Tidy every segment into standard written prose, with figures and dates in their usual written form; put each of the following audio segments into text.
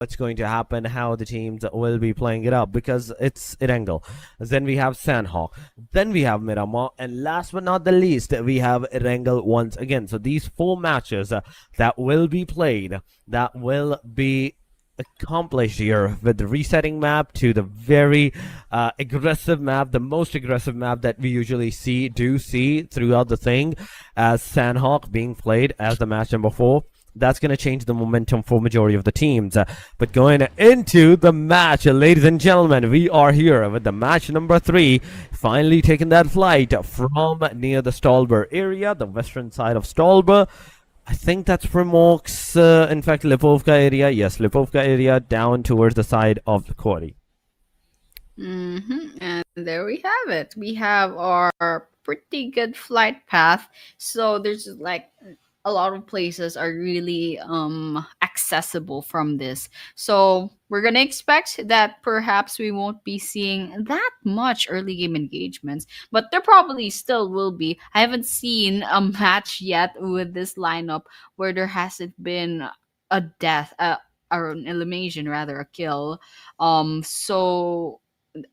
what's going to happen, how the teams will be playing it up because it's Erangel. Then we have Sandhawk. Then we have Miramar. And last but not the least, we have Erangel once again. So these four matches that will be played, that will be accomplished here with the resetting map to the very aggressive map, the most aggressive map that we usually see throughout the thing, as Sandhawk being played as the match number 4. That's going to change the momentum for majority of the teams. But going into the match, ladies and gentlemen, we are here with the match number 3, finally taking that flight from near the Stolber area, the western side of Stolber. I think that's Primork's, in fact, Lipovka area. Yes, Lipovka area down towards the side of the quarry. And there we have it. We have our pretty good flight path. So there's like a lot of places are really accessible from this. So we're gonna expect that perhaps we won't be seeing that much early game engagements, but there probably still will be. I haven't seen a match yet with this lineup where there hasn't been a death, or an elimination rather, a kill. So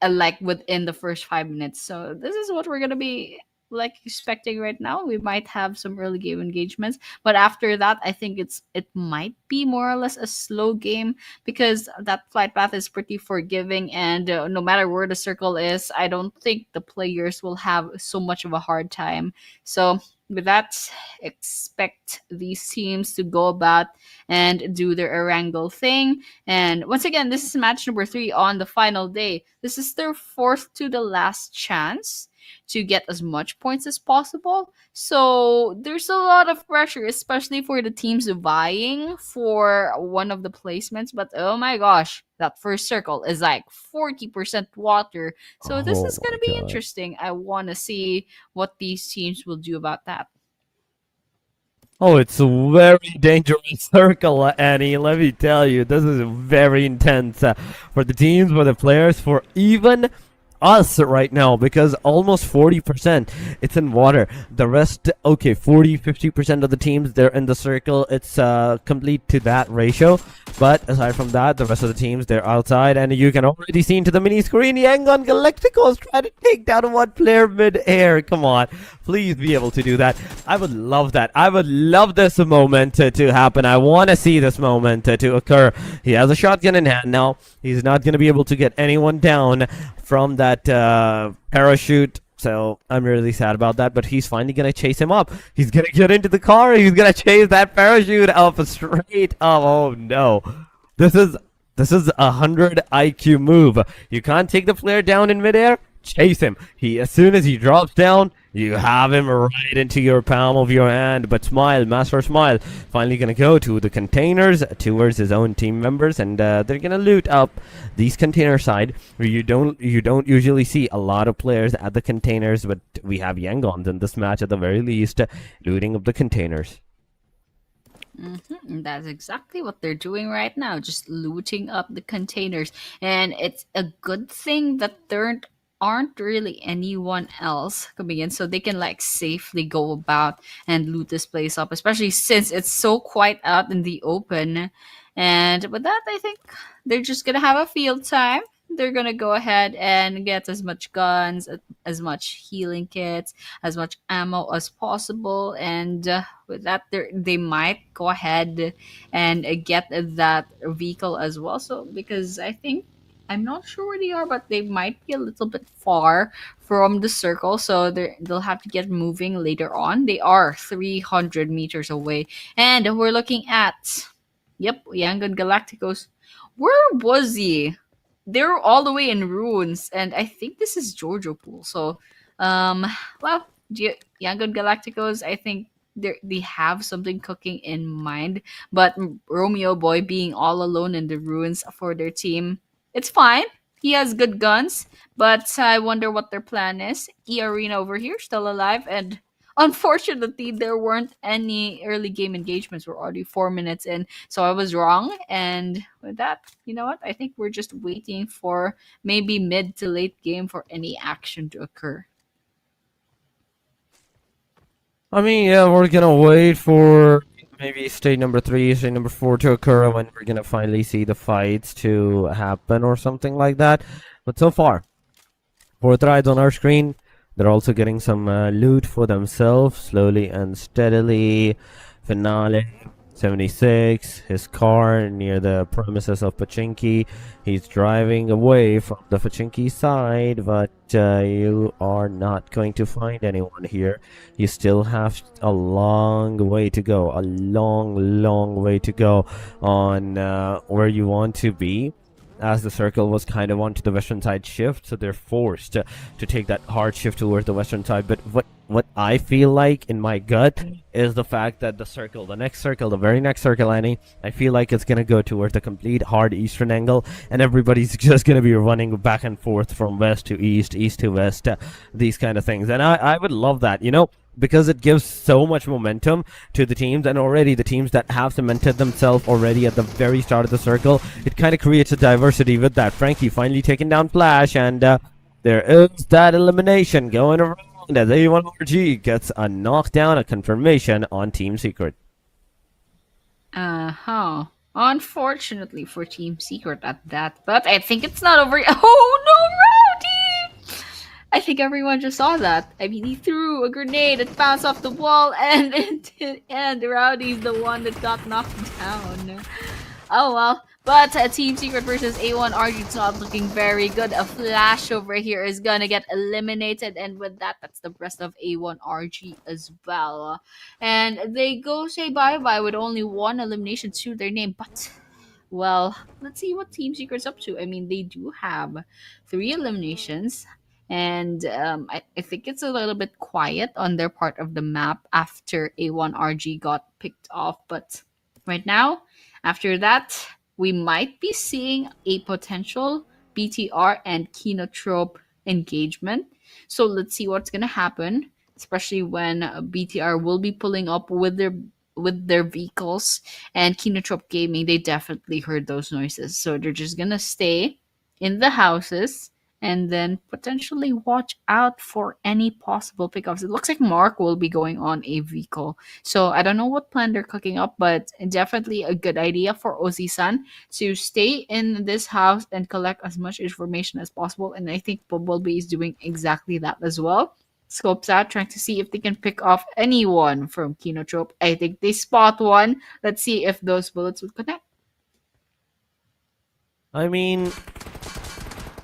like within the first 5 minutes. So this is what we're gonna be like expecting right now. We might have some early game engagements, but after that, I think it might be more or less a slow game because that flight path is pretty forgiving, and no matter where the circle is, I don't think the players will have so much of a hard time. So with that, expect these teams to go about and do their Erangel thing. And once again, this is match number 3 on the final day. This is their fourth to the last chance to get as much points as possible. So there's a lot of pressure, especially for the teams vying for one of the placements. But oh my gosh, that first circle is like 40% water. So this Oh is going my to be god. interesting. I want to see what these teams will do about that. Oh, it's a very dangerous circle, Annie. Let me tell you, this is very intense for the teams, for the players, for even us right now because almost 40% it's in water. The rest, okay, 40-50% of the teams, they're in the circle. It's complete to that ratio, but aside from that, the rest of the teams, they're outside, and you can already see into the mini screen Yangon Galacticos trying to take down one player mid-air. Come on, please be able to do that. I would love that. I would love this moment to happen. I want to see this moment to occur. He has a shotgun in hand now. He's not going to be able to get anyone down from that parachute. So I'm really sad about that, but he's finally gonna chase him up. He's gonna get into the car. He's gonna chase that parachute up straight up. Oh no, this is a 100 IQ move. You can't take the player down in midair. Chase him. He as soon as he drops down, you have him right into your palm of your hand. But Smile, Master Smile, finally gonna go to the containers towards his own team members, and they're gonna loot up these container side where you don't usually see a lot of players at the containers, but we have Yangons in this match at the very least, looting up the containers. That's exactly what they're doing right now, just looting up the containers. And it's a good thing that there aren't really anyone else coming in, so they can like safely go about and loot this place up, especially since it's so quiet out in the open. And with that, I think they're just gonna have a field time. They're gonna go ahead and get as much guns, as much healing kits, as much ammo as possible, and with that, they might go ahead and get that vehicle as well. So because I think I'm not sure where they are, but they might be a little bit far from the circle, so they'll have to get moving later on. They are 300 meters away, and we're looking at, yep, Yangon Galacticos. Where was he? They're all the way in ruins, and I think this is Giorgio Pool. So, um, well, Yangon Galacticos, I think they have something cooking in mind, but Romeo Boy being all alone in the ruins for their team, it's fine. He has good guns, but I wonder what their plan is. E Arena over here, still alive, and unfortunately, there weren't any early game engagements. We're already 4 minutes in, so I was wrong. And with that, you know what? I think we're just waiting for maybe mid to late game for any action to occur. I mean, yeah, we're gonna wait for maybe stage number three, stage number four to occur when we're gonna finally see the fights to happen or something like that. But so far, fourth rides on our screen. They're also getting some loot for themselves, slowly and steadily. Finale 76, his car near the premises of Pachinki. He's driving away from the Pachinki side, but you are not going to find anyone here. You still have a long way to go, a long, long way to go on where you want to be, as the circle was kind of onto the western side shift, so they're forced to take that hard shift towards the western side. But what I feel like in my gut is the fact that the circle, the next circle, the very next circle, Annie, I feel like it's gonna go towards the complete hard eastern angle, and everybody's just gonna be running back and forth from west to east, east to west, these kind of things. And I would love that, you know, because it gives so much momentum to the teams, and already the teams that have cemented themselves already at the very start of the circle, it kind of creates a diversity with that. Frankie finally taking down Flash, and there is that elimination going around as A1RG gets a knockdown, a confirmation on Team Secret. Uh huh. Unfortunately for Team Secret at that, but I think it's not over. Oh no, Rowdy! I think everyone just saw that. I mean, he threw a grenade, it bounced off the wall, and and Rowdy's the one that got knocked down. Oh well. But Team Secret versus A1 RG, it's not looking very good. A Flash over here is gonna get eliminated, and with that, that's the rest of A1 RG as well. And they go say bye bye with only one elimination to their name. But well, let's see what Team Secret's up to. I mean, they do have three eliminations, and I think it's a little bit quiet on their part of the map after A1RG got picked off. But right now, after that, we might be seeing a potential BTR and Kinotrope engagement. So let's see what's gonna happen, especially when BTR will be pulling up with their vehicles, and Kinotrope Gaming, they definitely heard those noises. So they're just gonna stay in the houses and then potentially watch out for any possible pickups. It looks like Mark will be going on a vehicle. So I don't know what plan they're cooking up, but definitely a good idea for Ozzy-san to stay in this house and collect as much information as possible. And I think Bumblebee is doing exactly that as well. Scopes out, trying to see if they can pick off anyone from Kinotrope. I think they spot one. Let's see if those bullets would connect. I mean,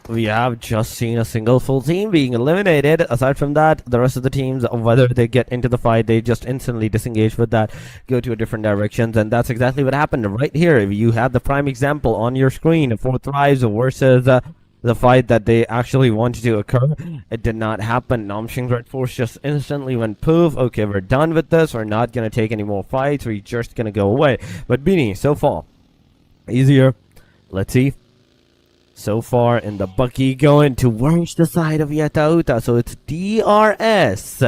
we have just seen a single full team being eliminated. Aside from that, the rest of the teams, whether they get into the fight, they just instantly disengage with that, go to a different directions, and that's exactly what happened right here. You have the prime example on your screen: Fourth Rise versus the fight that they actually wanted to occur. It did not happen. Namshing's Red Force just instantly went poof. Okay, we're done with this. We're not gonna take any more fights. We're just gonna go away. But Beanie, so far, easier. Let's see. So far in the Bucky going towards the side of Yatauta. So it's DRS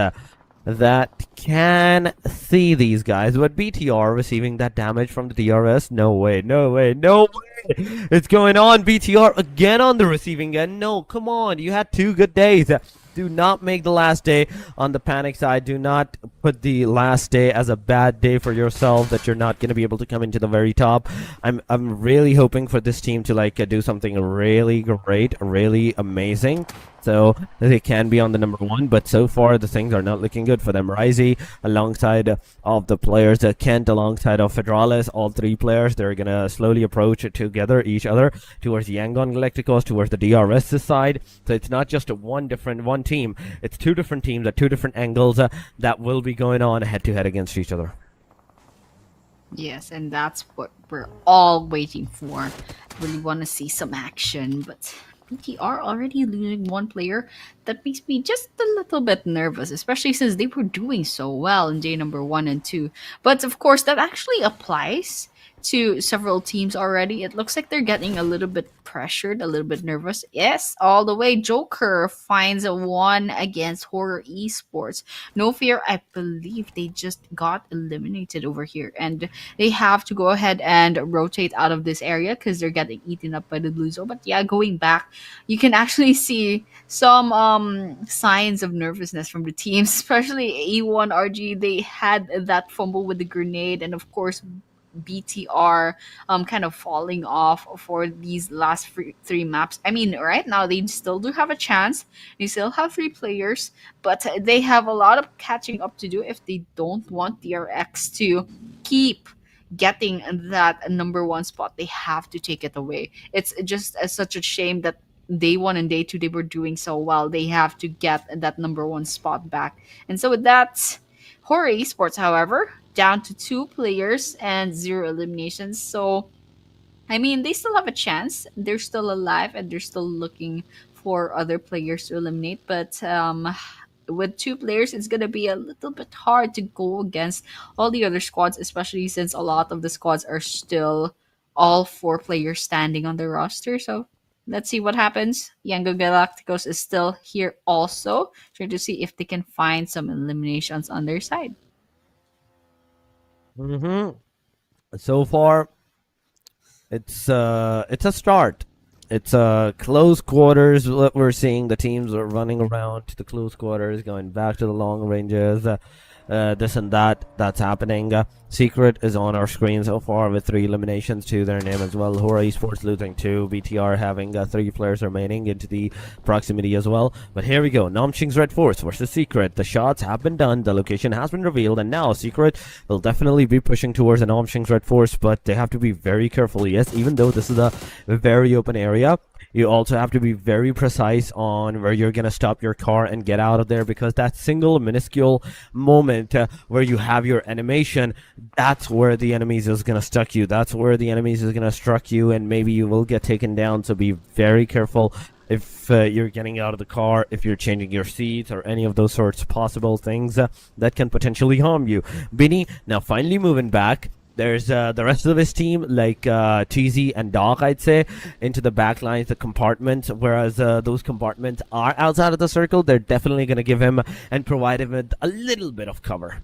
that can see these guys. But BTR receiving that damage from the DRS. No way, no way, no way. It's going on. BTR again on the receiving end. No, come on. You had 2 good days. Do not make the last day on the panic side. Do not put the last day as a bad day for yourself, that you're not going to be able to come into the very top. I'm really hoping for this team to like do something really great, really amazing, so they can be on the number 1. But so far the things are not looking good for them. Risey alongside of the players, Kent alongside of Federales, all 3 players, they're gonna slowly approach together each other towards the Yangon Galacticos, towards the DRS side. So it's not just one team, it's 2 different teams at 2 different angles that will be going on head to head against each other. Yes, and that's what we're all waiting for. Really want to see some action, but BTR already losing one player. That makes me just a little bit nervous, especially since they were doing so well in day number 1 and 2. But of course, that actually applies to several teams already. It looks like they're getting a little bit pressured, a little bit nervous. Yes, all the way. Joker finds a one against Horror Esports. No fear, I believe they just got eliminated over here, and they have to go ahead and rotate out of this area because they're getting eaten up by the blue zone. But yeah, going back, you can actually see some signs of nervousness from the teams, especially A1 RG. They had that fumble with the grenade, and of course BTR kind of falling off for these last three maps. I mean, right now they still do have a chance. They still have three players, but they have a lot of catching up to do if they don't want DRX to keep getting that number one spot. They have to take it away. It's just such a shame that day one and day two they were doing so well. They have to get that number one spot back. And so with that, Horror Esports, however, down to two players and zero eliminations. So I mean, they still have a chance. They're still alive and they're still looking for other players to eliminate. But with two players, it's going to be a little bit hard to go against all the other squads, especially since a lot of the squads are still all four players standing on the roster. So let's see what happens. Yango Galacticos is still here also, trying to see if they can find some eliminations on their side. Mm-hmm. So far, it's a start. It's close quarters. What we're seeing, the teams are running around to the close quarters, going back to the long ranges. This and that. That's happening. Secret is on our screen so far with 3 eliminations to their name as well. Horror Esports losing 2. BTR having 3 players remaining into the proximity as well. But here we go. Namching's Red Force versus Secret. The shots have been done. The location has been revealed. And now Secret will definitely be pushing towards the Namching's Red Force. But they have to be very careful. Yes, even though this is a very open area, you also have to be very precise on where you're going to stop your car and get out of there, because that single minuscule moment where you have your animation, that's where the enemies is going to stuck you. That's where the enemies is going to struck you, and maybe you will get taken down. So be very careful if you're getting out of the car, if you're changing your seats, or any of those sorts of possible things that can potentially harm you. Binny now finally moving back. There's the rest of his team, like TZ and Doc, I'd say, into the back lines, the compartments, whereas those compartments are outside of the circle. They're definitely going to give him and provide him with a little bit of cover.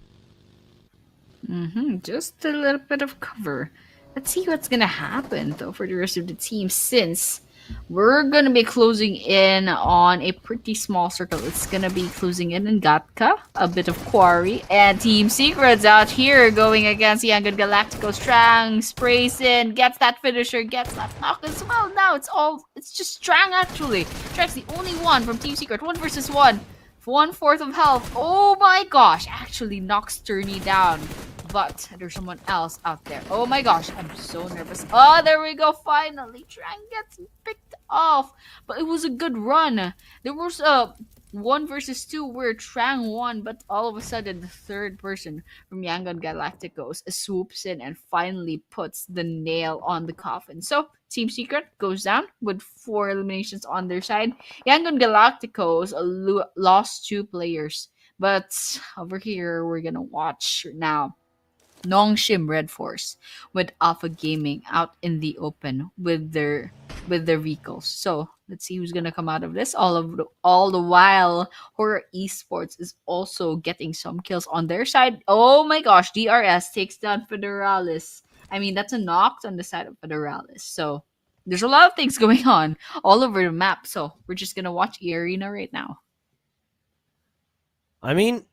Just a little bit of cover. Let's see what's gonna happen though for the rest of the team, since we're gonna be closing in on a pretty small circle. It's gonna be closing in Gatka, a bit of Quarry, and Team Secrets out here going against Young and Galactico. Strang sprays in, gets that finisher, gets that knock as well. Now it's just Strang actually. Strang's the only one from Team Secret. 1 versus 1. 1/4 of health. Oh my gosh, actually knocks Turney down. But there's someone else out there. Oh my gosh, I'm so nervous. Oh, there we go. Finally, Trang gets picked off. But it was a good run. There was a 1 versus 2 where Trang won, but all of a sudden the third person from Yangon Galacticos swoops in and finally puts the nail on the coffin. So Team Secret goes down with 4 eliminations on their side. Yangon Galacticos lost 2 players. But over here, we're gonna watch now Nongshim Red Force with Alpha Gaming out in the open with their vehicles. So let's see who's gonna come out of this. All the while, Horror Esports is also getting some kills on their side. Oh my gosh, DRS takes down Federalis. I mean, that's a knock on the side of Federalis. So there's a lot of things going on all over the map. So we're just gonna watch E-Arena right now. I mean,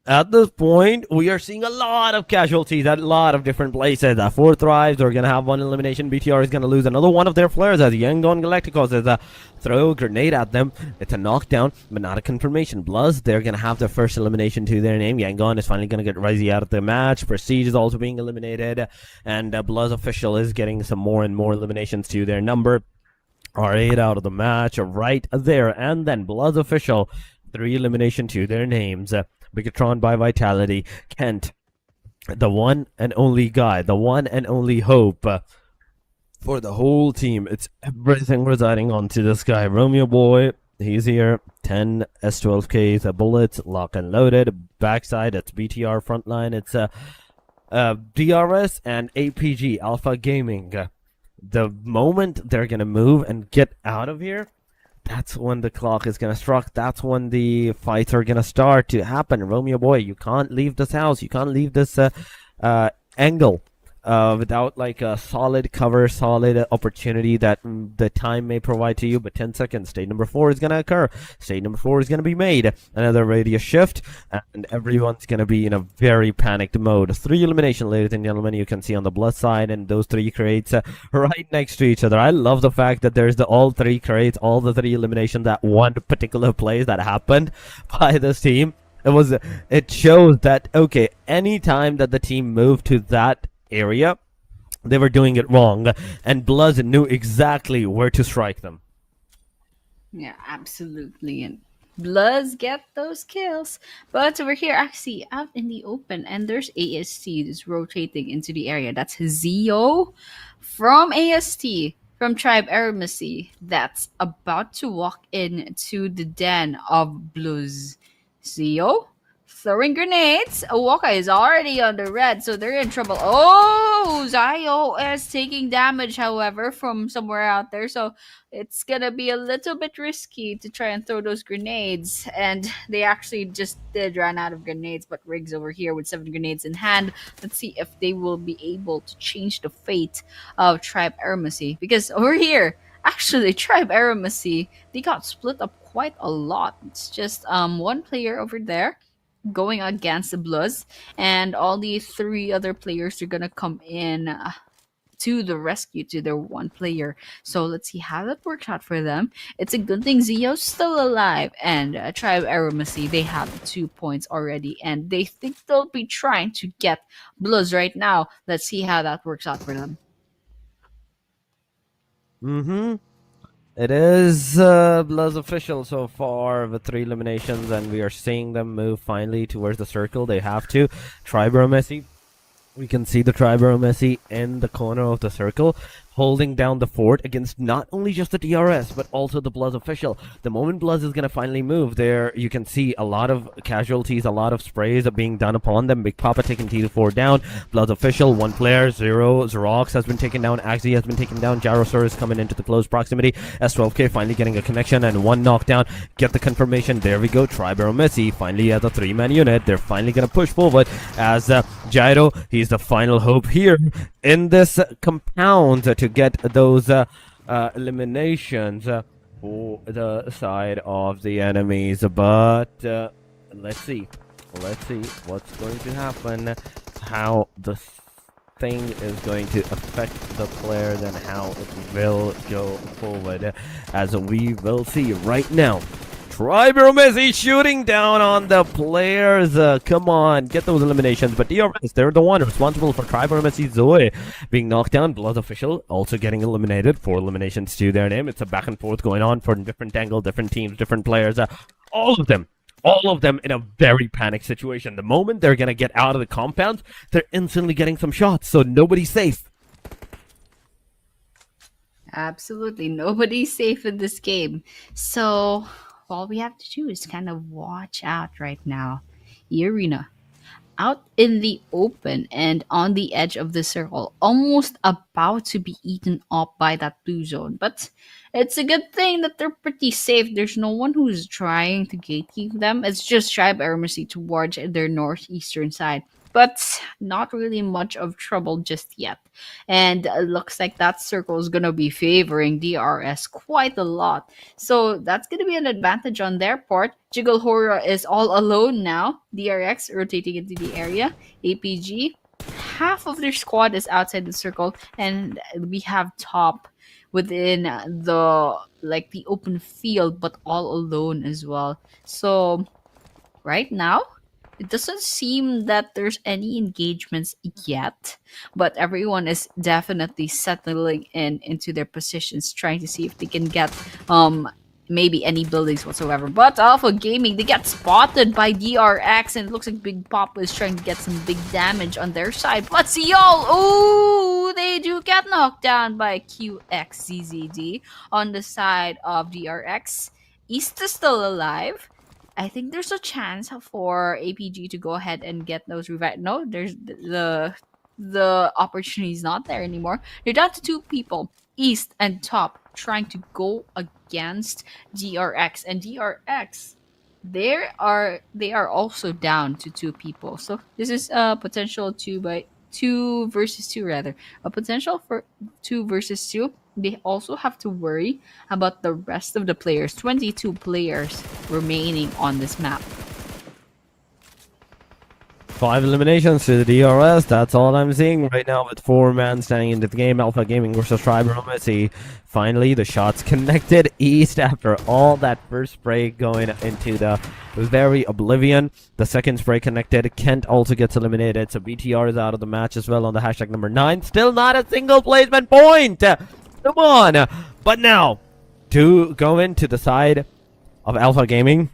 at this point, we are seeing a lot of casualties at a lot of different places. 4 thrives, they're going to have 1 elimination. BTR is going to lose another one of their players as Yangon Galacticos is throw a grenade at them. It's a knockdown, but not a confirmation. Bloods, they're going to have their first elimination to their name. Yangon is finally going to get Rizzy out of the match. Prestige is also being eliminated. And Bloods official is getting some more and more eliminations to their number. R8 out of the match right there. And then Bloods official, 3 elimination to their names. Bigatron by Vitality, Kent, the one and only guy, the one and only hope for the whole team. It's everything residing onto this guy. Romeo Boy, he's here. 10 S12Ks, bullets, lock and loaded. Backside, it's BTR. Frontline, it's DRS and APG Alpha Gaming. The moment they're gonna move and get out of here, that's when the clock is gonna strike. That's when the fights are gonna start to happen. Romeo boy, you can't leave this house. You can't leave this uh, angle without like a solid cover, solid opportunity that the time may provide to you. But 10 seconds, stage number 4 is gonna occur. Stage number 4 is gonna be made. Another radius shift, and everyone's gonna be in a very panicked mode. 3 elimination, ladies and gentlemen. You can see on the blood side, and those 3 crates right next to each other. I love the fact that there's the all 3 crates, all the 3 elimination, that one particular plays that happened by this team. It shows that okay, anytime that the team moved to that area, they were doing it wrong, and Bloods knew exactly where to strike them. Yeah, absolutely. And Bloods get those kills. But we're here actually out in the open, and there's AST that's rotating into the area. That's Zio from AST, from Tribe Eremacy, that's about to walk into the den of Blues. Zio throwing grenades. Waka is already on the red, so they're in trouble. Oh, Zio is taking damage, however, from somewhere out there. So it's gonna be a little bit risky to try and throw those grenades. And they actually just did run out of grenades, but Riggs over here with 7 grenades in hand. Let's see if they will be able to change the fate of Tribe Eremacy. Because over here, actually, Tribe Eremacy, they got split up quite a lot. It's just one player over there going against the Bloods, and all the 3 other players are gonna come in to the rescue to their one player. So let's see how that works out for them. It's a good thing Zio's still alive, and Tribe Eremacy, they have 2 points already, and they think they'll be trying to get Bloods right now. Let's see how that works out for them. Mm-hmm. It is Bloods official so far with 3 eliminations, and we are seeing them move finally towards the circle. They have to. Triborough Messi. We can see the Triborough Messi in the corner of the circle, holding down the fort against not only just the DRS, but also the Bloods official. The moment Bloods is going to finally move, there you can see a lot of casualties, a lot of sprays are being done upon them. Big Papa taking T4 down. Bloods official, 1 player, 0. Xerox has been taken down. Axie has been taken down. Gyrosaur is coming into the close proximity. S12K finally getting a connection and 1 knockdown. Get the confirmation. There we go. Triborough Messi finally as a 3-man unit. They're finally going to push forward as Gyro, he's the final hope here in this compound to get those eliminations for the side of the enemies. But let's see what's going to happen, how the thing is going to affect the players and how it will go forward, as we will see right now. Triborough Messi shooting down on the players. Come on, get those eliminations. But DRS, they're the one responsible for Triborough Messi Zoe being knocked down. Blood official also getting eliminated. 4 eliminations to their name. It's a back and forth going on for different angle, different teams, different players. All of them in a very panicked situation. The moment they're going to get out of the compound, they're instantly getting some shots. So nobody's safe. Absolutely. Nobody's safe in this game. So all we have to do is kind of watch out right now. Irina out in the open and on the edge of the circle, almost about to be eaten up by that blue zone. But it's a good thing that they're pretty safe. There's no one who's trying to gatekeep them. It's just Tribe Eremacy towards their northeastern side. But not really much of trouble just yet. And looks like that circle is going to be favoring DRS quite a lot. So that's going to be an advantage on their part. Jiggle Horror is all alone now. DRX rotating into the area. APG, half of their squad is outside the circle. And we have Top within the open field, but all alone as well. So right now, it doesn't seem that there's any engagements yet, but everyone is definitely settling into their positions, trying to see if they can get maybe any buildings whatsoever. But Alpha Gaming, they get spotted by DRX, and it looks like Big Papa is trying to get some big damage on their side. But see y'all, ooh, they do get knocked down by QXZZD on the side of DRX. East is still alive. I think there's a chance for APG to go ahead and get those revive. No, there's the opportunity is not there anymore. They're down to two people, East and Top, trying to go against DRX, and DRX. They are also down to two people. So this is a potential two versus two rather. A potential for two versus two. They also have to worry about the rest of the players. 22 players remaining on this map. 5 eliminations to the DRS. That's all I'm seeing right now with 4 men standing into the game. Alpha Gaming versus Tribal. Finally, the shots connected. East after all that first spray going into the very Oblivion. The second spray connected. Kent also gets eliminated. So BTR is out of the match as well on the hashtag number 9. Still not a single placement point. Come on. But now, to go into the side of Alpha Gaming,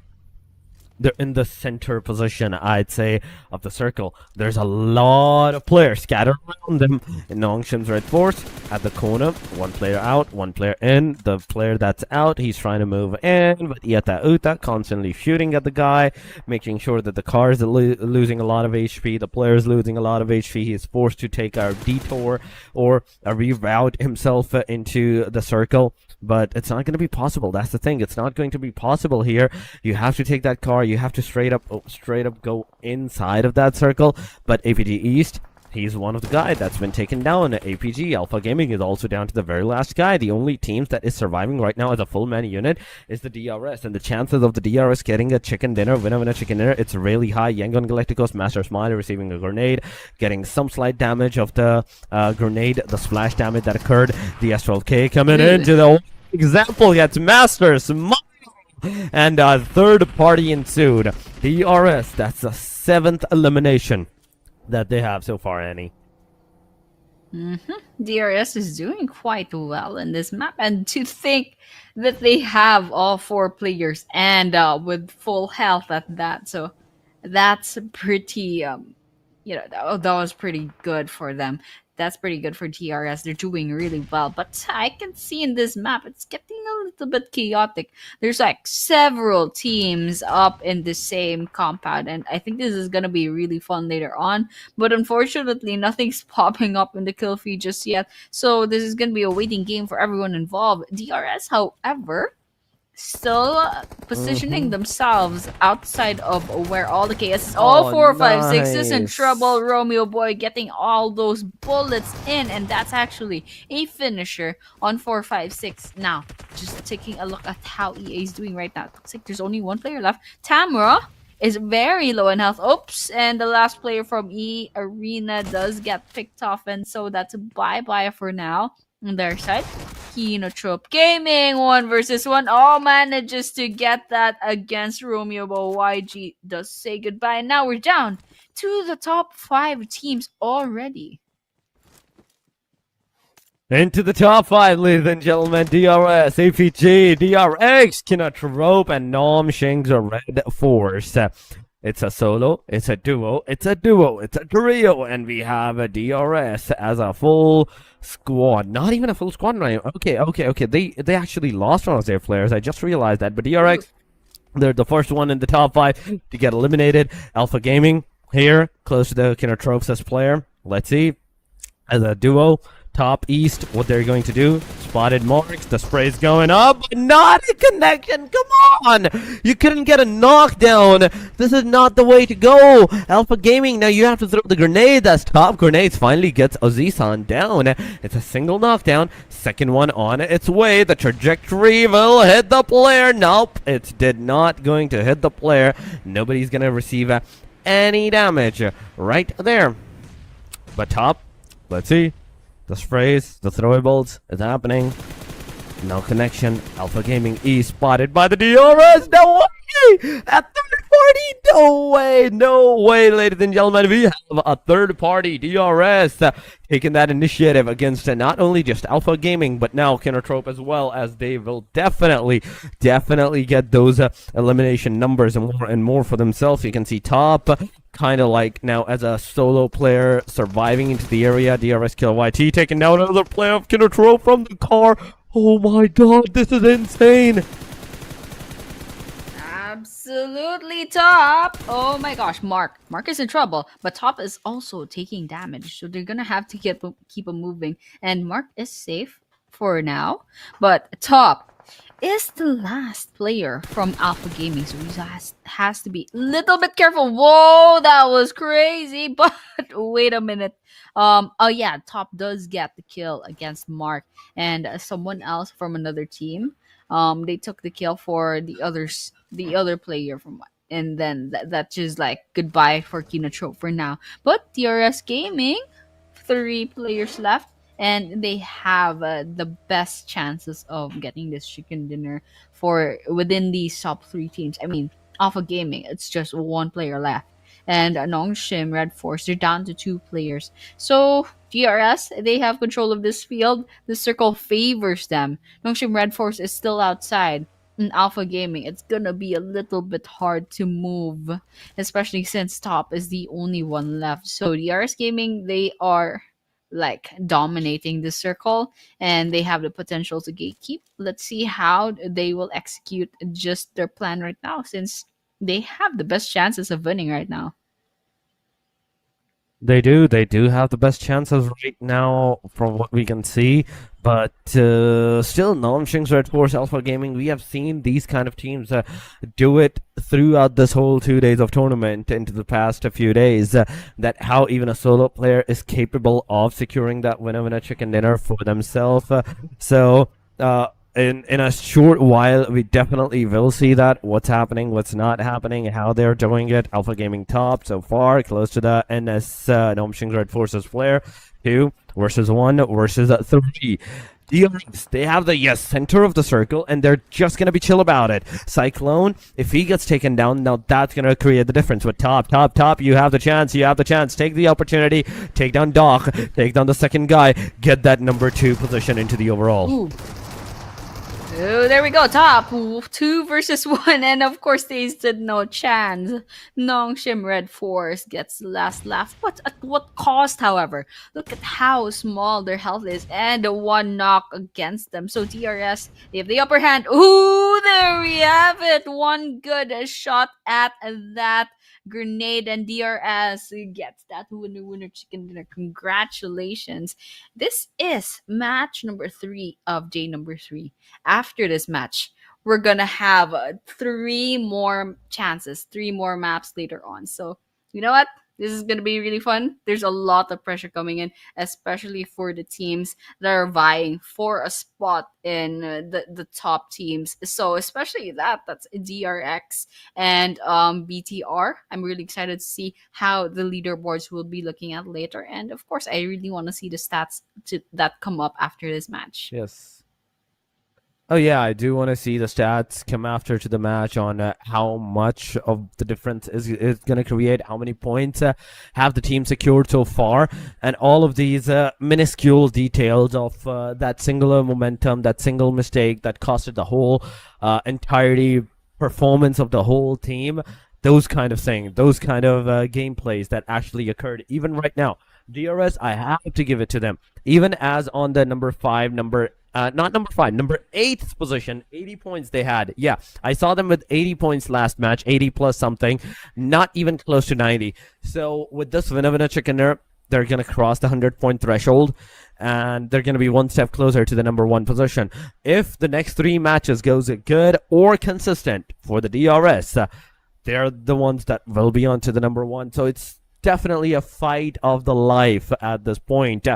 they're in the center position, I'd say, of the circle. There's a lot of players scattered around them in Nongshim's Red Force at the corner. One player out, one player in. The player that's out, he's trying to move in, but Yeta Uta constantly shooting at the guy, making sure that the car is losing a lot of HP. The player is losing a lot of HP. He's forced to take a detour or reroute himself into the circle. But it's not going to be possible. That's the thing. It's not going to be possible here. You have to take that car. You have to straight up go inside of that circle. But APG East, he's one of the guys that's been taken down. APG Alpha Gaming is also down to the very last guy. The only teams that is surviving right now as a full man unit is the DRS. And the chances of the DRS getting a chicken dinner, winner chicken dinner, it's really high. Yangon Galacticos, Master Smiley receiving a grenade, getting some slight damage of the grenade, the splash damage that occurred. The S12K coming into the example gets Master Smiley. And a third party ensued. DRS, that's the 7th elimination that they have so far, Annie. DRS is doing quite well in this map, and to think that they have all 4 players and with full health at that, so that's pretty that was pretty good for them. That's pretty good for TRS. They're doing really well. But I can see in this map, it's getting a little bit chaotic. There's like several teams up in the same compound. And I think this is going to be really fun later on. But unfortunately, nothing's popping up in the kill feed just yet. So this is going to be a waiting game for everyone involved. DRS, however, still positioning themselves outside of where all the chaos is. All 4, 5, 6 is in trouble. Romeo Boy getting all those bullets in, and that's actually a finisher on 4, 5, 6. Now, just taking a look at how EA is doing right now. It looks like there's only one player left. Tamara is very low in health. Oops, and the last player from E Arena does get picked off, and so that's a bye-bye for now on their side. Kinotrope Gaming 1 versus 1 all manages to get that against Romeo, but YG does say goodbye, and now we're down to the top 5 teams already. Into the top 5, ladies and gentlemen. DRS, APG, DRX, Kinotrope, and Nom Shing's Red Force. It's a solo, it's a duo, it's a trio, and we have a DRS as a full squad. Not even a full squad right now. Okay. They actually lost one of their players. I just realized that. But DRX, they're the first one in the top 5 to get eliminated. Alpha Gaming here, close to the Kinotropes player. Let's see. As a duo, top east, what they're going to do. Spotted marks, the spray's going up, but not a connection. Come on! You couldn't get a knockdown. This is not the way to go. Alpha Gaming, now you have to throw the grenade. That's top grenades. Finally gets Ozizan down. It's a single knockdown. Second one on its way. The trajectory will hit the player. Nope, it did not going to hit the player. Nobody's gonna receive any damage right there. But top, let's see. The sprays, the throwables is happening. No connection. Alpha Gaming E spotted by the DRS. No way! A third party! No way, ladies and gentlemen. We have a third party DRS taking that initiative against not only just Alpha Gaming, but now Kinotrope as well, as they will definitely get those elimination numbers and more for themselves. You can see top, kind of like now as a solo player surviving into the area. DRS kill YT, taking down another player of Kinotrope from the car. Oh my god, this is insane. Absolutely top. Oh my gosh, Mark. Mark is in trouble, but top is also taking damage, so they're gonna have to keep him moving. And Mark is safe for now, but top is the last player from Alpha Gaming, so he has to be a little bit careful. Whoa, that was crazy! But wait a minute. Oh yeah, top does get the kill against Mark and someone else from another team. They took the kill for the other player from, and then that just like goodbye for Kinotrope for now. But TRS Gaming, three players left, and they have the best chances of getting this chicken dinner for within these top three teams. I mean, Alpha Gaming, it's just one player left, and Nongshim Red Force, they're down to two players. So GRS, they have control of this field. The circle favors them. Nongshim Red Force is still outside. In Alpha Gaming, it's gonna be a little bit hard to move, especially since top is the only one left. So the RS Gaming, they are like dominating the circle and they have the potential to gatekeep. Let's see how they will execute just their plan right now since they have the best chances of winning right now. They do have the best chances right now from what we can see. But still, Nonshing's Red Force Alpha Gaming, we have seen these kind of teams do it throughout this whole 2 days of tournament into the past a few days. That how even a solo player is capable of securing that winner chicken dinner for themselves. So. In a short while, we definitely will see that what's happening, what's not happening, how they're doing it. Alpha Gaming top so far, close to the NS Nomshing Red Forces player. 2 versus 1 versus 3. They have the yes center of the circle, and they're just gonna be chill about it. Cyclone, if he gets taken down, now that's gonna create the difference. With top, you have the chance. You have the chance. Take the opportunity. Take down Doc. Take down the second guy. Get that number 2 position into the overall. Ooh. Oh, there we go. Top. Ooh, 2 versus 1. And of course, they stood no chance. Nongshim Red Force gets the last laugh. But at what cost, however? Look at how small their health is and the one knock against them. So TRS, they have the upper hand. Ooh, there we have it. One good shot at that grenade, and DRS gets that winner chicken dinner. Congratulations. This is match number 3 of day number 3. After this match, we're gonna have three more chances, three more maps later on. So, you know what? This is gonna be really fun. There's a lot of pressure coming in, especially for the teams that are vying for a spot in the top teams. So, especially that's DRX and BTR. I'm really excited to see how the leaderboards will be looking at later. And of course, I really want to see the stats that come up after this match. Yes. Oh yeah, I do want to see the stats come after to the match on how much of the difference is going to create, how many points have the team secured so far, and all of these minuscule details of that singular momentum, that single mistake that costed the whole entirety performance of the whole team. Those kind of things, those kind of gameplays that actually occurred even right now. DRS, I have to give it to them. Even as on the not number 5, number 8th position, 80 points they had. Yeah, I saw them with 80 points last match, 80 plus something, not even close to 90. So with this winner chicken dinner, they're going to cross the 100-point threshold, and they're going to be one step closer to the number 1 position. If the next 3 matches goes good or consistent for the DRS, they're the ones that will be on to the number 1. So it's definitely a fight of the life at this point.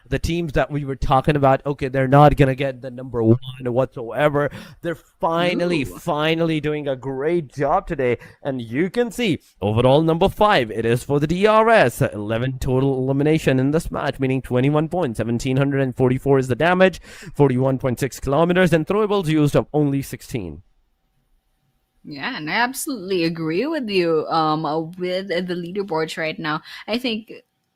The teams that we were talking about, okay, they're not gonna get the number 1 whatsoever. They're finally doing a great job today, and you can see overall number 5. It is for the DRS. 11 total elimination in this match, meaning 21 points. 1744 is the damage. 41.6 kilometers, and throwables used of only 16. Yeah, and I absolutely agree with you. With the leaderboards right now,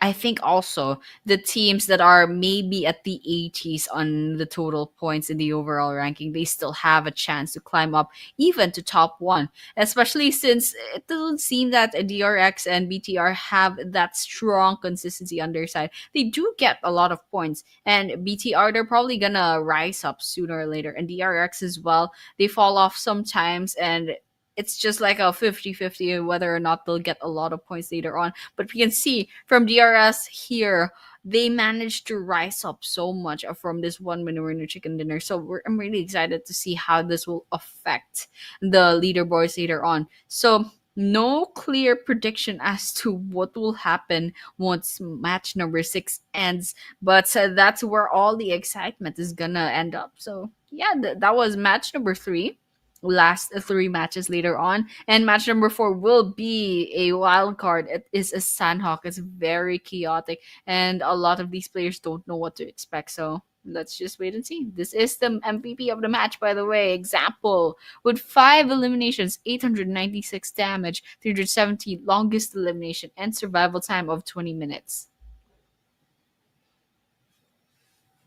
I think also the teams that are maybe at the 80s on the total points in the overall ranking, they still have a chance to climb up even to top 1. Especially since it doesn't seem that DRX and BTR have that strong consistency on their side. They do get a lot of points, and BTR, they're probably gonna rise up sooner or later, and DRX as well. They fall off sometimes, and it's just like a 50-50 whether or not they'll get a lot of points later on. But we can see from DRS here, they managed to rise up so much from this one winner chicken dinner. So I'm really excited to see how this will affect the leaderboards later on. So no clear prediction as to what will happen once match number 6 ends, but that's where all the excitement is gonna end up. So yeah, that was match number 3. Last 3 matches later on, and match number 4 will be a wild card. It is a Sandhawk. It's very chaotic, and a lot of these players don't know what to expect. So let's just wait and see. This is the MVP of the match, by the way. Example, with 5 eliminations, 896 damage, 370 longest elimination, and survival time of 20 minutes.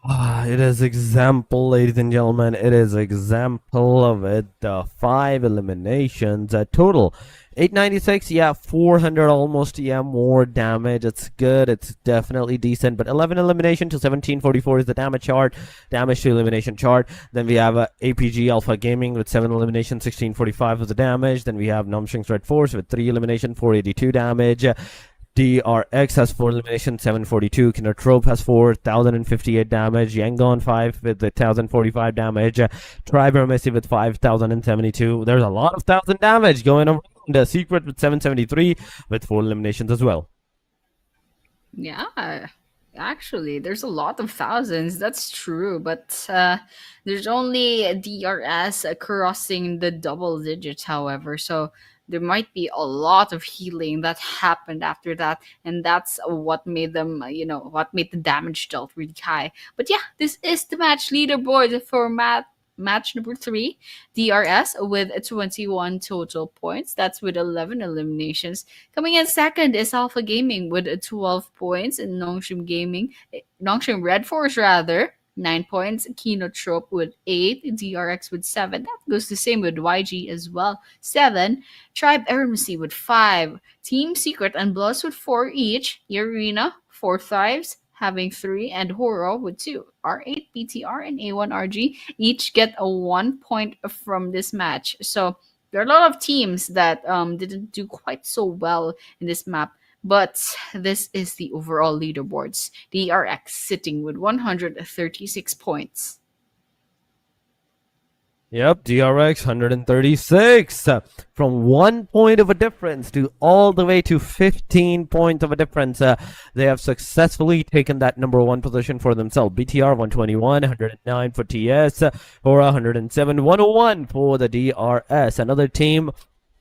It is example, ladies and gentlemen. It is example of it. 5 eliminations, total 896. Yeah, 400 almost. Yeah, more damage. It's good. It's definitely decent. But 11 elimination to 1744 is the damage chart. Damage to elimination chart. Then we have APG Alpha Gaming with 7 elimination, 1645 is the damage. Then we have Namshing's Red Force with 3 elimination, 482 damage. DRX has 4 elimination, 742. Kindertrope has 4,058 damage. Yangon 5 with 1,045 damage. Triber Messi with 5,072. There's a lot of 1,000 damage going around. Secret with 773 with 4 eliminations as well. Yeah, actually, there's a lot of thousands. That's true, but there's only DRS crossing the double digits, however. So there might be a lot of healing that happened after that, and that's what made them, what made the damage dealt really high. But yeah, this is the match leaderboard for match number 3, DRS with 21 total points. That's with 11 eliminations. Coming in second is Alpha Gaming with 12 points, and Nongshim Red Force rather, 9 points. Kinotrope with 8, DRX with 7. That goes the same with YG as well, 7. Tribe Eremacy with 5. Team Secret and Bloods with 4 each. Arena, 4 thrives, having 3, and Horo with 2. R8, BTR, and A1RG each get a 1 point from this match. So there are a lot of teams that didn't do quite so well in this map. But this is the overall leaderboards. DRX sitting with 136 points. Yep, DRX 136. From 1 point of a difference to all the way to 15 points of a difference. They have successfully taken that number 1 position for themselves. BTR 121, 109 for TS, Hora 107, 101 for the DRS. Another team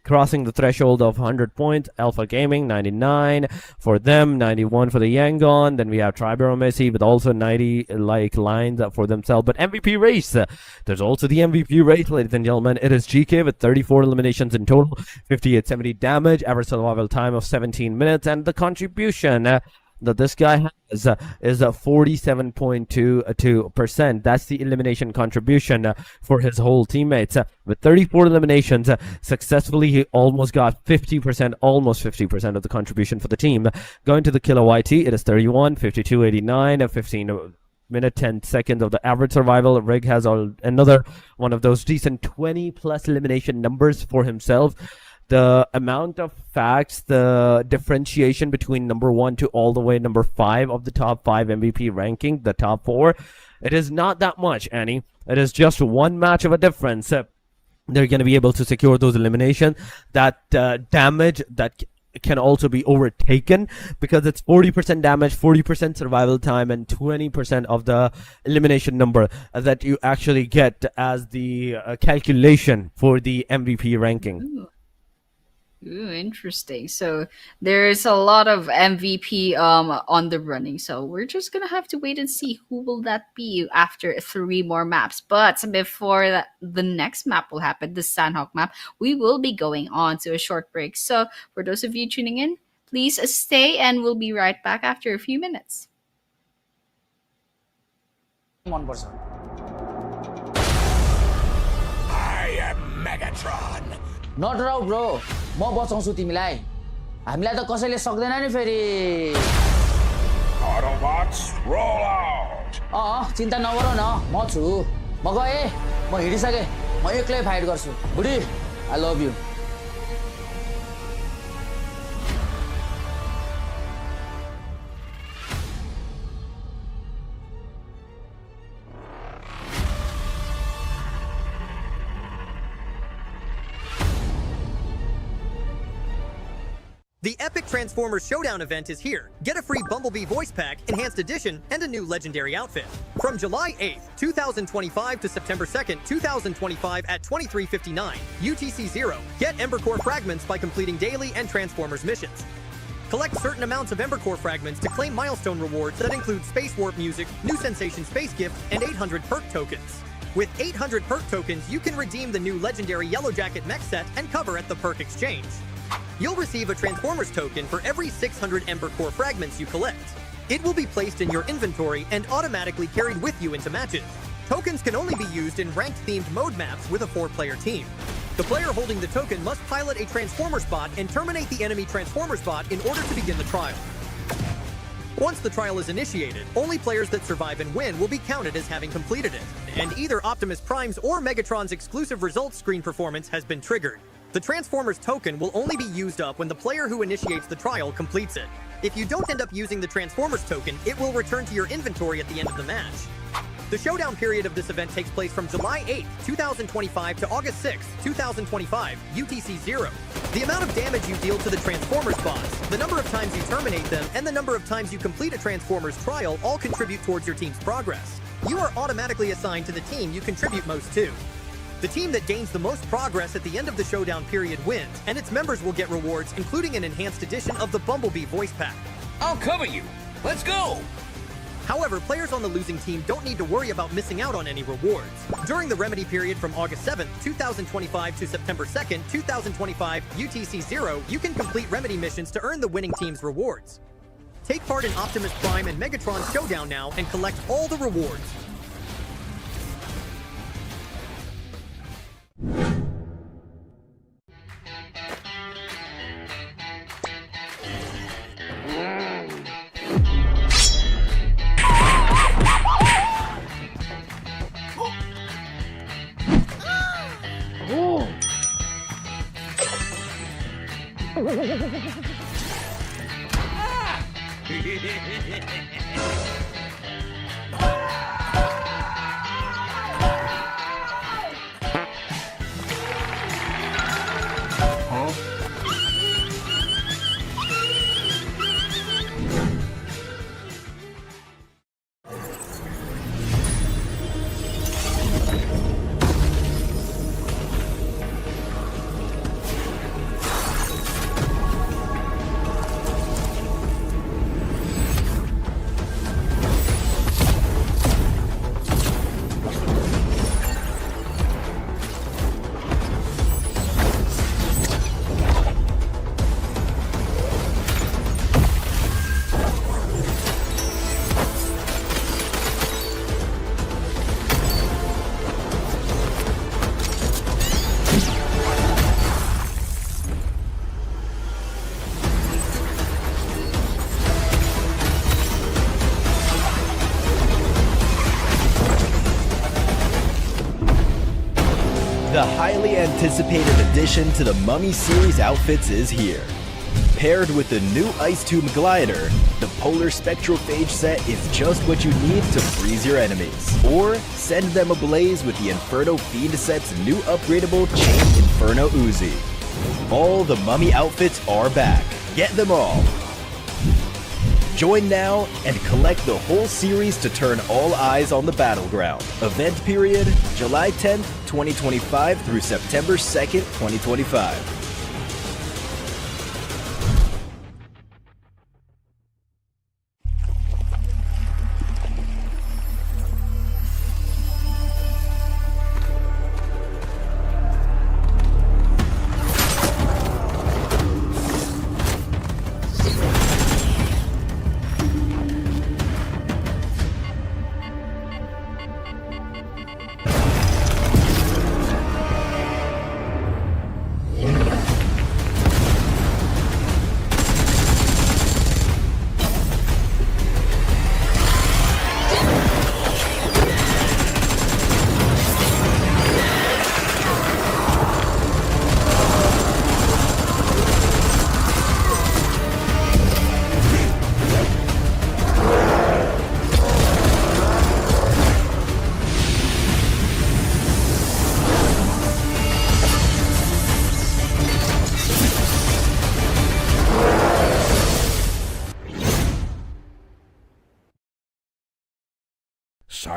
crossing the threshold of 100 points. Alpha Gaming 99 for them, 91 for the Yangon. Then we have Tribero Messi with also 90 lines for themselves. But MVP race, there's also the MVP race, ladies and gentlemen. It is GK with 34 eliminations in total, 5870 damage, average survival time of 17 minutes, and the contribution that this guy has is 47.22%. That's the elimination contribution for his whole teammates. With 34 eliminations, successfully he almost got 50%, almost 50% of the contribution for the team. Going to the killer YT, it is 31, 52, 89, 15 minute 10 seconds of the average survival. Rig has another one of those decent 20 plus elimination numbers for himself. The amount of facts, the differentiation between number 1 to all the way number 5 of the top 5 MVP ranking, the top 4, it is not that much, Annie. It is just 1 match of a difference. They're going to be able to secure those eliminations. That damage that can also be overtaken because it's 40% damage, 40% survival time, and 20% of the elimination number that you actually get as the calculation for the MVP ranking. Ooh, interesting. So there's a lot of MVP on the running. So we're just gonna have to wait and see who will that be after 3 more maps. But before the next map will happen, the Sandhawk map, we will be going on to a short break. So for those of you tuning in, please stay and we'll be right back after a few minutes. I am Megatron. नट राउ bro म बचाउँछु तिमीलाई हामीलाई त कसैले सक्दैन नि फेरि Autobots, roll out. चिन्ता नगर न म छु म गए म हिडिसके म एक्लै फाइट गर्छु बुढी आई लभ यु The Epic Transformers Showdown event is here. Get a free Bumblebee voice pack, enhanced edition, and a new legendary outfit. From July 8th, 2025 to September 2nd, 2025 at 23:59 UTC 0, get Ember Core fragments by completing daily and Transformers missions. Collect certain amounts of Ember Core fragments to claim milestone rewards that include Space Warp music, New Sensation Space Gift, and 800 perk tokens. With 800 perk tokens, you can redeem the new legendary Yellow Jacket mech set and cover at the perk exchange. You'll receive a Transformers token for every 600 Ember Core fragments you collect. It will be placed in your inventory and automatically carried with you into matches. Tokens can only be used in ranked-themed mode maps with a 4-player team. The player holding the token must pilot a Transformers bot and terminate the enemy Transformers bot in order to begin the trial. Once the trial is initiated, only players that survive and win will be counted as having completed it, and either Optimus Prime's or Megatron's exclusive results screen performance has been triggered. The Transformers token will only be used up when the player who initiates the trial completes it. If you don't end up using the Transformers token, it will return to your inventory at the end of the match. The showdown period of this event takes place from July 8th, 2025 to August 6th, 2025, UTC 0. The amount of damage you deal to the Transformers bots, the number of times you terminate them, and the number of times you complete a Transformers trial all contribute towards your team's progress. You are automatically assigned to the team you contribute most to. The team that gains the most progress at the end of the showdown period wins, and its members will get rewards, including an enhanced edition of the Bumblebee voice pack. I'll cover you. Let's go. However, players on the losing team don't need to worry about missing out on any rewards. During the remedy period from August 7th, 2025 to September 2nd, 2025, UTC 0, you can complete remedy missions to earn the winning team's rewards. Take part in Optimus Prime and Megatron Showdown now and collect all the rewards. The highly anticipated addition to the Mummy series outfits is here. Paired with the new Ice Tomb Glider, the Polar Spectrophage set is just what you need to freeze your enemies. Or send them ablaze with the Inferno Fiend set's new upgradable Chain Inferno Uzi. All the Mummy outfits are back. Get them all. Join now and collect the whole series to turn all eyes on the battleground. Event period, July 10th, 2025 through September 2nd, 2025.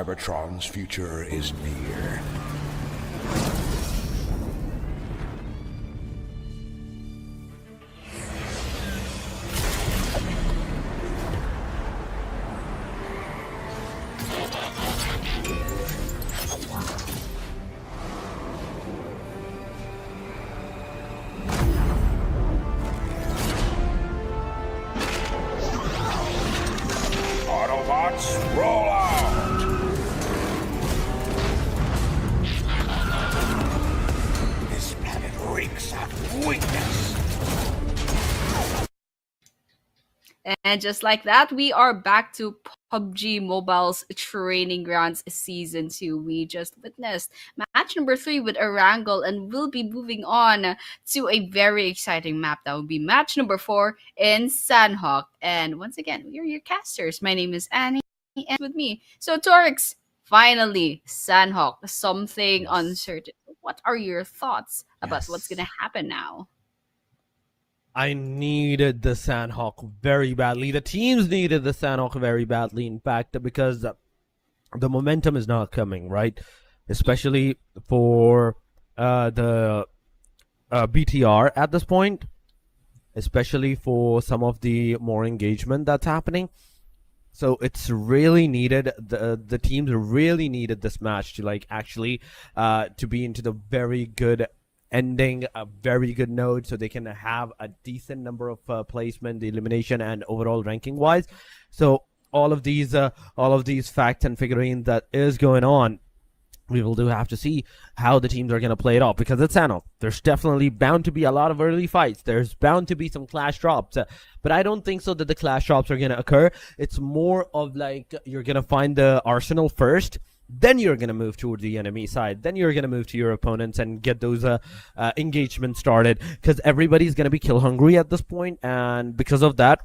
Cybertron's future is near. Autobots, roll out! This planet reeks of weakness. And just like that, we are back to PUBG Mobile's Training Grounds Season 2. We just witnessed match number 3 with Arangle, and we'll be moving on to a very exciting map. That will be match number 4 in Sandhawk. And once again, we are your casters. My name is Annie, and with me. So, Torix, finally, Sandhawk, something Yes. uncertain. What are your thoughts about what's Yes. going to happen now? I needed the Sandhawk very badly. The teams needed the Sandhawk very badly, in fact, because the momentum is not coming, right? Especially for the BTR at this point, especially for some of the more engagement that's happening. So it's really needed. The teams really needed this match to like actually to be into the very good ending, a very good note, so they can have a decent number of placement, the elimination, and overall ranking wise. So all of these facts and figurines that is going on, we will do have to see how the teams are going to play it off, because it's Sano. There's definitely bound to be a lot of early fights. There's bound to be some clash drops, but I don't think so that the clash drops are going to occur. It's more of like you're going to find the arsenal first, then you're going to move toward the enemy side, then you're going to move to your opponents and get those engagements started, because everybody's going to be kill hungry at this point, and because of that,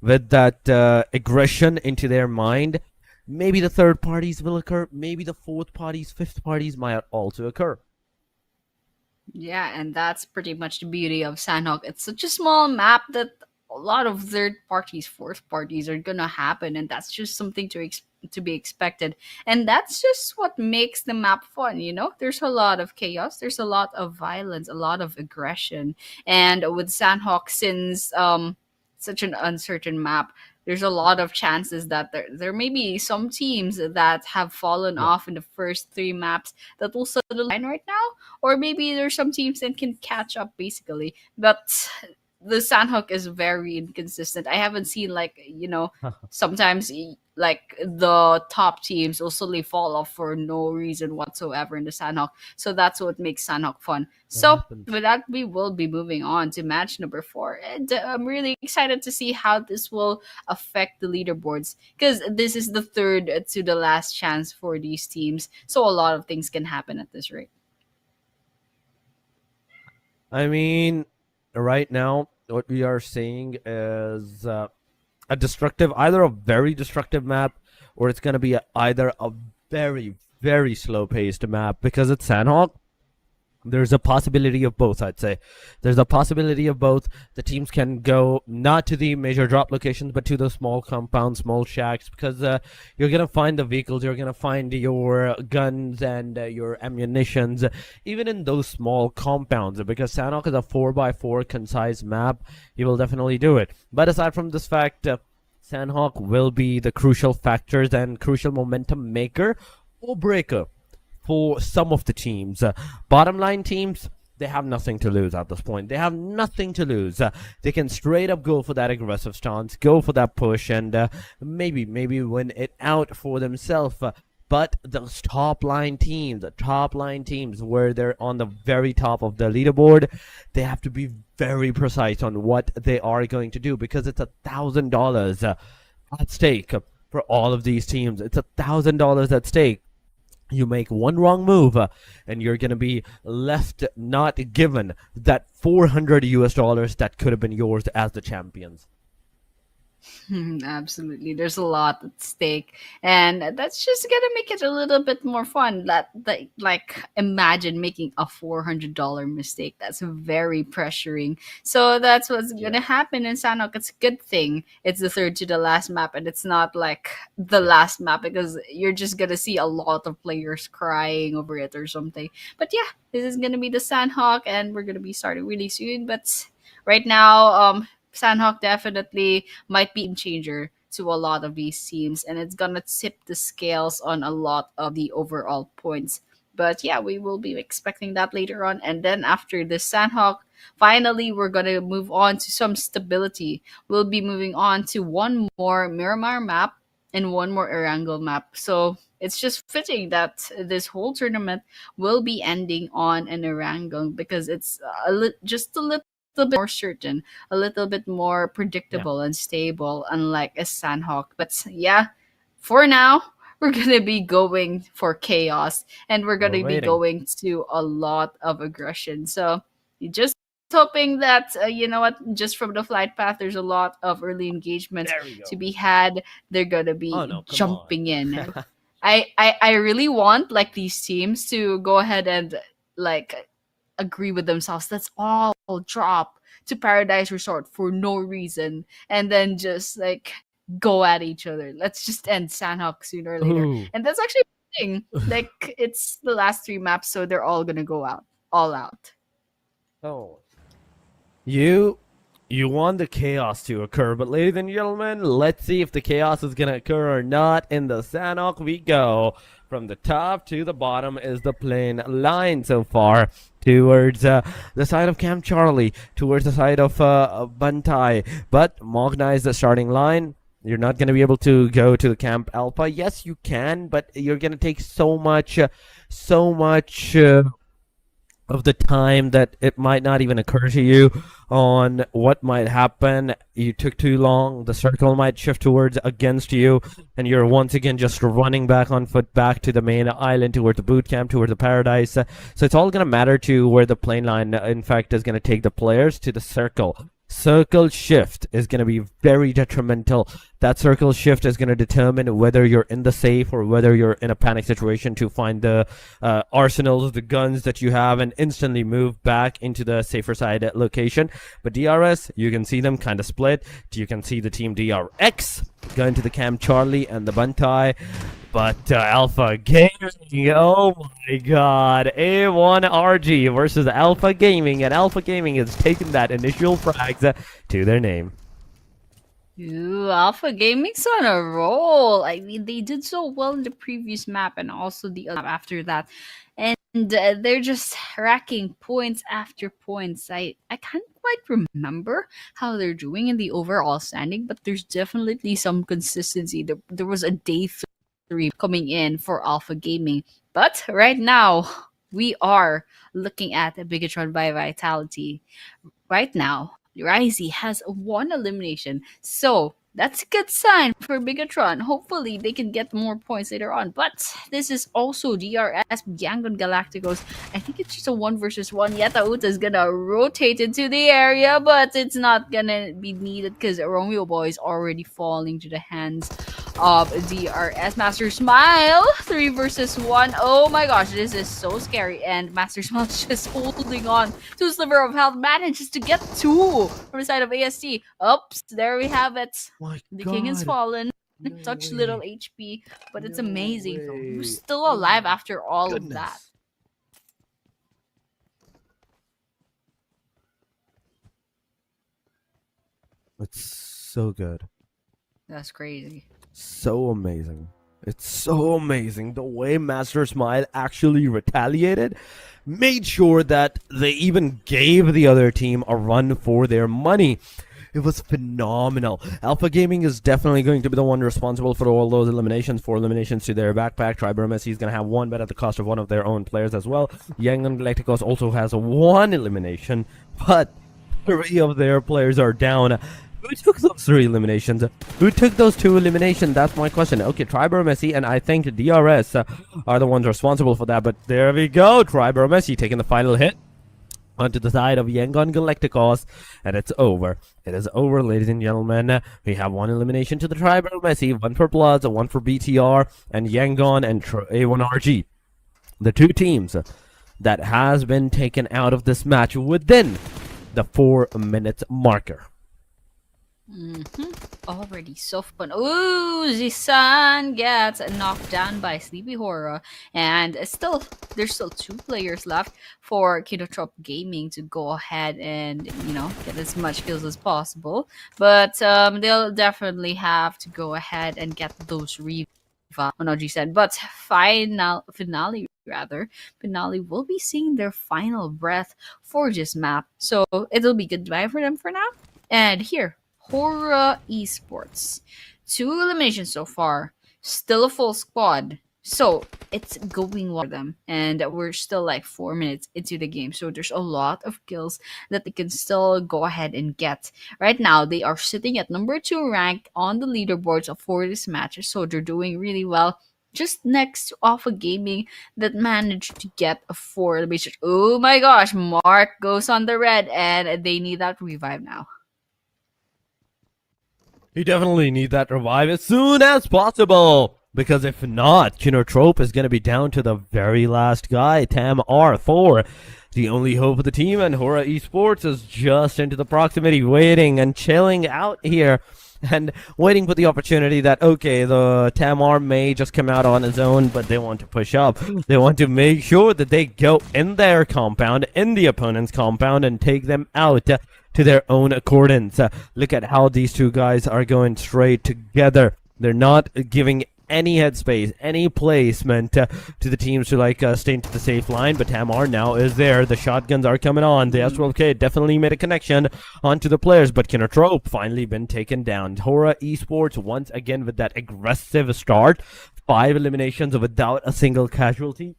with that aggression into their mind, maybe the third parties will occur, maybe the fourth parties, fifth parties might also occur. Yeah, and that's pretty much the beauty of Sandhawk. It's such a small map that a lot of third parties, fourth parties are gonna happen, and that's just something to be expected. And that's just what makes the map fun. There's a lot of chaos, there's a lot of violence, a lot of aggression, and with Sandhawk, since such an uncertain map, there's a lot of chances that there may be some teams that have fallen off in the first 3 maps that will settle line right now, or maybe there's some teams that can catch up basically. But the Sandhawk is very inconsistent. I haven't seen sometimes like the top teams will suddenly fall off for no reason whatsoever in the Sandhawk. So that's what makes Sandhawk fun. So happens. with that, we will be moving on to match number 4, and I'm really excited to see how this will affect the leaderboards, because this is the third to the last chance for these teams. So a lot of things can happen at this rate. I mean, right now, what we are seeing is a destructive, either a very destructive map, or it's going to be either a very, very slow-paced map, because it's Sandhawk. There's a possibility of both, I'd say. There's a possibility of both. The teams can go not to the major drop locations, but to the small compounds, small shacks, because you're going to find the vehicles, you're going to find your guns and your ammunitions, even in those small compounds, because Sandhawk is a 4x4 concise map. You will definitely do it. But aside from this fact, Sandhawk will be the crucial factors and crucial momentum maker or breaker for some of the teams. Bottom line teams, they have nothing to lose at this point. They have nothing to lose. They can straight up go for that aggressive stance, go for that push, and maybe win it out for themselves. But those top line teams where they're on the very top of the leaderboard, they have to be very precise on what they are going to do, because it's $1,000 at stake for all of these teams. It's $1,000 at stake. You make one wrong move, and you're going to be left not given that $400 that could have been yours as the champions. Absolutely. There's a lot at stake. And that's just gonna make it a little bit more fun. That like imagine making a $400 mistake. That's very pressuring. So that's what's gonna happen in Sanhok. It's a good thing. It's the third to the last map and it's not like the last map because you're just gonna see a lot of players crying over it or something. But yeah, this is gonna be the Sandhawk and we're gonna be starting really soon. But right now, Sandhawk definitely might be a changer to a lot of these teams, and it's gonna tip the scales on a lot of the overall points. But yeah, we will be expecting that later on. And then after the Sandhawk, finally we're gonna move on to some stability. We'll be moving on to one more Miramar map and one more Erangel map. So it's just fitting that this whole tournament will be ending on an Erangel because it's just a little bit more certain, a little bit more Yeah. predictable and stable, unlike a Sandhawk. But yeah, for now, we're gonna be going for chaos and we're We're gonna be waiting. going to a lot of aggression. So you just hoping that you know what, just from the flight path, there's a lot of early engagements There we to go. be had. They're gonna Oh be no, come on. jumping in. I really want like these teams to go ahead and like agree with themselves. Let's all drop to Paradise Resort for no reason and then just like go at each other. Let's just end Sandhawk sooner or later. Ooh. And that's actually a thing. Like it's the last three maps, so they're all gonna go out. All out. Oh. You want the chaos to occur, but ladies and gentlemen, let's see if the chaos is gonna occur or not. In the Sanhok we go. From the top to the bottom is the plain line so far. Towards the side of Camp Charlie, towards the side of Bantai. But Mogna is the starting line. You're not going to be able to go to the Camp Alpha. Yes, you can, but you're going to take so much of the time that it might not even occur to you on what might happen. You took too long. The circle might shift towards against you, and you're once again just running back on foot back to the main island, towards the boot camp, towards the paradise. So it's all gonna matter to where the plane line, in fact, is gonna take the players to the circle. Circle shift is going to be very detrimental. That circle shift is going to determine whether you're in the safe or whether you're in a panic situation to find the arsenals, the guns that you have, and instantly move back into the safer side location. But DRS, you can see them kind of split. You can see the team DRX going to the Camp Charlie and the Bantai. But Alpha Gaming, oh my god, A1RG versus Alpha Gaming, and Alpha Gaming has taken that initial frags to their name. Ooh, Alpha Gaming's on a roll. I mean, they did so well in the previous map and also the other map after that. And they're just racking points after points. I can't quite remember how they're doing in the overall standing, but there's definitely some consistency. There was a day three coming in for Alpha Gaming. But right now, we are looking at a Bigatron by Vitality. Right now, Risey has one elimination. So that's a good sign for Bigatron. Hopefully, they can get more points later on. But this is also DRS Yangon Galacticos. I think it's just a 1 versus 1. Yetauta is gonna rotate into the area, but it's not gonna be needed because Romeo Boy is already falling to the hands of DRS. Master Smile, 3 versus 1. Oh my gosh, this is so scary. And Master Smile just holding on to a sliver of health, manages to get 2 from the side of AST. Oops, there we have it. My The god. king has fallen. No Such way. little HP, but it's No amazing though. way. Who's still alive after all of that? Goodness. It's so good. That's crazy. So amazing. It's so amazing the way Master Smile actually retaliated, made sure that they even gave the other team a run for their money. It was phenomenal. Alpha Gaming is definitely going to be the one responsible for all those eliminations, 4 eliminations to their backpack. Triber Messi is going to have 1, but at the cost of one of their own players as well. Yangon Galacticos also has 1 elimination, but 3 of their players are down. Who took those 3 eliminations? Who took those 2 eliminations? That's my question. Okay, Triber Messi and I think DRS are the ones responsible for that, but there we go. Triber Messi taking the final hit. onto the side of Yangon Galacticos, and it's over. It is over, ladies and gentlemen. We have one elimination to the Tribal Messi, one for Bloods, one for BTR, and Yangon and A1RG. The two teams that has been taken out of this match within the 4-minute marker. Already so fun. Ooh, Zisan gets knocked down by Sleepy Horror, and there's still 2 players left for Kinotrop Gaming to go ahead and get as much kills as possible. But they'll definitely have to go ahead and get those on OG said. But finale will be seeing their final breath for this map. So it'll be goodbye for them for now. And here, Horror Esports. 2 eliminations so far. Still a full squad. So it's going well for them. And we're still like 4 minutes into the game. So there's a lot of kills that they can still go ahead and get. Right now, they are sitting at number 2 ranked on the leaderboards for this match. So they're doing really well. Just next to Alpha Gaming that managed to get a 4 elimination. Oh my gosh, Mark goes on the red and they need that revive now. You definitely need that revive as soon as possible. Because if not, Kinotrope is going to be down to the very last guy, Tam R4. The only hope of the team, and Hora Esports is just into the proximity, waiting and chilling out here. And waiting for the opportunity that, okay, the Tamar may just come out on his own, but they want to push up. They want to make sure that they go in their compound, in the opponent's compound, and take them out to their own accordance. Look at how these 2 guys are going straight together. They're not giving any headspace, any placement to the teams to stay into the safe line, but Tamar now is there. The shotguns are coming on. The S12K definitely made a connection onto the players, but Kinotrope finally been taken down. Hora Esports once again with that aggressive start. 5 eliminations without a single casualty.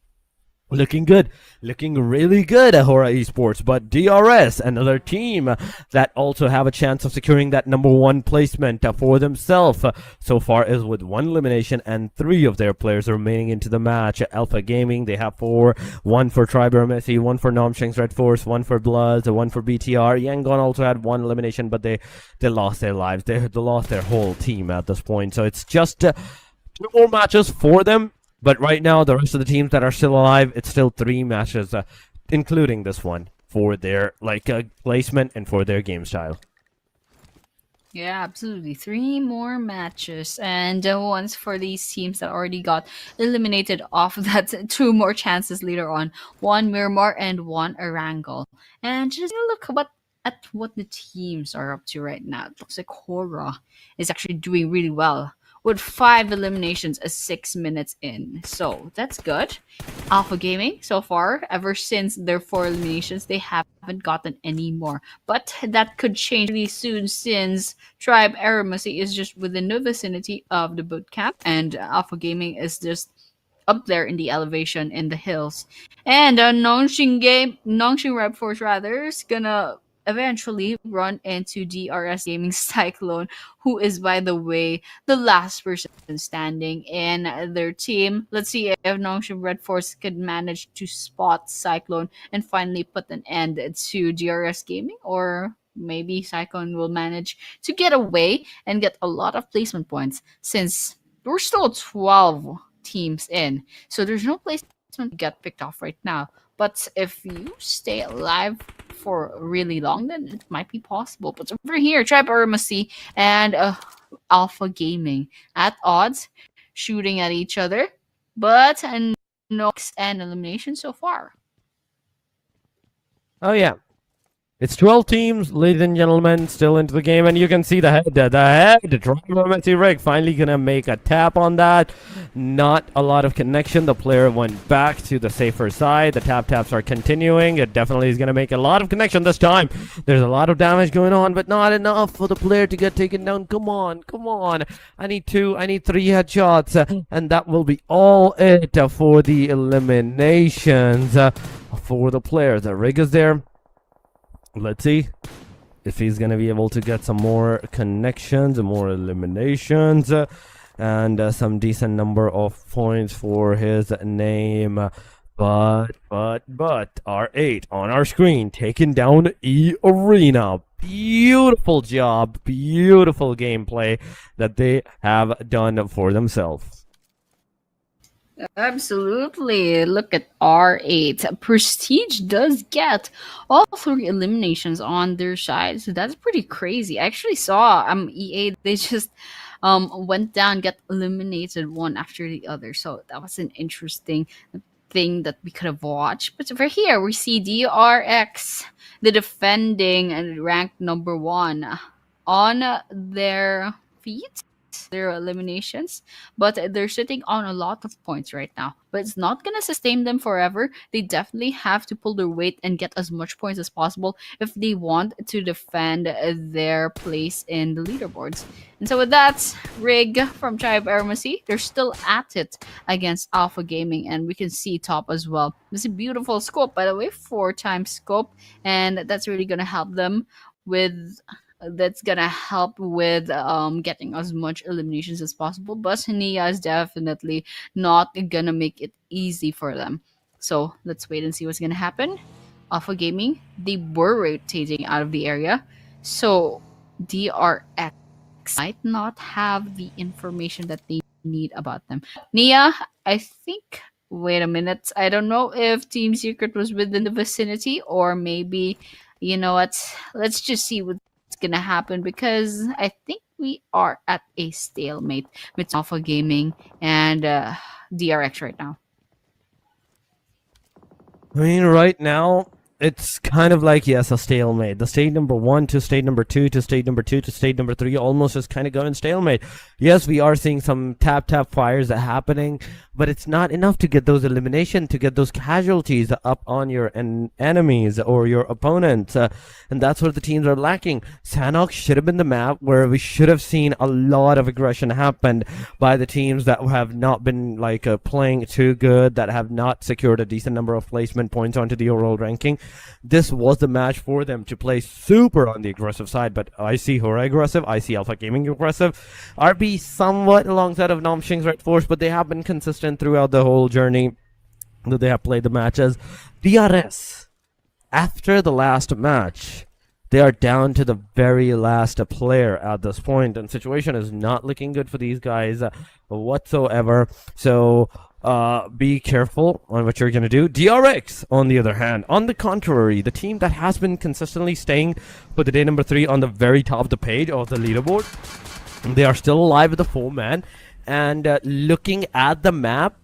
Looking good, looking really good at Hora Esports, but DRS, another team that also have a chance of securing that number 1 placement for themselves, so far is with 1 elimination and 3 of their players remaining into the match. Alpha Gaming, they have 4, 1 for Triber Messi, 1 for Nomshing's Red Force, 1 for Bloods, 1 for BTR. Yangon also had 1 elimination, but they lost their lives. They lost their whole team at this point, so it's just 2 more matches for them. But right now, the rest of the teams that are still alive, it's still 3 matches, including this one, for their placement and for their game style. Yeah, absolutely. 3 more matches, and once for these teams that already got eliminated off of that, 2 more chances later on. 1 Miramar and 1 Erangel. And just look at what the teams are up to right now. It looks like Hora is actually doing really well, with 5 eliminations 6 minutes in. So that's good. Alpha Gaming, so far, ever since their 4 eliminations, they haven't gotten any more. But that could change really soon, since Tribe Aramasi is just within the vicinity of the boot camp, and Alpha Gaming is just up there in the elevation in the hills. And Nongshing Rep Force rather is gonna eventually run into DRS Gaming Cyclone, who is, by the way, the last person standing in their team. Let's see if Nongshim Red Force could manage to spot Cyclone and finally put an end to DRS Gaming, or maybe Cyclone will manage to get away and get a lot of placement points, since we're still 12 teams in, so there's no placement to get picked off right now. But if you stay alive for really long, then it might be possible. But over here, Tribe Ermacy and Alpha Gaming at odds, shooting at each other, but no and elimination so far. Oh yeah, it's 12 teams, ladies and gentlemen, still into the game, and you can see the head, Driver Messi Rig finally gonna make a tap on that. Not a lot of connection. The player went back to the safer side. The taps are continuing. It definitely is gonna make a lot of connection this time. There's a lot of damage going on, but not enough for the player to get taken down. Come on. I need 3 headshots, and that will be all it for the eliminations for the players. The Rig is there. Let's see if he's going to be able to get some more connections, more eliminations, and some decent number of points for his name. But R8 on our screen taking down E Arena. Beautiful job, beautiful gameplay that they have done for themselves. Absolutely. Look at R8. Prestige does get all three eliminations on their side. So that's pretty crazy. I actually saw EA, they just went down, get eliminated one after the other. So that was an interesting thing that we could have watched. But over here we see DRX, the defending and ranked number one on their feet, their eliminations, but they're sitting on a lot of points right now. But it's not gonna sustain them forever. They definitely have to pull their weight and get as much points as possible if they want to defend their place in the leaderboards. And so with that, Rig from Tribe Aromacy, they're still at it against Alpha Gaming, and we can see top as well. This is a beautiful scope, by the way, 4 times scope, and that's really gonna help them with getting as much eliminations as possible. But Nia is definitely not gonna make it easy for them. So let's wait and see what's gonna happen. Alpha Gaming, they were rotating out of the area, so DRX might not have the information that they need about them. Nia, I think. Wait a minute. I don't know if Team Secret was within the vicinity, or maybe, you know what? Let's just see what's gonna happen, because I think we are at a stalemate with Alpha Gaming and DRX right now. I mean, right now, it's kind of like, yes, a stalemate. The state number 1 to state number 2 to state number 2 to state number 3 almost is kind of going stalemate. Yes, we are seeing some tap fires happening, but it's not enough to get those elimination, to get those casualties up on your enemies or your opponents. And that's what the teams are lacking. Sanok should have been the map where we should have seen a lot of aggression happen by the teams that have not been playing too good, that have not secured a decent number of placement points onto the overall ranking. This was the match for them to play super on the aggressive side, but I see Hora aggressive, I see Alpha Gaming aggressive, RB somewhat alongside of Namshing's Red Force, but they have been consistent throughout the whole journey that they have played the matches. DRS, after the last match, they are down to the very last player at this point, and situation is not looking good for these guys whatsoever. So be careful on what you're going to do. DRX, on the other hand, on the contrary, the team that has been consistently staying for the day number 3 on the very top of the page of the leaderboard, they are still alive with the 4-man. And looking at the map,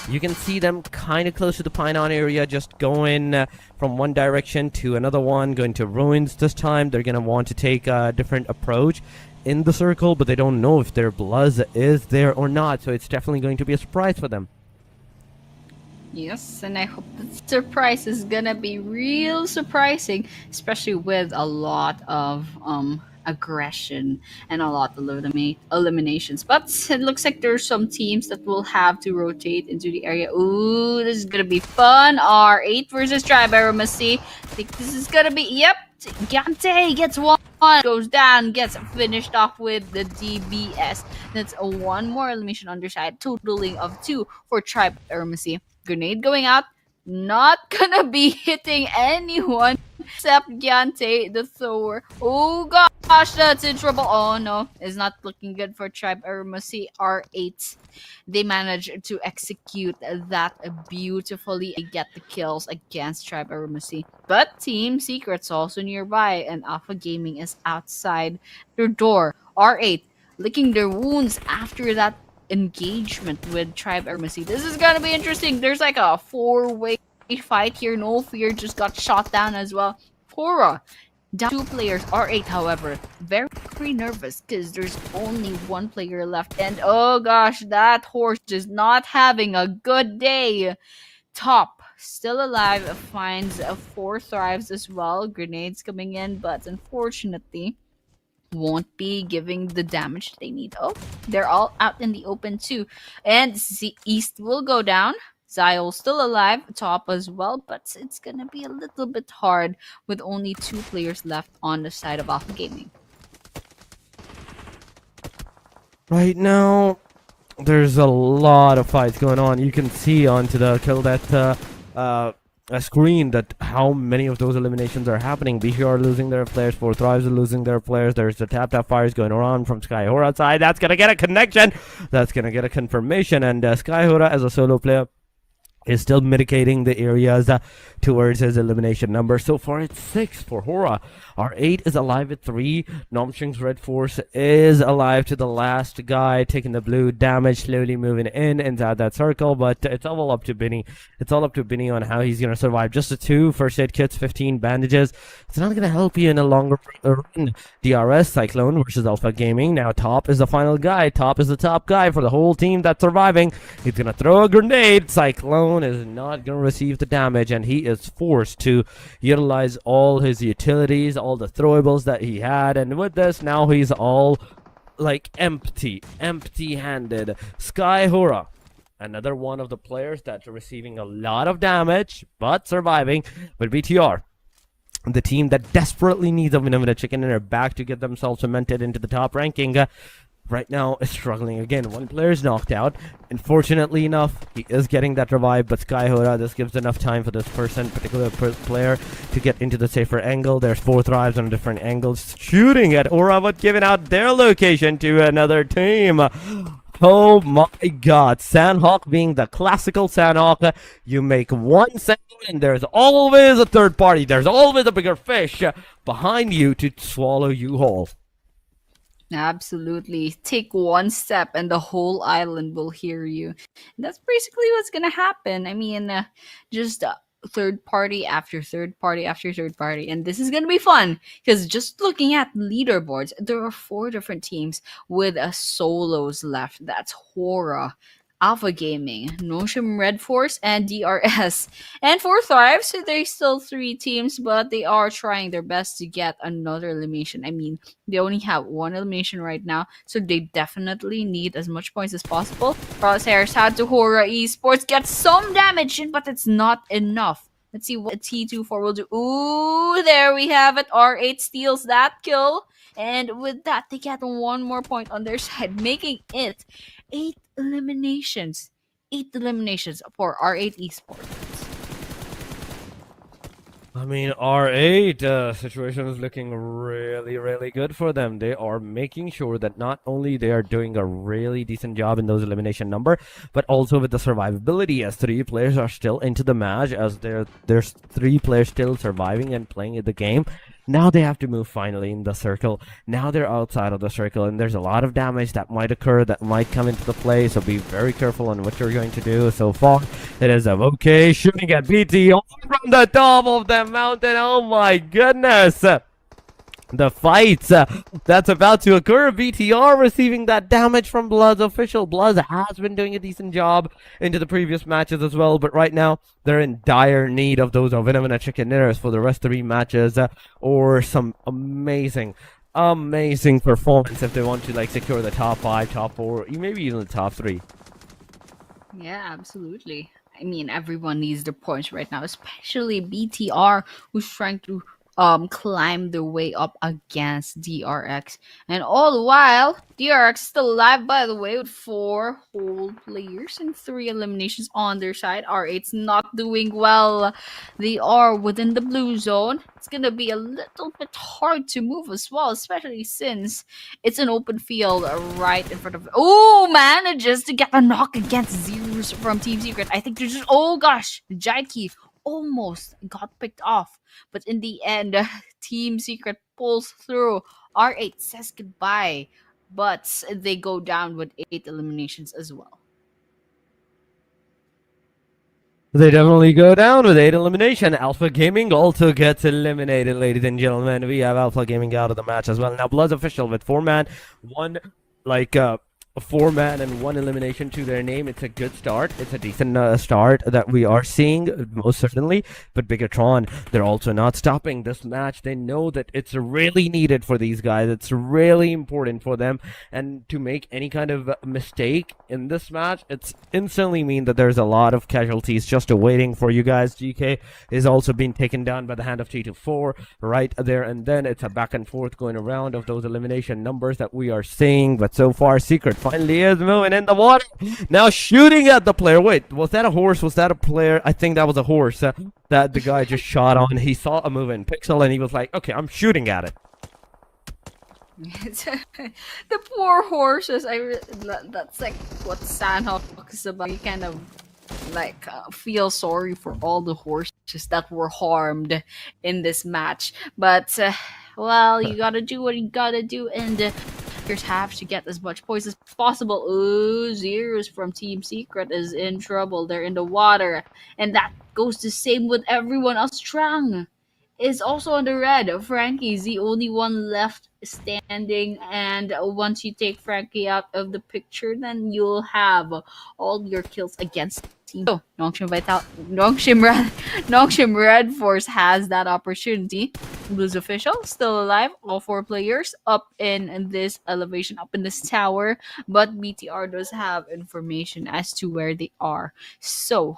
you can see them kind of close to the Pinon area, just going from one direction to another one, going to ruins this time. They're going to want to take a different approach in the circle, but they don't know if their Bluzz is there or not, so it's definitely going to be a surprise for them. Yes, and I hope the surprise is gonna be real surprising, especially with a lot of aggression and a lot of eliminations. But it looks like there's some teams that will have to rotate into the area. Ooh, this is gonna be fun. R8 versus Tribe Aromacy. I think this is gonna be, yep, Gante gets one, goes down, gets finished off with the DBS. That's a 1 more elimination on their side, totaling of 2 for Tribe Aromacy. Grenade going out, not gonna be hitting anyone except Gyante, the thrower. Oh gosh, that's in trouble. Oh no, it's not looking good for Tribe Aromacy. R8, they managed to execute that beautifully and get the kills against Tribe Aromacy. But Team Secret's also nearby, and Alpha Gaming is outside their door. R8 licking their wounds after that engagement with Tribe Aromacy. This is gonna be interesting. There's like a 4-way fight here. No Fear just got shot down as well. Hora down 2 players. R8, however, very nervous because there's only 1 player left, and oh gosh, that horse is not having a good day. Top still alive, finds 4 thrives as well. Grenades coming in, but unfortunately won't be giving the damage they need. Oh, they're all out in the open too. And East will go down. Ziol still alive, top as well, but it's gonna be a little bit hard with only 2 players left on the side of Alpha Gaming. Right now, there's a lot of fights going on. You can see onto the kill that screen that how many of those eliminations are happening. BGR are losing their players, 4 Thrives are losing their players. There's the tap fires going around from Skyhora side. That's gonna get a connection. That's gonna get a confirmation. And Skyhora as a solo player is still mitigating the areas towards his elimination number. So far, it's 6 for Hora. R8 is alive at 3. Nomshing's Red Force is alive to the last guy, taking the blue damage, slowly moving in inside that circle. But it's all up to Binny. It's all up to Binny on how he's going to survive. Just a 2 first aid kits, 15 bandages. It's not going to help you in a longer run. DRS, Cyclone versus Alpha Gaming. Now, Top is the final guy. Top is the top guy for the whole team that's surviving. He's going to throw a grenade. Cyclone is not going to receive the damage, and he is forced to utilize all his utilities, all the throwables that he had, and with this now he's all like empty-handed. Skyhora, another one of the players that's receiving a lot of damage but surviving. But BTR, the team that desperately needs a win of a chicken in their back to get themselves cemented into the top ranking, right now is struggling again. One player is knocked out. Unfortunately enough, he is getting that revive, but Skyhora, this gives enough time for this particular player to get into the safer angle. There's 4 Thrives on different angles shooting at Aura, but giving out their location to another team. Oh my god, Sandhawk being the classical Sandhawk, you make one sound and there's always a third party. There's always a bigger fish behind you to swallow you whole. Absolutely. Take one step and the whole island will hear you. And that's basically what's going to happen. I mean, just third party after third party after third party. And this is going to be fun because just looking at leaderboards, there are 4 different teams with solos left. That's Hora, Alpha Gaming, Noshim Red Force, and DRS. And for Thrive, so there's still 3 teams, but they are trying their best to get another elimination. I mean, they only have 1 elimination right now, so they definitely need as much points as possible. Crosshairs had to Hora Esports get some damage in, but it's not enough. Let's see what T24 will do. Ooh, there we have it. R8 steals that kill. And with that, they get 1 more point on their side, making it 8 eliminations. 8 eliminations for R8 Esports. I mean, R8 situation is looking really, really good for them. They are making sure that not only they are doing a really decent job in those elimination number, but also with the survivability, as 3 players are still into the match, as there's 3 players still surviving and playing the game. Now they have to move finally in the circle. Now they're outside of the circle, and there's a lot of damage that might occur, that might come into the play, so be very careful on what you're going to do. So far, it is a okay shooting at BT all from the top of the mountain. Oh my goodness! The fights that's about to occur. BTR receiving that damage from Bloods. Official Bloods has been doing a decent job into the previous matches as well, but right now they're in dire need of those Vinamina chicken dinners for the rest 3 matches, or some amazing performance if they want to like secure the top 5, top 4, maybe even the top 3. Yeah, absolutely. I mean, everyone needs their points right now, especially BTR, who's trying to climb their way up against DRX. And all the while, DRX still alive, by the way, with 4 whole players and 3 eliminations on their side. R8's not doing well. They are within the blue zone. It's gonna be a little bit hard to move as well, especially since it's an open field right in front of. Oh, manages to get a knock against Zeros from Team Secret. I think there's just. Oh gosh, Jaiki almost got picked off, but in the end, Team Secret pulls through. R8 says goodbye, but they go down with 8 eliminations as well. They definitely go down with 8 elimination. Alpha Gaming also gets eliminated, ladies and gentlemen. We have Alpha Gaming out of the match as well. Now, Blood's official with 4-man, 1 a 4-man and 1 elimination to their name. It's a good start. It's a decent start that we are seeing, most certainly. But Bigatron, they're also not stopping this match. They know that it's really needed for these guys. It's really important for them. And to make any kind of mistake in this match, it's instantly mean that there's a lot of casualties just waiting for you guys. GK is also being taken down by the hand of T24 right there. And then it's a back and forth going around of those elimination numbers that we are seeing. But so far, Secret finally is moving in the water. Now shooting at the player. Wait, was that a horse? Was that a player? I think that was a horse that the guy just shot on. He saw a moving pixel and he was like, okay, I'm shooting at it. The poor horses. That's like what Sandhawk is about. You kind of like feel sorry for all the horses that were harmed in this match. But well, you gotta do what you gotta do, and players have to get as much points as possible. Ooh, Zeros from Team Secret is in trouble. They're in the water, and that goes the same with everyone else. Trang is also on the red. Frankie's the only one left standing, and once you take Frankie out of the picture, then you'll have all your kills against team. So Nongshim Red Force has that opportunity. Blues official still alive. All four players up in this elevation, up in this tower, but BTR does have information as to where they are. So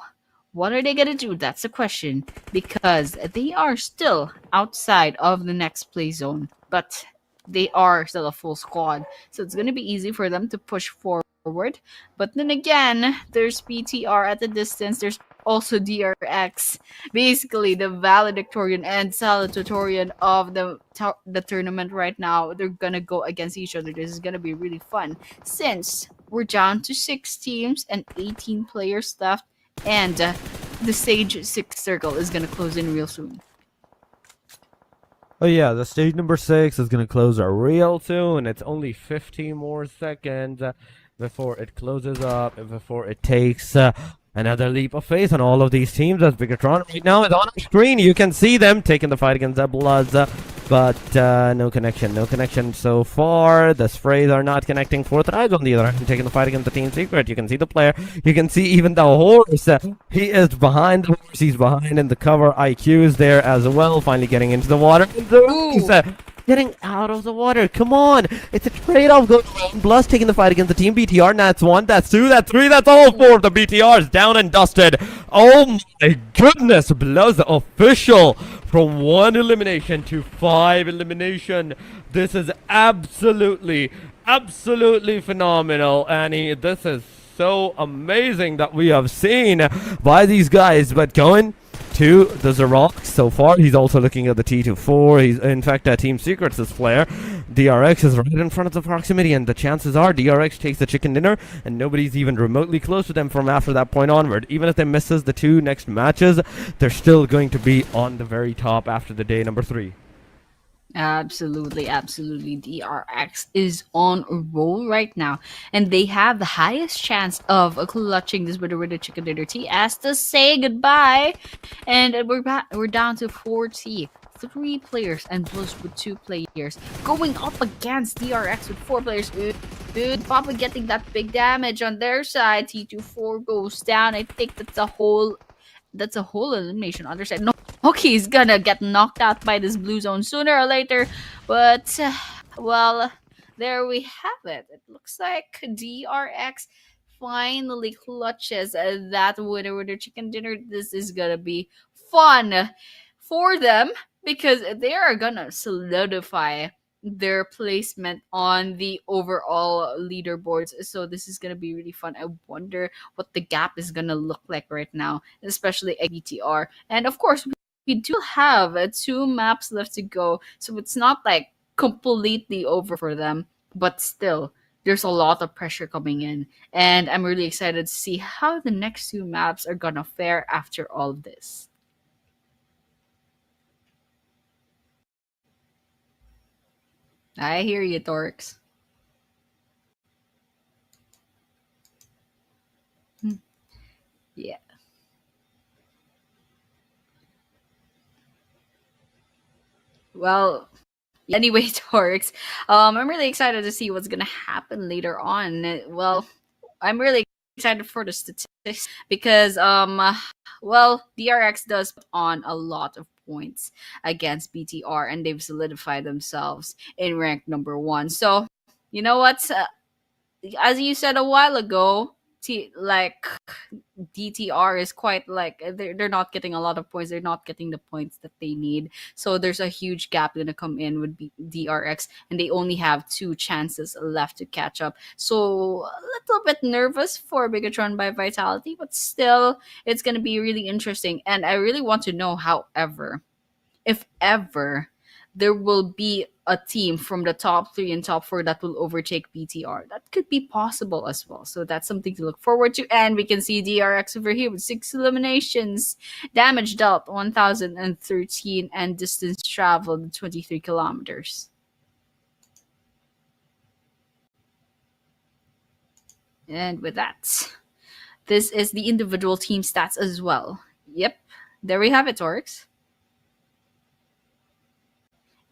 what are they gonna do? That's the question, because they are still outside of the next play zone, but they are still a full squad, so it's gonna be easy for them to push forward. But then again, there's PTR at the distance. There's also DRX, basically the valedictorian and salutatorian of the tournament right now. They're gonna go against each other. This is gonna be really fun since we're down to 6 teams and 18 players left, and the Stage 6 circle is going to close in real soon. Oh yeah, the stage number 6 is gonna close real soon. It's only 15 more seconds before it closes up, and before it takes another leap of faith on all of these teams. As Bigatron right now is on our screen, you can see them taking the fight against the Bloods, but no connection so far. The sprays are not connecting. Fourth Eyes on the other hand taking the fight against the Team Secret. You can see the player, you can see even the horse. He is behind the horse, he's behind in the cover. IQ is there as well, finally getting into the water. Getting out of the water. Come on. It's a trade-off going around. Bloods taking the fight against the Team BTR. That's 1, that's 2, that's 3, that's all 4 of the BTRs down and dusted. Oh my goodness. Bloods official from 1 elimination to 5 elimination. This is absolutely phenomenal, Annie. This is so amazing that we have seen by these guys. But going to the Zarok so far, he's also looking at the T24. He's in fact Team Secret's this player. DRX is right in front of the proximity, and the chances are DRX takes the chicken dinner, and nobody's even remotely close to them from after that point onward. Even if they misses the 2 next matches, they're still going to be on the very top after the day number 3. Absolutely. DRX is on a roll right now, and they have the highest chance of clutching this with the chicken dinner tea as to say goodbye. And we're down to 40. 3 players and Blues with 2 players going up against DRX with 4 players. Papa getting that big damage on their side. T24 goes down. I think that's a whole elimination on their side. No, okay, he's gonna get knocked out by this blue zone sooner or later. But well, there we have it. It looks like DRX finally clutches that winner with their chicken dinner. This is gonna be fun for them because they are gonna solidify their placement on the overall leaderboards. So this is gonna be really fun. I wonder what the gap is gonna look like right now, especially at BTR. And of course, we do have 2 maps left to go, so it's not like completely over for them, but still there's a lot of pressure coming in, and I'm really excited to see how the next 2 maps are gonna fare after all of this. I hear you, Torx. Yeah. Well, anyway, Torx, I'm really excited to see what's gonna happen later on. Well, I'm really excited for the statistics because, well, DRX does put on a lot of points against BTR, and they've solidified themselves in rank number 1. So, you know what? As you said a while ago, like DTR is quite like they're not getting a lot of points. They're not getting the points that they need. So there's a huge gap gonna come in with DRX, and they only have two chances left to catch up. So a little bit nervous for Bigatron by Vitality, but still, it's gonna be really interesting. And I really want to know, however, if ever there will be a team from the top three and top four that will overtake BTR. That could be possible as well. So that's something to look forward to. And we can see DRX over here with 6 eliminations, damage dealt 1013, and distance traveled 23 kilometers. And with that, this is the individual team stats as well. Yep, there we have it, Torx.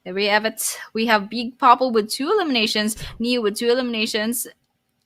There we have it. We have Big Papa with 2 eliminations, Neo with 2 eliminations,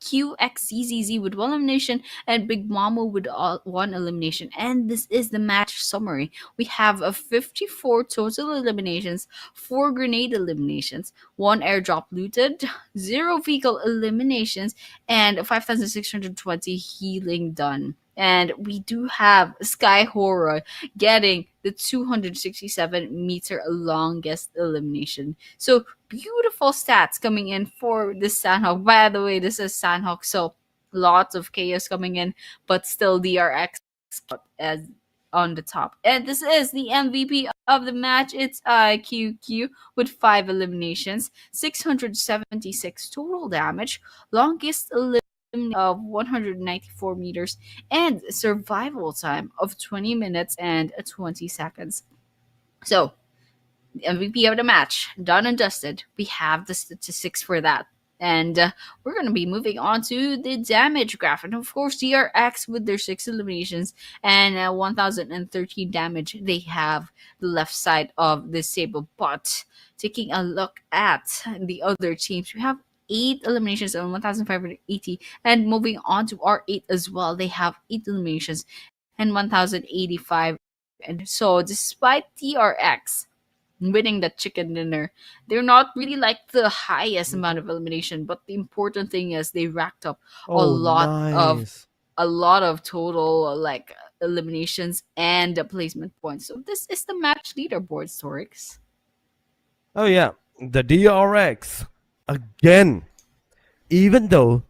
QXZZZ with 1 elimination, and Big Mama with 1 elimination. And this is the match summary. We have a 54 total eliminations, 4 grenade eliminations, 1 airdrop looted, 0 vehicle eliminations, and 5,620 healing done. And we do have Sky Horror getting the 267-meter longest elimination. So beautiful stats coming in for this Sandhawk. By the way, this is Sandhawk, so lots of chaos coming in, but still DRX as on the top. And this is the MVP of the match. It's IQQ with 5 eliminations, 676 total damage, longest elimination of 194 meters, and survival time of 20 minutes and 20 seconds. So, the MVP of the match, done and dusted. We have the statistics for that. And we're going to be moving on to the damage graph. And of course, DRX with their 6 eliminations and 1,013 damage, they have the left side of the Sable. But taking a look at the other teams, we have 8 eliminations and 1,580. And moving on to R8 as well, they have 8 eliminations and 1,085. And so, despite DRX winning the chicken dinner, they're not really like the highest amount of elimination, but the important thing is they racked up Oh, nice. a lot of total like eliminations and placement points. So this is the match leaderboard, Storix. Oh yeah, the DRX again. Even though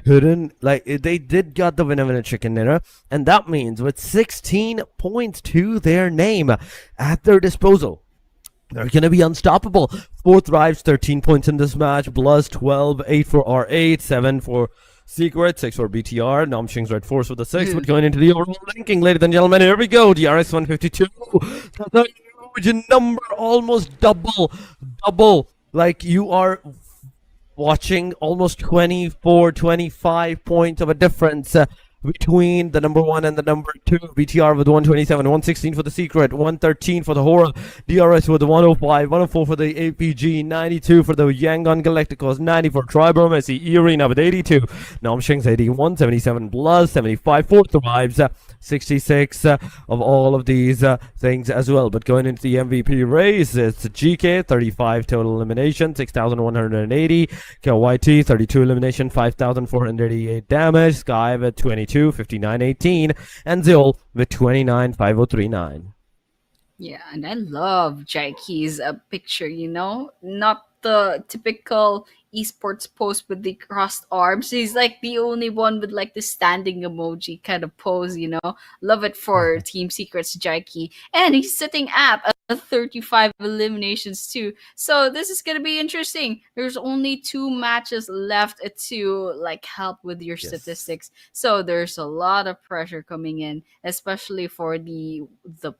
couldn't they did got the winner in a chicken dinner, and that means with 16 points to their name at their disposal, they're going to be unstoppable. 4 thrives, 13 points in this match, plus 12, 8 for R8, 7 for Secret, 6 for BTR, Namshing's Red Force with the 6. But going into the overall ranking, ladies and gentlemen, here we go. DRX 152. That's a huge number, almost double. Like you are watching almost 24, 25 points of a difference between the number 1 and the number 2. BTR with 127, 116 for the Secret, 113 for the Horror, DRS with 105, 104 for the APG, 92 for the Yangon Galacticos, 90 for Tribal Messi, Arena with 82, Namshing's 81, 77 plus, 75 for Thrives, 66 of all of these things as well. But going into the MVP race, it's GK, 35 total elimination, 6,180, KYT, 32 elimination, 5,488 damage, Sky with 22, 5918, and Zil with 29, 5039. Yeah, and I love Jaiki's picture, not the typical esports post with the crossed arms. He's like the only one with like the standing emoji kind of pose. Love it for Team Secret's Jaiki. And he's sitting at 35 eliminations too. So this is gonna be interesting. There's only 2 matches left to like help with your statistics. So there's a lot of pressure coming in, especially for the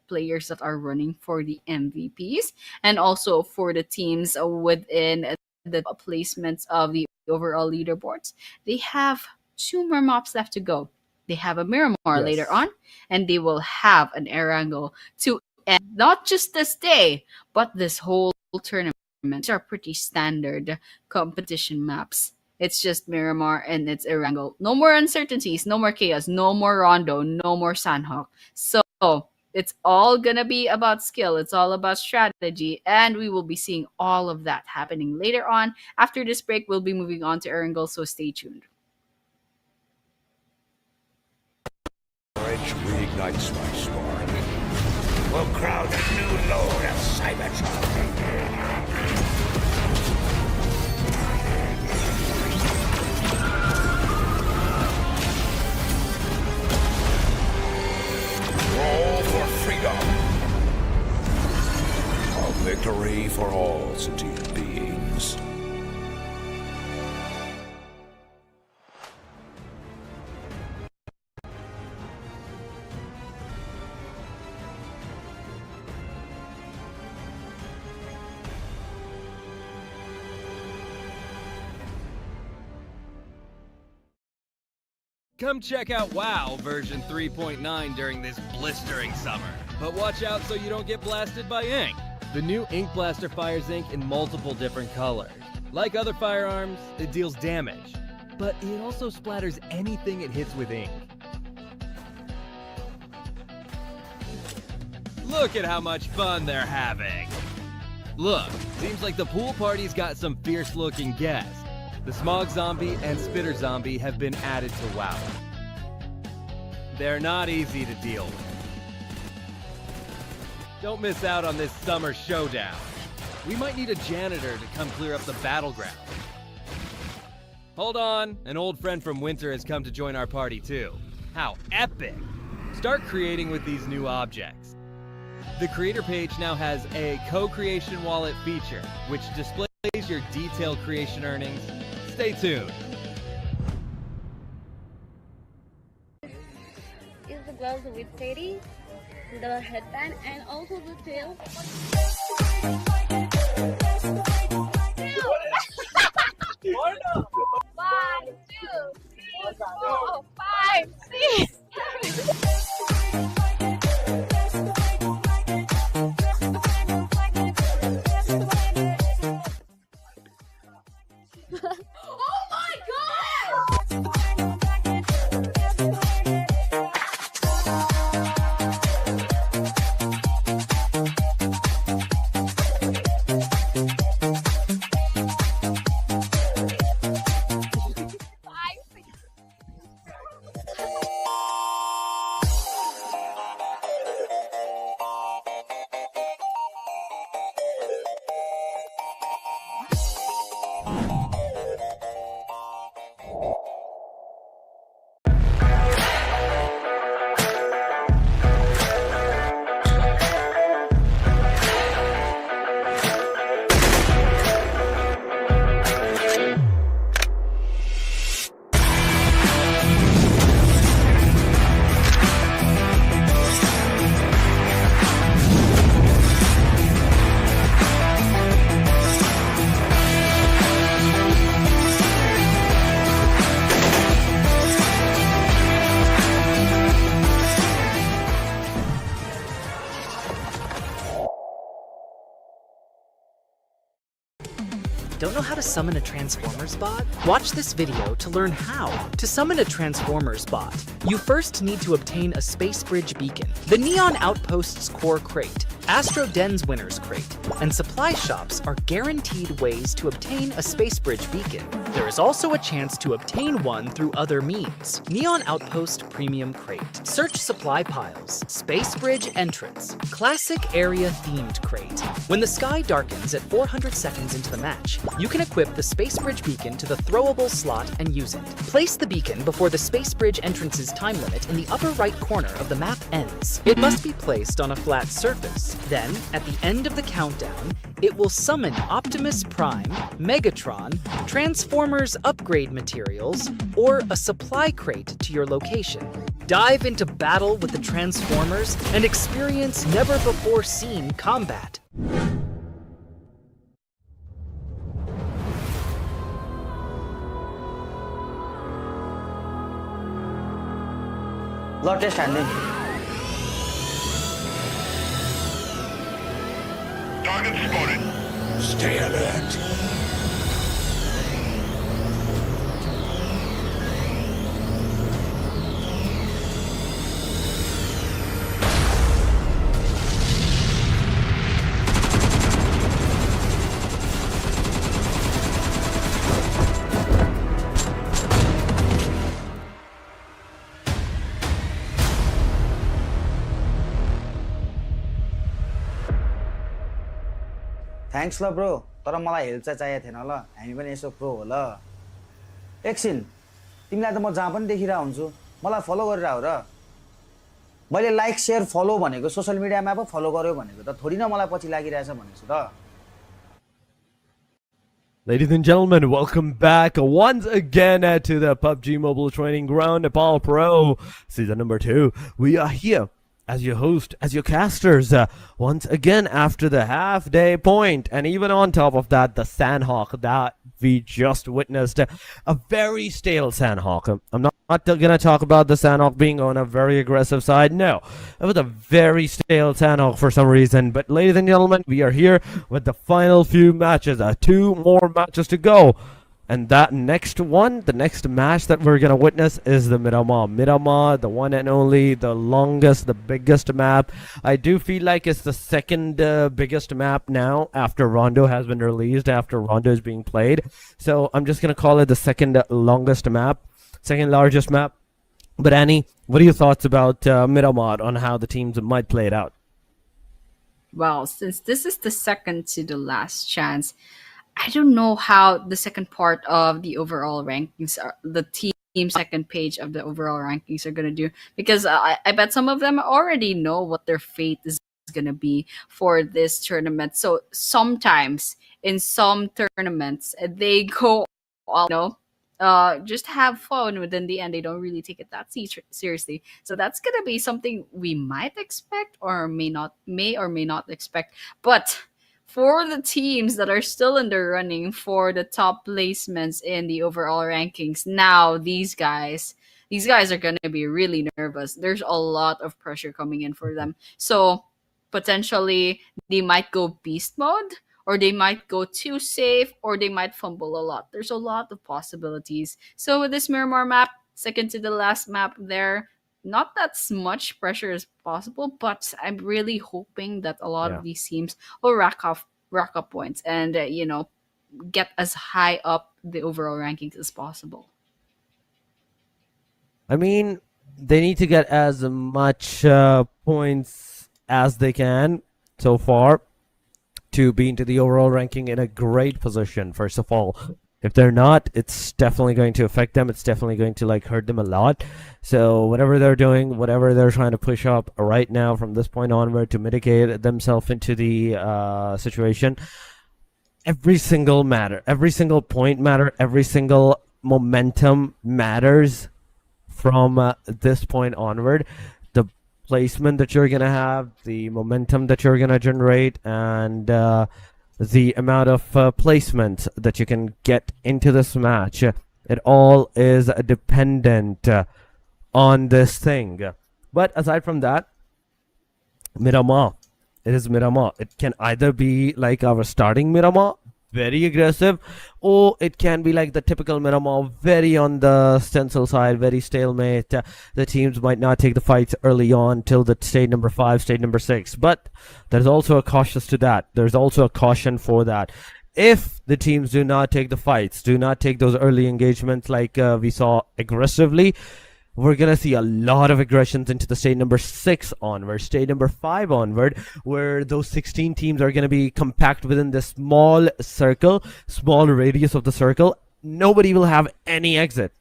players that are running for the MVPs, and also for the teams within the placements of the overall leaderboards. They have 2 more mops left to go. They have a Miramar later on, and they will have an Erangel to end not just this day, but this whole tournament. These are pretty standard competition maps. It's just Miramar and it's Erangel. No more uncertainties, no more chaos, no more Rondo, no more Sandhawk. So it's all gonna be about skill. It's all about strategy, and we will be seeing all of that happening later on. After this break, we'll be moving on to Erangel, so stay tuned. ignites my spark. We'll crown a new lord of Cybertron. All for freedom. A victory for all sentient beings. Come check out WoW version 3.9 during this blistering summer. But watch out so you don't get blasted by ink. The new Ink Blaster fires ink in multiple different colors. Like other firearms, it deals damage, but it also splatters anything it hits with ink. Look at how much fun they're having. Look, seems like the pool party's got some fierce-looking guests. The Smog Zombie and Spitter Zombie have been added to WoW. They're not easy to deal with. Don't miss out on this summer showdown. We might need a janitor to come clear up the battleground. Hold on, an old friend from Winter has come to join our party too. How epic! Start creating with these new objects. The creator page now has a co-creation wallet feature, which displays your detailed creation earnings. Stay tuned. Is the gloves with teddy, the headband, and also the tail. One, two, three, four, five, six. Oh my god! Don't know how to summon a Transformers bot? Watch this video to learn how. To summon a Transformers bot, you first need to obtain a Space Bridge beacon, the Neon Outpost's core crate, Astro Den's winner's crate, and supply shops are guaranteed ways to obtain a Space Bridge beacon. There is also a chance to obtain one through other means. Neon Outpost Premium Crate. Search supply piles. Space Bridge entrance. Classic area themed crate. When the sky darkens at 400 seconds into the match, you can equip the Space Bridge beacon to the throwable slot and use it. Place the beacon before the Space Bridge entrance's time limit in the upper right corner of the map ends. It must be placed on a flat surface. Then, at the end of the countdown, it will summon Optimus Prime, Megatron, Transformers upgrade materials, or a supply crate to your location. Dive into battle with the Transformers and experience never-before-seen combat. Lot standing. Target spotted. Stay alert. Thanks ल bro तर मलाई help चाहिँ चाहिएको थिएन ल हामी पनि यसो pro हो ल एकछिन तिमीलाई त म जहाँ पनि देखिरहेको हुन्छु मलाई फलो गरेर हो र मैले लाइक सेयर फलो भनेको सोसियल मिडियामा पो फलो गर्यो भनेको त थोडी न मलाई पछि लागिरहेछ भनेछु त Ladies and gentlemen, welcome back once again to the PUBG Mobile Training Ground, Nepal Pro, season number 2. We are here as your host, as your casters, once again after the half-day point, and even on top of that, the Sandhawk that we just witnessed, a very stale Sandhawk. I'm not gonna talk about the Sandhawk being on a very aggressive side. No, it was a very stale Sandhawk for some reason. But ladies and gentlemen, we are here with the final few matches. 2 more matches to go. And that next one, the next match that we're going to witness is the Miramar. Miramar, the one and only, the longest, the biggest map. I do feel like it's the second biggest map now after Rondo has been released, after Rondo is being played. So I'm just going to call it the second longest map, second largest map. But Annie, what are your thoughts about Miramar on how the teams might play it out? Well, since this is the second to the last chance, I don't know how the second part of the overall rankings are, the team second page of the overall rankings are going to do, because I bet some of them already know what their fate is going to be for this tournament. So sometimes in some tournaments, they go all, just have fun, but in the end, they don't really take it that seriously. So that's going to be something we might expect or may or may not expect. But for the teams that are still in the running for the top placements in the overall rankings, now these guys are going to be really nervous. There's a lot of pressure coming in for them. So potentially they might go beast mode, or they might go too safe, or they might fumble a lot. There's a lot of possibilities. So with this Miramar map, second to the last map there, not that much pressure as possible, but I'm really hoping that a lot of these teams will rack up points and get as high up the overall rankings as possible. I mean, they need to get as much points as they can so far to be into the overall ranking in a great position, first of all. If they're not, it's definitely going to affect them. It's definitely going to hurt them a lot. So whatever they're doing, whatever they're trying to push up right now from this point onward to mitigate themselves into the situation, every single point matter, every single momentum matters from this point onward. The placement that you're gonna have, the momentum that you're gonna generate, and the amount of placement that you can get into this match, it all is dependent on this thing. But aside from that, Miramar, it is Miramar. It can either be like our starting Miramar, very aggressive, or it can be like the typical Miramar, very on the stencil side, very stalemate. The teams might not take the fights early on till the stage number 5, stage number 6. But there's also a cautious to that. There's also a caution for that. If the teams do not take the fights, do not take those early engagements like we saw aggressively, we're going to see a lot of aggressions into the stage number 6 onward, stage number 5 onward, where those 16 teams are going to be compact within this small circle, small radius of the circle. Nobody will have any exit.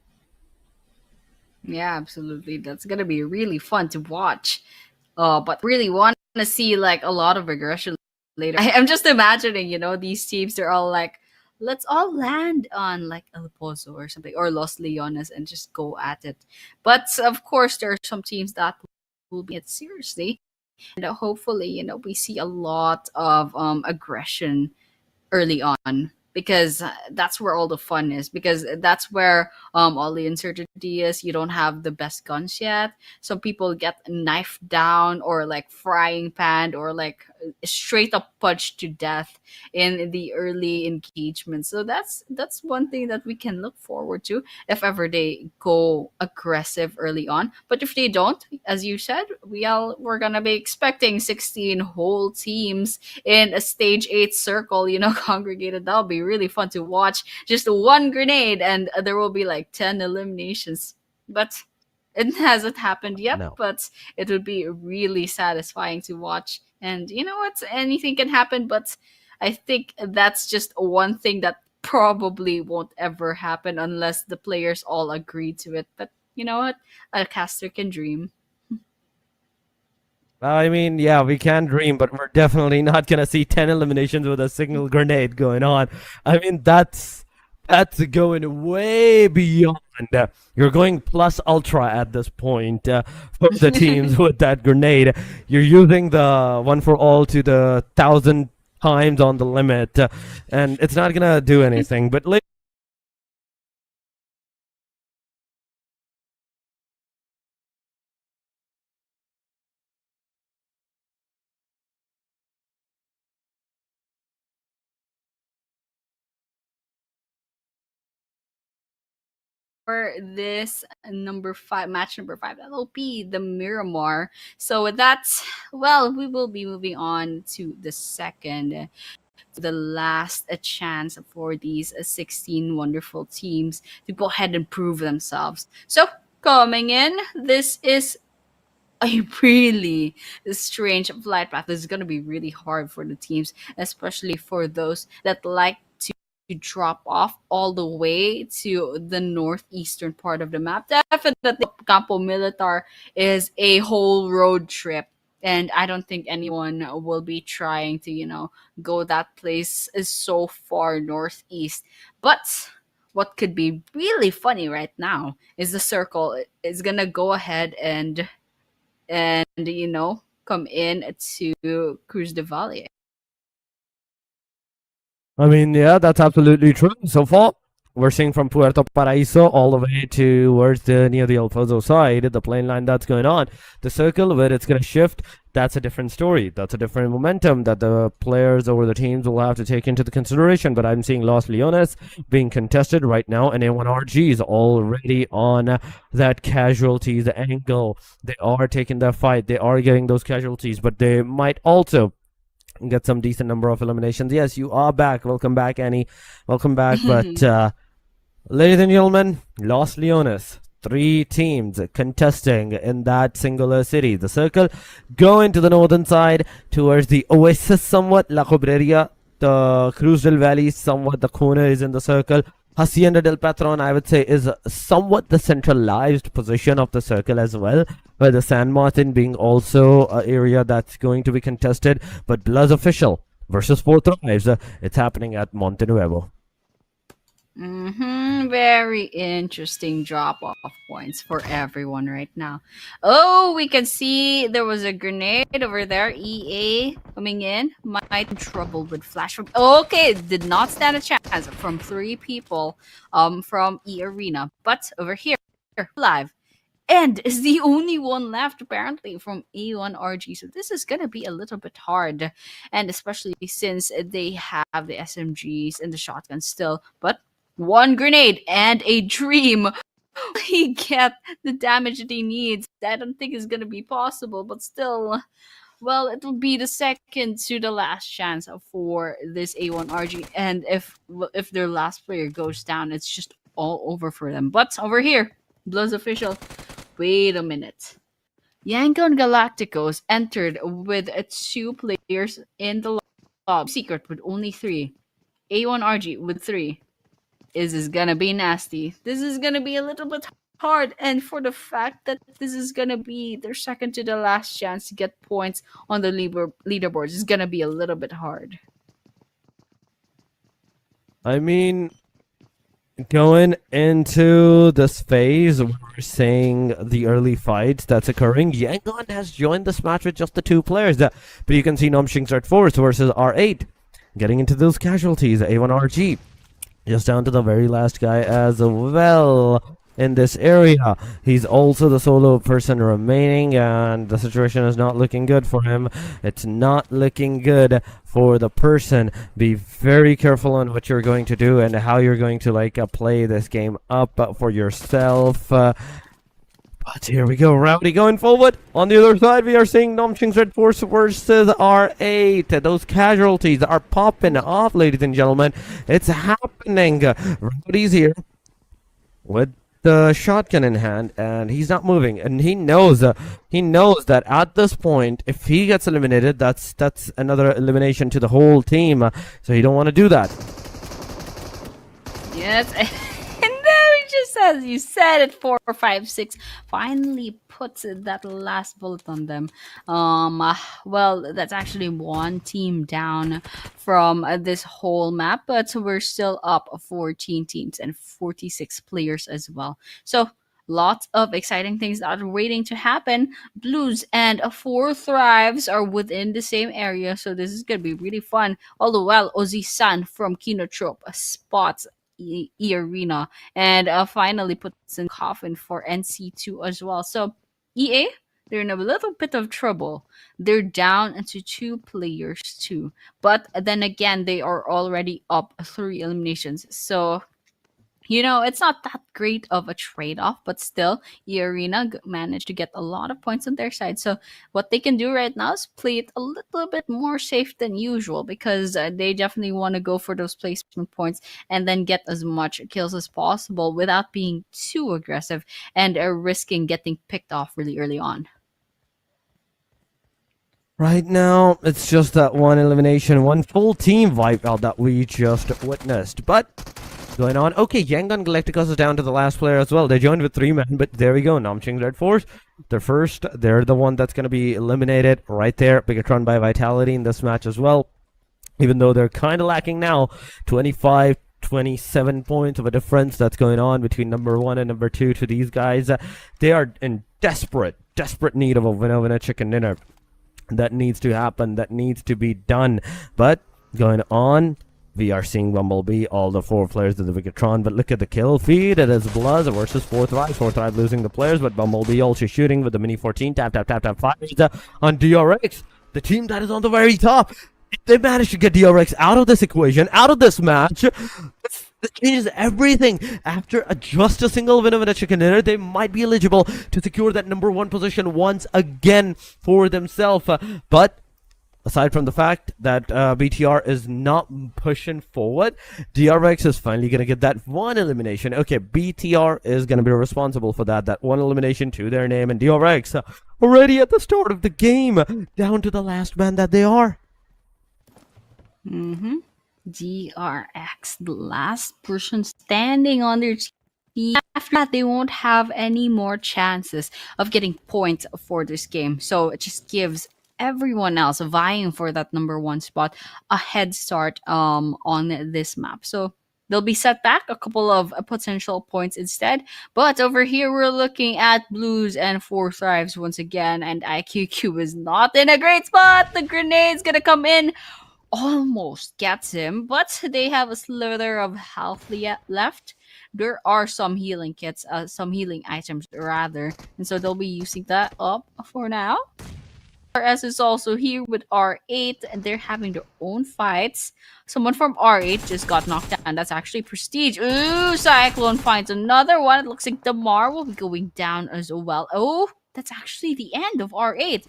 Yeah, absolutely. That's going to be really fun to watch. But really want to see a lot of aggression later. I'm just imagining, these teams, they're all like, let's all land on El Pozo or something, or Los Leones, and just go at it. But of course, there are some teams that will be it seriously, and hopefully, we see a lot of aggression early on, because that's where all the fun is, because that's where all the uncertainty is. You don't have the best guns yet. Some people get knifed down, or frying pan, or straight up punched to death in the early engagement. So that's one thing that we can look forward to if ever they go aggressive early on. But if they don't, as you said, we're gonna be expecting 16 whole teams in a stage 8 circle, congregated. That'll be really fun to watch. Just one grenade and there will be 10 eliminations. But it hasn't happened yet. No. But it would be really satisfying to watch. And you know what? Anything can happen, but I think that's just one thing that probably won't ever happen unless the players all agree to it. But you know what? A caster can dream. I mean, yeah, we can dream, but we're definitely not gonna see 10 eliminations with a single grenade going on. I mean, that's going way beyond. You're going plus ultra at this point for the teams with that grenade. You're using the one for all to the 1,000 times on the limit, and it's not gonna do anything. But For this match number five, that'll be the Miramar. So with that, well, we will be moving on to the second, the last chance for these 16 wonderful teams to go ahead and prove themselves. So coming in, this is a really strange flight path. This is going to be really hard for the teams, especially for those that like to drop off all the way to the northeastern part of the map. Definitely, Campo Militar is a whole road trip. And I don't think anyone will be trying to, go that place is so far northeast. But what could be really funny right now is the circle is gonna go ahead and come in to Cruz de Valle. I mean, yeah, that's absolutely true. So far, we're seeing from Puerto Paraíso all the way towards near the Alfonso side, the plane line that's going on. The circle where it's going to shift, that's a different story. That's a different momentum that the players or the teams will have to take into the consideration. But I'm seeing Los Leones being contested right now, and A1RG is already on that casualties angle. They are taking that fight. They are getting those casualties, but they might also get some decent number of eliminations. Yes, you are back. Welcome back, Annie. Welcome back. But ladies and gentlemen, Los Leones, 3 teams contesting in that singular city. The circle going to the northern side towards the oasis somewhat, La Cobreria. The Cruz del Valle somewhat, the corner is in the circle. Hacienda del Patron, I would say, is somewhat the centralized position of the circle as well, with the San Martin being also an area that's going to be contested. But Bloods official versus Four Thrives, it's happening at Monte Nuevo. Very interesting drop off points for everyone right now. Oh, we can see there was a grenade over there. EA coming in. Might in trouble with flash. Okay, did not stand a chance from 3 people from E Arena. But over here, live. And is the only one left apparently from A1RG. So this is gonna be a little bit hard. And especially since they have the SMGs and the shotguns still. But 1 grenade and a dream. He get the damage that he needs. I don't think it's gonna be possible, but still, well, it will be the second to the last chance for this A1RG. And if their last player goes down, it's just all over for them. But over here, Bloods official. Wait a minute. Yanko and Galacticos entered with 2 players in the lobby. Secret with only 3. A1RG with 3. Is this gonna be nasty? This is gonna be a little bit hard, and for the fact that this is gonna be their second to the last chance to get points on the leaderboards is gonna be a little bit hard. I mean, going into this phase, we're seeing the early fights that's occurring. Yangon has joined this match with just the 2 players, but you can see Nomshing's at Force versus R8 getting into those casualties. A1RG just down to the very last guy as well in this area. He's also the solo person remaining, and the situation is not looking good for him. It's not looking good for the person. Be very careful on what you're going to do and how you're going to play this game up for yourself. But here we go, Rowdy going forward. On the other side, we are seeing Nomching's Red Force versus R8. Those casualties are popping off, ladies and gentlemen. It's happening. Rowdy's here with the shotgun in hand, and he's not moving, and he knows that at this point, if he gets eliminated, that's another elimination to the whole team. So you don't want to do that. Yes, and then just as you said it, 4, 5, 6 finally puts that last bullet on them. Well, that's actually one team down from this whole map, but we're still up 14 teams and 46 players as well. So lots of exciting things that are waiting to happen. Blues and Four Thrives are within the same area, so this is gonna be really fun. All the while, Ozzy-san from Kinotrope spots Arena and finally puts in coffin for NC2 as well. So EA, they're in a little bit of trouble. They're down into 2 players too, but then again they are already up 3 eliminations. So it's not that great of a trade off, but still, Arena managed to get a lot of points on their side. So, what they can do right now is play it a little bit more safe than usual because they definitely want to go for those placement points and then get as much kills as possible without being too aggressive and risking getting picked off really early on. Right now, it's just that one elimination, one full team wipeout that we just witnessed. But going on, okay, Yangon Galacticos is down to the last player as well. They joined with 3 men, but there we go. Namching Red Force, they're first. They're the one that's going to be eliminated right there. Bigatron by Vitality in this match as well. Even though they're kind of lacking now, 25-27 points of a difference that's going on between number 1 and number 2 to these guys. They are in desperate need of a winner chicken dinner. That needs to happen. That needs to be done. But going on, we are seeing Bumblebee, all the 4 players of the Bigatron, but look at the kill feed. It is Bluzz versus 4 Thrive. 4 Thrive losing the players, but Bumblebee also shooting with the Mini 14. Tap, fires on DRX. The team that is on the very top. They managed to get DRX out of this equation, out of this match. That changes everything. After just a single win of a chicken dinner, they might be eligible to secure that number 1 position once again for themselves. But aside from the fact that BTR is not pushing forward, DRX is finally going to get that 1 elimination. Okay, BTR is going to be responsible for that 1 elimination to their name. And DRX already at the start of the game, down to the last man that they are. DRX, the last person standing on their team. After that, they won't have any more chances of getting points for this game. So it just gives everyone else vying for that number 1 spot a head start on this map. So they'll be set back a couple of potential points instead. But over here, we're looking at Blues and 4 Thrives once again. And IQQ is not in a great spot. The grenade's going to come in. Almost gets him, but they have a slither of health left. There are some healing kits, some healing items rather, and so they'll be using that up for now. RS is also here with R8, and they're having their own fights. Someone from R8 just got knocked down. That's actually Prestige. Ooh, Cyclone finds another one. It looks like Damar will be going down as well. Oh, that's actually the end of R8.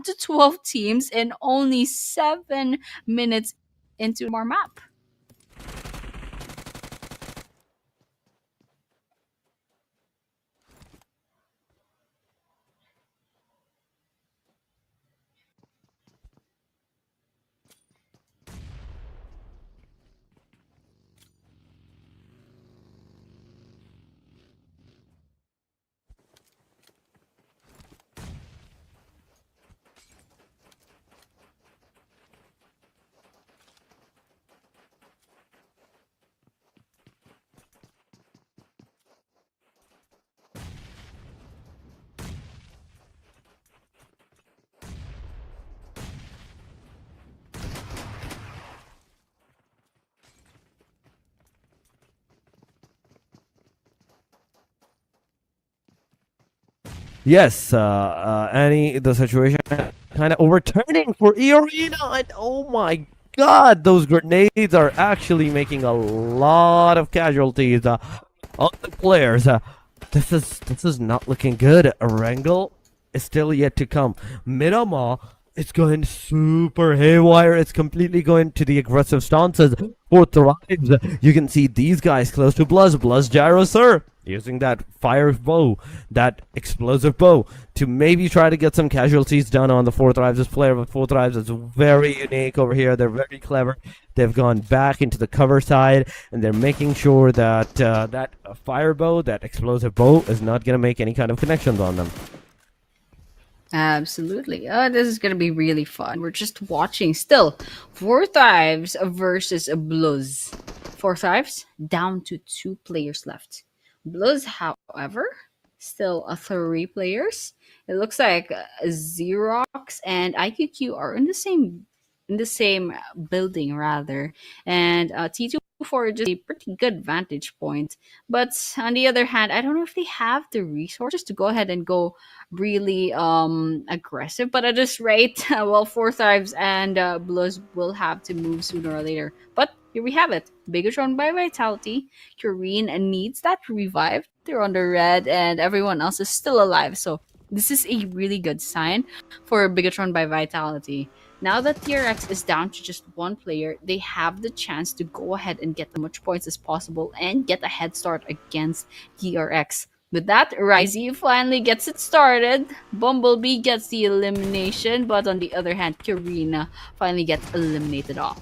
To 12 teams in only 7 minutes into our map. Yes, Annie, the situation kind of overturning for Arena, and oh my god, those grenades are actually making a lot of casualties on the players. This is not looking good. Wrangle is still yet to come. Miramar it's going super haywire. It's completely going to the aggressive stances for Thrives. You can see these guys close to Bluzz Gyro Sir using that fire bow, that explosive bow, to maybe try to get some casualties done on the Four Thrives player. But Four Thrives is very unique over here. They're very clever. They've gone back into the cover side, and they're making sure that that fire bow, that explosive bow, is not going to make any kind of connections on them. Absolutely. This is gonna be really fun. We're just watching still. Four Thrives versus Bluzz. Four Thrives down to 2 players left. Bluzz, however, still 3 players. It looks like Xerox and IQQ are in the same building rather, and T24 just a pretty good vantage point. But on the other hand, I don't know if they have the resources to go ahead and go really aggressive. But at this rate, well, Four Thrives and Bluzz will have to move sooner or later. But here we have it. Bigatron by Vitality. Kureen needs that revive. They're on the red, and everyone else is still alive. So this is a really good sign for Bigatron by Vitality. Now that TRX is down to just 1 player, they have the chance to go ahead and get as much points as possible and get a head start against TRX. With that, Risey finally gets it started. Bumblebee gets the elimination, but on the other hand, Karina finally gets eliminated off.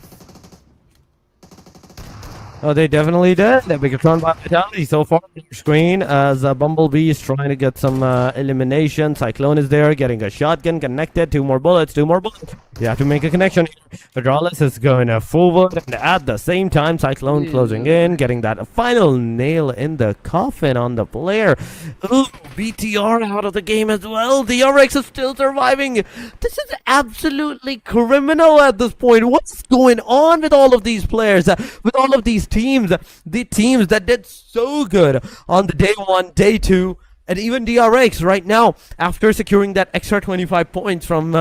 Oh, they definitely did. The Bigatron by Vitality so far on your screen as Bumblebee is trying to get some elimination. Cyclone is there, getting a shotgun connected. 2 more bullets, 2 more bullets. You have to make a connection here. Hydraulis is going forward, and at the same time, Cyclone closing in, getting that final nail in the coffin on the player. Ooh, BTR out of the game as well. The RX is still surviving. This is absolutely criminal at this point. What's going on with all of these players? With all of these teams, the teams that did so good on the day 1, day 2, and even DRX right now, after securing that extra 25 points from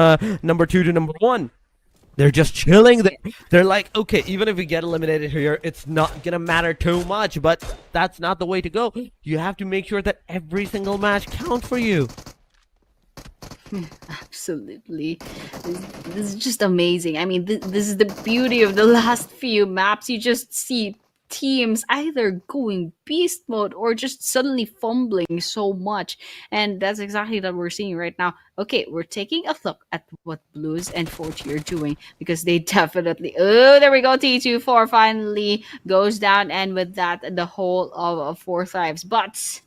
number 2 to number 1, they're just chilling there. They're like, okay, even if we get eliminated here, it's not gonna matter too much, but that's not the way to go. You have to make sure that every single match counts for you. Absolutely. This is just amazing. I mean, this is the beauty of the last few maps. You just see teams either going beast mode or just suddenly fumbling so much. And that's exactly what we're seeing right now. Okay, we're taking a look at what Bluzz and 40 are doing, because they definitely... Oh, there we go. T24 finally goes down, and with that, the whole of Four Thrives. But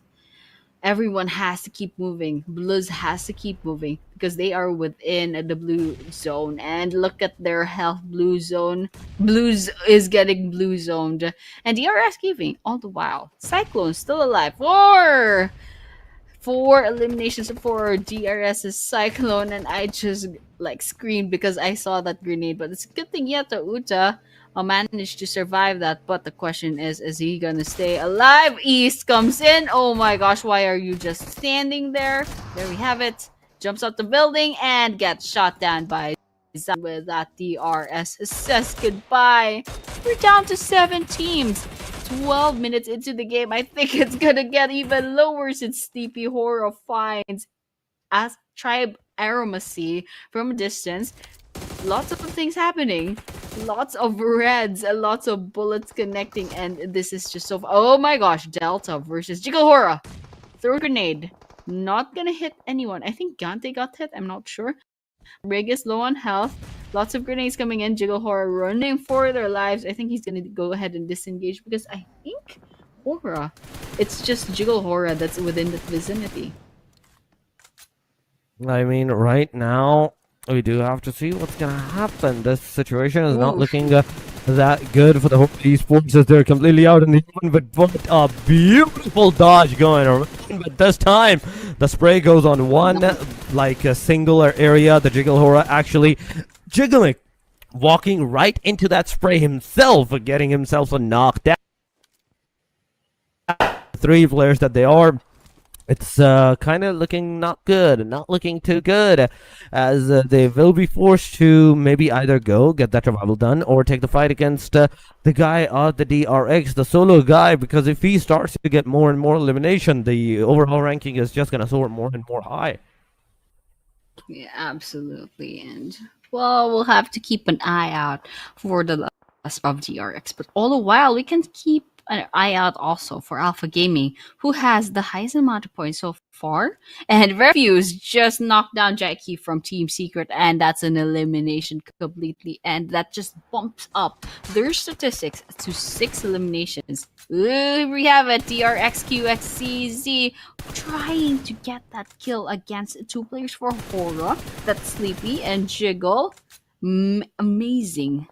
everyone has to keep moving. Bluzz has to keep moving because they are within the blue zone. And look at their health. Blue zone. Bluzz is getting blue zoned. And DRS giving all the while. Cyclone still alive. Four eliminations for DRS's Cyclone. And I just like screamed because I saw that grenade. But it's a good thing Yeta Uta managed to survive that. But the question is he gonna stay alive? East comes in. Oh my gosh, why are you just standing there? There we have it. Jumps out the building and gets shot down by Zan. With that, DRS says goodbye. We're down to 7 teams. 12 minutes into the game. I think it's gonna get even lower since Sleepy Horror finds as Tribe Aromacy from a distance. Lots of things happening. Lots of reds and lots of bullets connecting, and this is just so... Oh my gosh, Delta versus Jigglehora. Throw a grenade. Not gonna hit anyone. I think Gante got hit, I'm not sure. Rig is low on health. Lots of grenades coming in. Jigglehora running for their lives. I think he's gonna go ahead and disengage because I think Hora. It's just Jigglehora that's within the vicinity. I mean, right now, we do have to see what's gonna happen. This situation is not looking that good for the whole esports, as they're completely out in the open. But what a beautiful dodge going around. But this time, the spray goes on one, like a singular area. The Jigglehora actually jiggling, walking right into that spray himself, getting himself a knockdown. 3 players that they are. It's kind of looking not good, not looking too good, as they will be forced to maybe either get that survival done, or take the fight against the guy at the DRX, the solo guy, because if he starts to get more and more elimination, the overall ranking is just going to soar more and more high. Yeah, absolutely. And well, we'll have to keep an eye out for the last of DRX. But all the while, we can keep an eye out also for Alpha Gaming, who has the highest amount of points so far. And Refuse just knocked down Jackie from Team Secret, and that's an elimination completely. And that just bumps up their statistics to 6 eliminations. Ooh, we have a DRXQXCZ trying to get that kill against 2 players for Hora. That's Sleepy and Jiggle. Amazing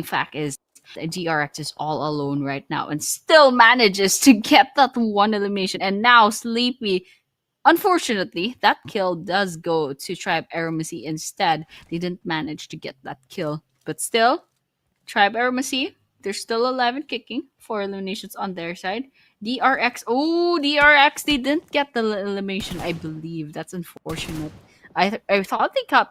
fact is DRX is all alone right now and still manages to get that one elimination. And now Sleepy, unfortunately, that kill does go to Tribe Aromacy instead. They didn't manage to get that kill, but still, Tribe Aromacy, they're still alive and kicking. 4 eliminations on their side. DRX, they didn't get the elimination, I believe. That's unfortunate. I thought they got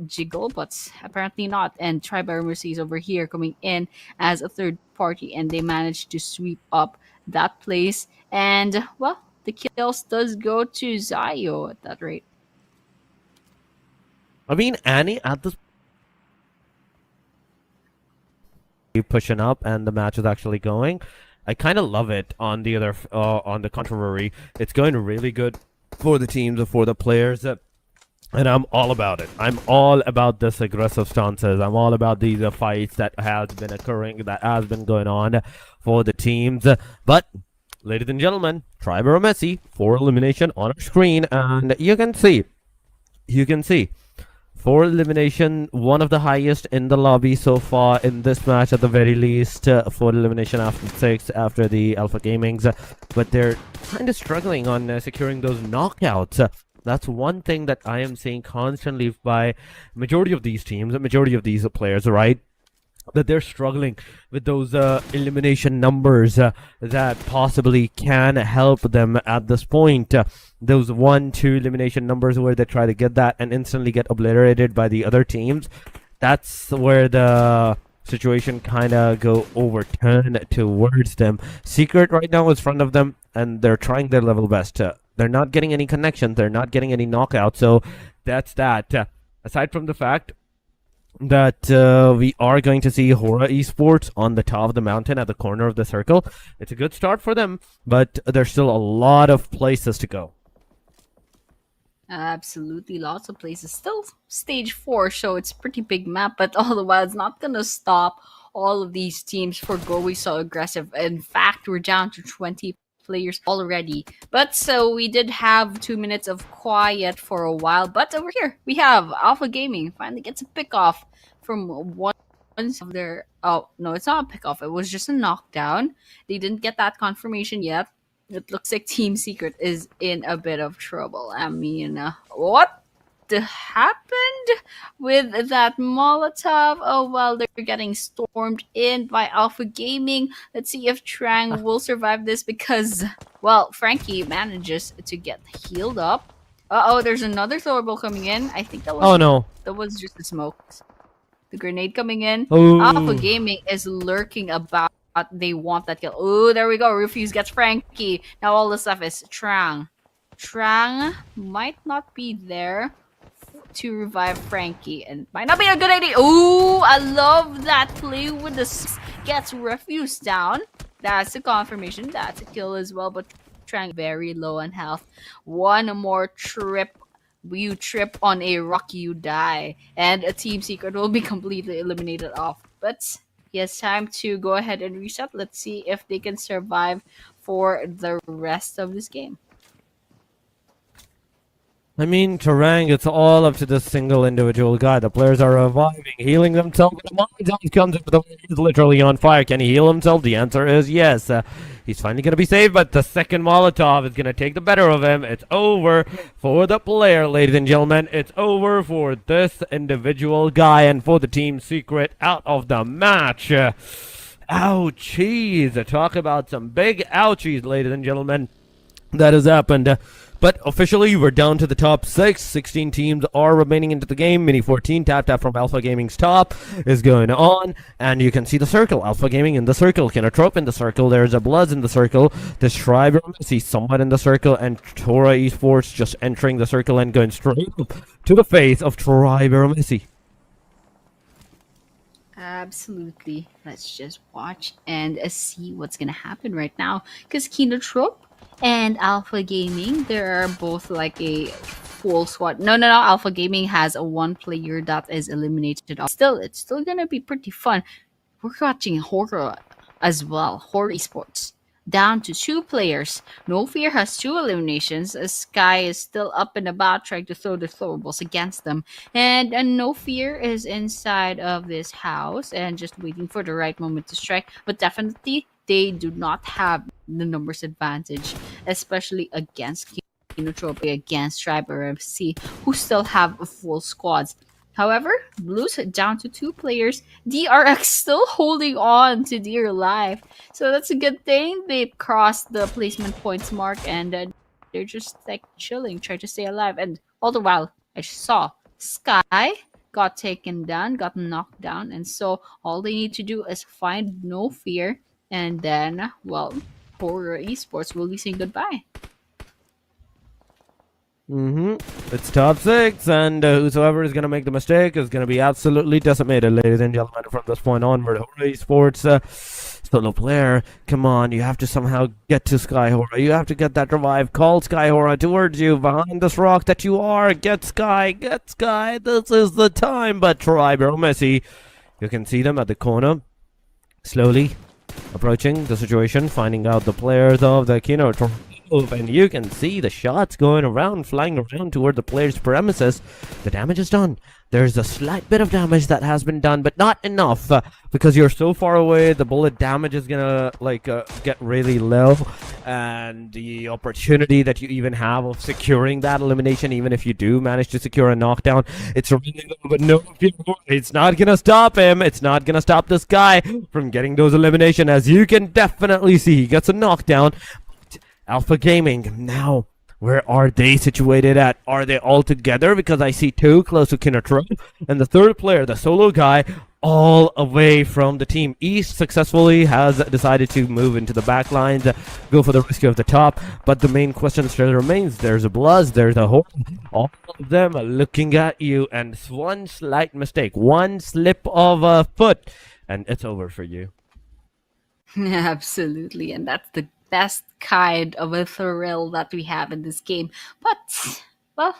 Jiggle, but apparently not. And Tribe Aromacy is over here coming in as a third party, and they managed to sweep up that place. And, well, the kills does go to Zayo at that rate. I mean, Annie at this pushing up, and the match is actually going. I kind of love it. On the other, on the contrary, it's going really good for the teams, for the players. And I'm all about it. I'm all about this aggressive stances. I'm all about these fights that has been occurring, that has been going on for the teams. But, ladies and gentlemen, Tribe Messi, 4 elimination on our screen, and you can see, 4 elimination, one of the highest in the lobby so far in this match at the very least. 4 elimination after 6 after the Alpha Gamings, but they're kind of struggling on securing those knockouts. That's one thing that I am seeing constantly by majority of these teams, the majority of these players, right? That they're struggling with those elimination numbers that possibly can help them at this point. Those 1-2 elimination numbers where they try to get that and instantly get obliterated by the other teams. That's where the situation kind of go overturned towards them. Secret right now is in front of them, and they're trying their level best. They're not getting any connections. They're not getting any knockouts. So that's that. Aside from the fact that we are going to see Hora Esports on the top of the mountain at the corner of the circle. It's a good start for them, but there's still a lot of places to go. Absolutely, lots of places. Still stage 4, so it's pretty big map, but all the while it's not gonna stop all of these teams for going so aggressive. In fact, we're down to 20 players already. But so we did have 2 minutes of quiet for a while, but over here we have Alpha Gaming finally gets a pick off from one of their, oh no, it's not a pick off, it was just a knockdown. They didn't get that confirmation yet. It looks like Team Secret is in a bit of trouble. I mean, what happened with that Molotov? Oh, well, they're getting stormed in by Alpha Gaming. Let's see if Trang will survive this because, well, Frankie manages to get healed up. Uh-oh, there's another throwable coming in. I think that was... Oh, no. That was just the smoke. The grenade coming in. Ooh. Alpha Gaming is lurking about. They want that kill. Oh, there we go. Refuse gets Frankie. Now all the stuff is Trang. Trang might not be there to revive Frankie, and might not be a good idea. Ooh, I love that play with the gets Refuse down. That's a confirmation. That's a kill as well, but Trang very low on health. One more trip. You trip on a rock, you die. And a Team Secret will be completely eliminated off. But he has time to go ahead and reset. Let's see if they can survive for the rest of this game. I mean, Terang, it's all up to this single individual guy. The players are reviving, healing themselves. The Molotov comes into the way. He's literally on fire. Can he heal himself? The answer is yes. He's finally going to be saved, but the second Molotov is going to take the better of him. It's over for the player, ladies and gentlemen. It's over for this individual guy and for the Team Secret out of the match. Ouchies. Talk about some big ouchies, ladies and gentlemen. that has happened. But officially, we're down to the top 6. 16 teams are remaining into the game. Mini 14 tap from Alpha Gaming's top is going on. And you can see the circle. Alpha Gaming in the circle. Kinotrope in the circle. There's a Bloods in the circle. The Schreiber Messi somewhat in the circle. And Tora Esports just entering the circle and going straight up to the face of Schreiber Messi. Absolutely. Let's just watch and see what's gonna happen right now. Because Kinotrope and Alpha Gaming, there are both like a full squad. No. Alpha Gaming has a one player that is eliminated. Still, it's still gonna be pretty fun. We're watching Horror as well. Horror Esports down to 2 players. No Fear has 2 eliminations. Sky is still up and about trying to throw the throwables against them. And No Fear is inside of this house and just waiting for the right moment to strike. But definitely, they do not have the numbers advantage, especially against Kinotropia, against Tribe or FC, who still have full squads. However, Blues down to 2 players. DRX still holding on to dear life. So that's a good thing. They've crossed the placement points mark and they're just like chilling, trying to stay alive. And all the while, I saw Sky got taken down, got knocked down. And so all they need to do is find No Fear. And then, well, Horror Esports will be saying goodbye. It's top 6, and whosoever is going to make the mistake is going to be absolutely decimated, ladies and gentlemen, from this point onward. Horror Esports, solo player, come on, you have to somehow get to Sky Horror. You have to get that revive. Call Sky Horror towards you, behind this rock that you are. Get Sky, this is the time. But try, bro, Messi. You can see them at the corner, slowly approaching the situation, finding out the players of the Kino, and you can see the shots going around, flying around toward the player's premises. The damage is done. There's a slight bit of damage that has been done, but not enough because you're so far away. The bullet damage is gonna get really low, and the opportunity that you even have of securing that elimination, even if you do manage to secure a knockdown, it's really low. But no, it's not gonna stop him. It's not gonna stop this guy from getting those elimination. As you can definitely see, he gets a knockdown. Alpha Gaming, now, where are they situated at? Are they all together? Because I see 2 close to Kinotrope, and the third player, the solo guy, all away from the team. East successfully has decided to move into the back lines, go for the rescue of the top, but the main question still remains. There's a Bluzz, there's a Horde, all of them are looking at you, and one slight mistake, one slip of a foot, and it's over for you. Absolutely, and that's the best kind of a thrill that we have in this game. But, well,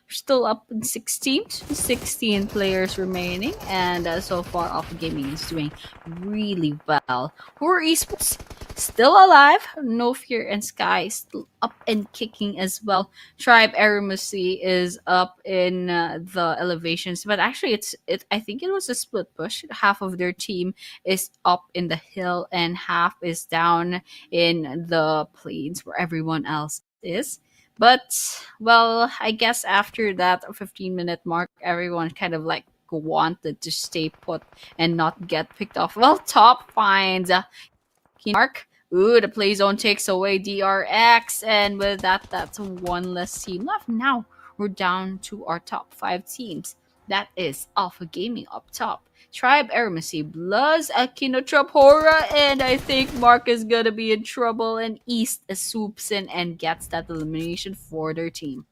we're still up in 16 players remaining, and so far Alpha Gaming is doing really well. Horror Esports still alive. No Fear and Sky still up and kicking as well. Tribe Eremacy is up in the elevations, but actually I think it was a split push. Half of their team is up in the hill and half is down in the plains where everyone else is. But, well, I guess after that 15-minute mark, everyone kind of like wanted to stay put and not get picked off. Well, top finds Mark. Ooh, the play zone takes away DRX, and with that, that's one less team left. Now we're down to our top 5 teams. That is Alpha Gaming up top, Tribe Eremacy, Bluzz, Akinotrop, Hora, and I think Mark is gonna be in trouble, and East swoops in and gets that elimination for their team.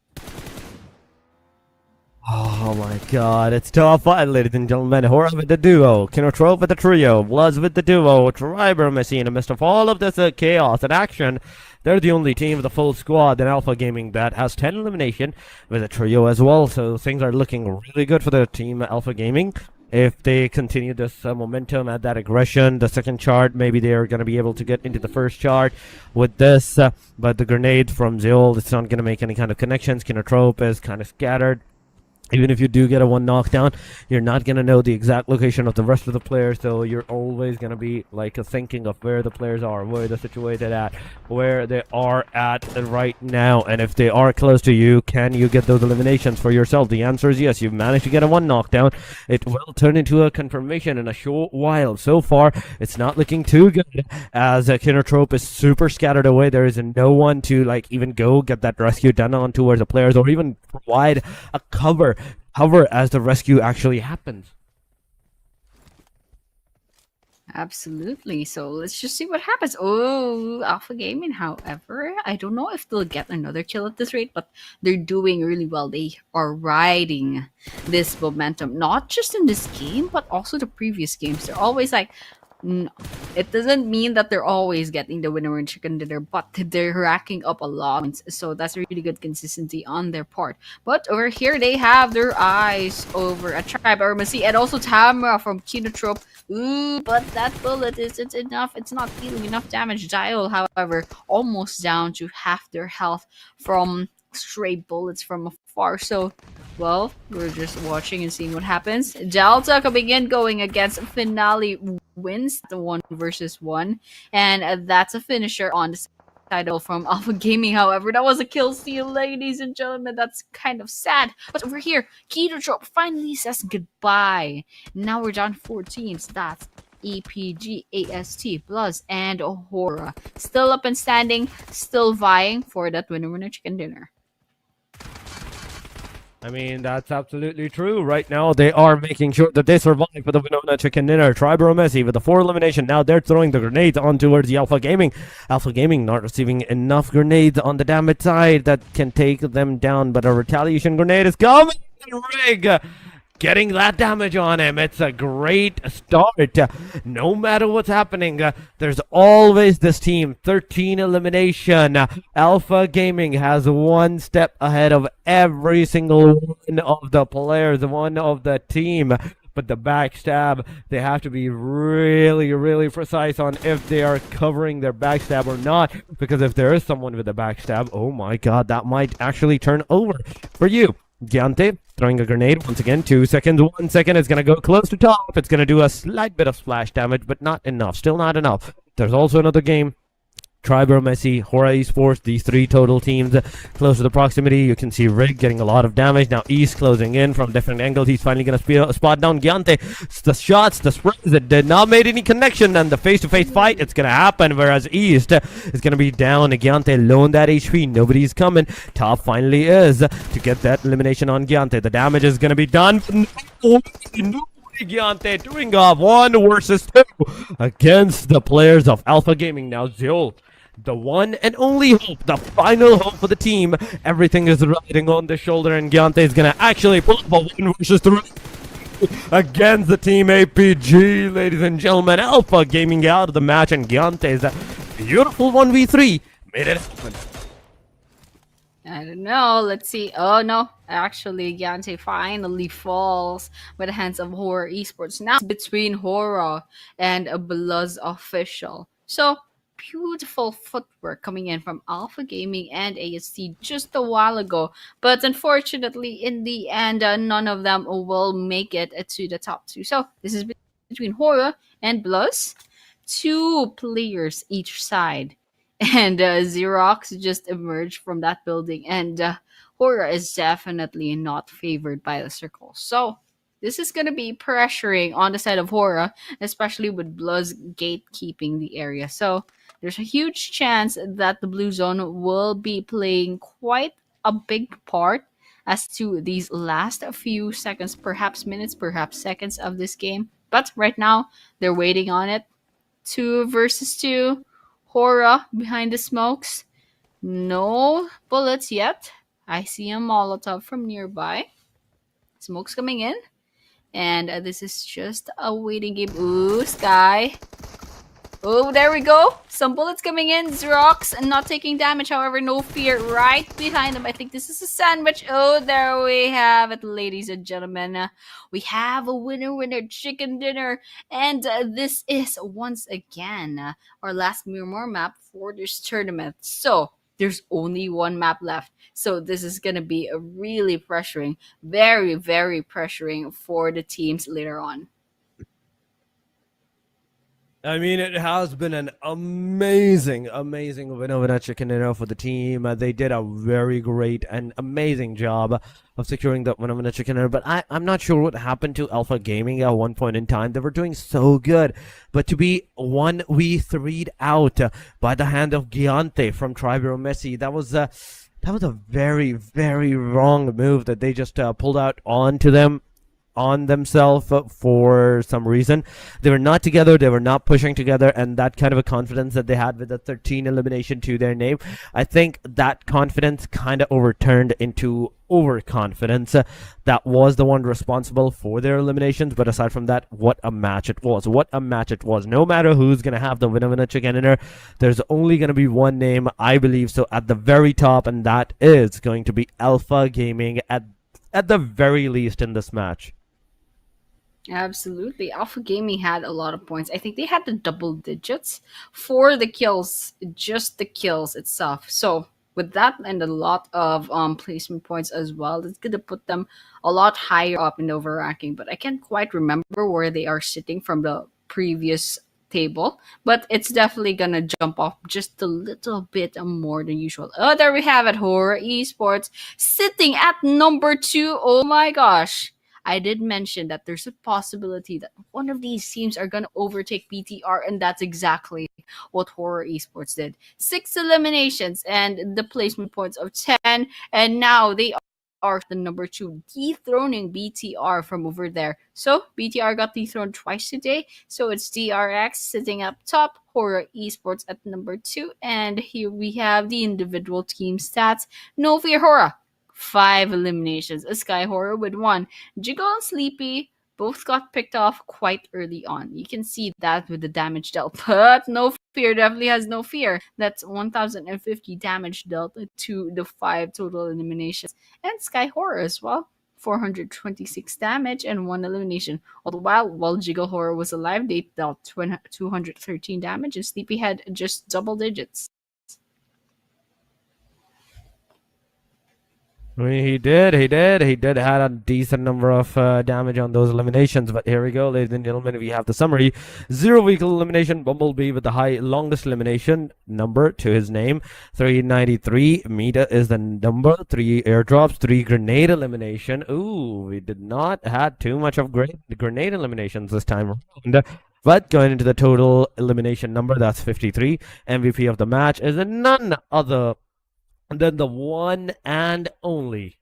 Oh my god, it's top 5, ladies and gentlemen. Hora with the duo, Kinotrope with the trio, Bloods with the duo, Tribe Eremacy. In the midst of all of this chaos and action, they're the only team with a full squad in Alpha Gaming that has 10 elimination with a trio as well. So things are looking really good for the team Alpha Gaming. If they continue this momentum at that aggression, the second chart, maybe they're going to be able to get into the first chart with this. But the grenade from Zeol, it's not going to make any kind of connections. Kinotrope is kind of scattered. Even if you do get a one knockdown, you're not gonna know the exact location of the rest of the players, so you're always gonna be like thinking of where the players are, where they're situated at, where they are at right now, and if they are close to you, can you get those eliminations for yourself? The answer is yes. You've managed to get a one knockdown. It will turn into a confirmation in a short while. So far, it's not looking too good, as Kinotrope is super scattered away. There is no one to like even go get that rescue done on towards the players, or even provide a cover as the rescue actually happens. Absolutely. So let's just see what happens. Oh, Alpha Gaming, however, I don't know if they'll get another kill at this rate, but they're doing really well. They are riding this momentum, not just in this game, but also the previous games. They're always like, it doesn't mean that they're always getting the winner in chicken dinner, but they're racking up a lot. So that's really good consistency on their part. But over here, they have their eyes over a Tribe Armacy and also Tamara from Kinotrope. Ooh, but that bullet isn't enough. It's not dealing enough damage. Dial, however, almost down to half their health from stray bullets from afar. So, well, we're just watching and seeing what happens. Delta coming in, going against Finale, wins the 1 versus 1, and that's a finisher on the title from Alpha Gaming. However, that was a kill steal, ladies and gentlemen. That's kind of sad. But over here, Keto finally says goodbye. Now we're down 4 teams. That's EPG, AST, Plus, and Hora. Still up and standing, still vying for that winner chicken dinner. I mean, that's absolutely true. Right now, they are making sure that they survive for the Winona Chicken Dinner. Tribal Messi with the 4 elimination. Now they're throwing the grenades on towards the Alpha Gaming. Alpha Gaming not receiving enough grenades on the damage side that can take them down, but a retaliation grenade is coming. Rig getting that damage on him. It's a great start. No matter what's happening, there's always this team. 13 elimination. Alpha Gaming has 1 step ahead of every single one of the players, one of the team. But the backstab, they have to be really, really precise on if they are covering their backstab or not. Because if there is someone with a backstab, oh my god, that might actually turn over for you. Giante throwing a grenade once again. 2 seconds. 1 second. It's going to go close to top. It's going to do a slight bit of splash damage, but not enough. Still not enough. There's also another game. Triber, Messi, Hora Esports, these 3 total teams close to the proximity. You can see Rig getting a lot of damage. Now East closing in from different angles. He's finally going to spot down Giante. The shots, the sprays, it did not make any connection. And the face-to-face fight, it's going to happen. Whereas East is going to be down. Giante low on that HP. Nobody's coming. Top finally is to get that elimination on Giante. The damage is going to be done. No. Giante doing off 1 versus 2 against the players of Alpha Gaming. Now Zul, the one and only hope, the final hope for the team. Everything is riding on the shoulder, and Giante is gonna actually pull up a 1 versus 3 against the team APG, ladies and gentlemen. Alpha Gaming out of the match, and Giante's beautiful 1v3 made it happen. I don't know. Let's see. Oh no. Actually, Giante finally falls by the hands of Horror Esports. Now it's between Horror and a Bluz official. So beautiful footwork coming in from Alpha Gaming and AST just a while ago. But unfortunately, in the end, none of them will make it to the top 2. So this is between Horror and Bluz. 2 players each side. And Xerox just emerged from that building, and Hora is definitely not favored by the circle. So this is going to be pressuring on the side of Hora, especially with Bluz gatekeeping the area. So there's a huge chance that the blue zone will be playing quite a big part as to these last few seconds, perhaps minutes, perhaps seconds of this game. But right now, they're waiting on it. 2 versus 2. Hora behind the smokes. No bullets yet. I see a Molotov from nearby. Smoke's coming in. And this is just a waiting game. Ooh, Sky. Oh, there we go. Some bullets coming in. Xerox not taking damage. However, no fear. Right behind them. I think this is a sandwich. Oh, there we have it, ladies and gentlemen. We have a winner chicken dinner. And this is, once again, our last Miramar map for this tournament. So, there's only one map left. So this is gonna be a really pressuring, very, very pressuring for the teams later on. I mean, it has been an amazing, amazing winner chicken dinner for the team. They did a very great and amazing job of securing that winner chicken dinner. But I'm not sure what happened to Alpha Gaming at one point in time. They were doing so good, but to be 1v3'd out by the hand of Giante from Tribero Messi, that was a very, very wrong move that they just pulled out onto them on themselves for some reason. They were not together, they were not pushing together, and that kind of a confidence that they had with the 13 elimination to their name, I think that confidence kind of overturned into overconfidence. That was the one responsible for their eliminations. But aside from that, what a match it was. What a match it was. No matter who's going to have the winner chicken dinner, there's only going to be one name, I believe so, at the very top, and that is going to be Alpha Gaming at the very least in this match. Absolutely. Alpha Gaming had a lot of points. I think they had the double digits for the kills, just the kills itself. So with that and a lot of placement points as well, it's gonna put them a lot higher up in the over ranking. But I can't quite remember where they are sitting from the previous table, but it's definitely gonna jump off just a little bit more than usual. Oh, there we have it. Horror Esports sitting at number 2. Oh my gosh. I did mention that there's a possibility that one of these teams are going to overtake BTR, and that's exactly what Horror Esports did. 6 eliminations and the placement points of 10, and now they are the number 2, dethroning BTR from over there. So BTR got dethroned twice today, so it's DRX sitting up top, Horror Esports at number 2, and here we have the individual team stats. No Fear Horror, 5 eliminations. A Sky Horror with 1. Jiggle and Sleepy both got picked off quite early on. You can see that with the damage dealt. But No Fear definitely has no fear. That's 1050 damage dealt to the 5 total eliminations. And Sky Horror as well. 426 damage and 1 elimination. All the while Jiggle Horror was alive, they dealt 213 damage, and Sleepy had just double digits. I mean, he did had a decent number of damage on those eliminations. But here we go, ladies and gentlemen, we have the summary. 0 vehicle elimination, Bumblebee with the longest elimination number to his name, 393. Mita is the number, 3 airdrops, 3 grenade elimination. Ooh, we did not had too much of grenade eliminations this time around. But going into the total elimination number, that's 53. MVP of the match is none other than the one and only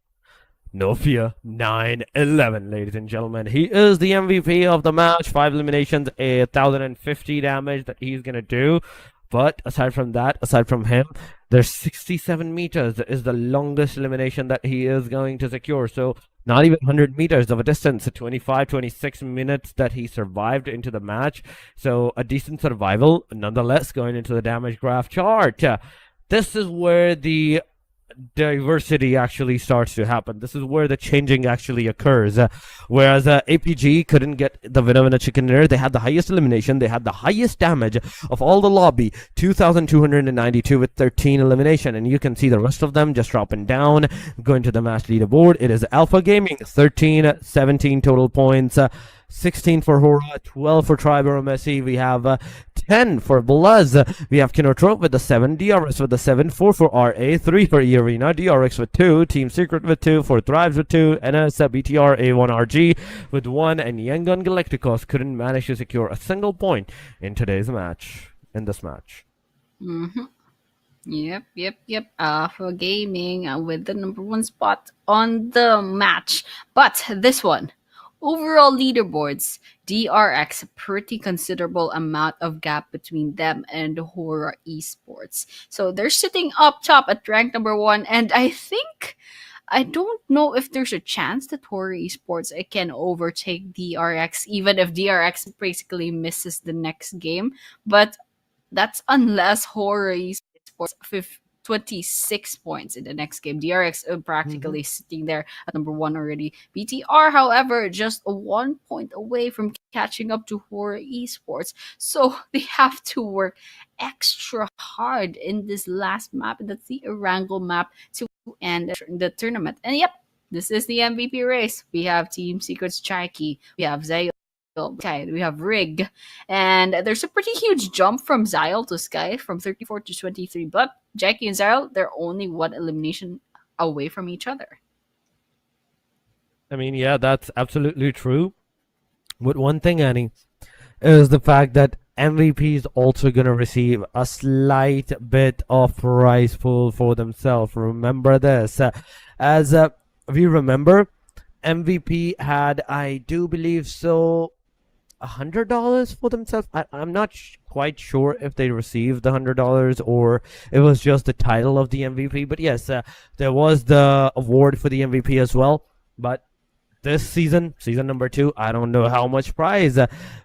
Nofia 911, ladies and gentlemen. He is the MVP of the match. 5 eliminations, 1,050 damage that he's gonna do. But aside from that, aside from him, there's 67 meters is the longest elimination that he is going to secure. So not even 100 meters of a distance, 25, 26 minutes that he survived into the match. So a decent survival, nonetheless, going into the damage graph chart. This is where the diversity actually starts to happen. This is where the changing actually occurs. Whereas APG couldn't get the winner chicken dinner, they had the highest elimination, they had the highest damage of all the lobby, 2,292 with 13 elimination. And you can see the rest of them just dropping down, going to the match leaderboard. It is Alpha Gaming, 13, 17 total points. 16 for Hora, 12 for Tribero Messi. We have 10 for Bluz. We have Kinotrope with the 7, DRX with the 7, 4 for RA, 3 for E-Arena, DRX with 2, Team Secret with 2, 4 Thrives with 2, NS, BTR, A1RG with 1, and Yangon Galacticos couldn't manage to secure a single point in today's match, in this match. Mm-hmm. Yep. Alpha Gaming with the number 1 spot on the match. But this one, overall leaderboards, DRX, pretty considerable amount of gap between them and Horror Esports. So they're sitting up top at rank number 1, and I don't know if there's a chance that Horror Esports can overtake DRX, even if DRX basically misses the next game. But that's unless Horror Esports 26 points in the next game. DRX practically sitting there at number 1 already. BTR, however, just 1 point away from catching up to Horror Esports. So they have to work extra hard in this last map. That's the Erangel map to end the tournament. And yep, this is the MVP race. We have Team Secret's Chaiki. We have Zayo. Okay, we have Rig. And there's a pretty huge jump from Zyle to Sky from 34 to 23. But Jackie and Zyle, they're only one elimination away from each other. I mean, yeah, that's absolutely true. But one thing, Annie, is the fact that MVP is also going to receive a slight bit of prize pool for themselves. Remember this. As we remember, MVP had, I do believe so, $100 for themselves. I'm not quite sure if they received the $100 or it was just the title of the MVP. But yes, there was the award for the MVP as well. But this season number 2, I don't know how much prize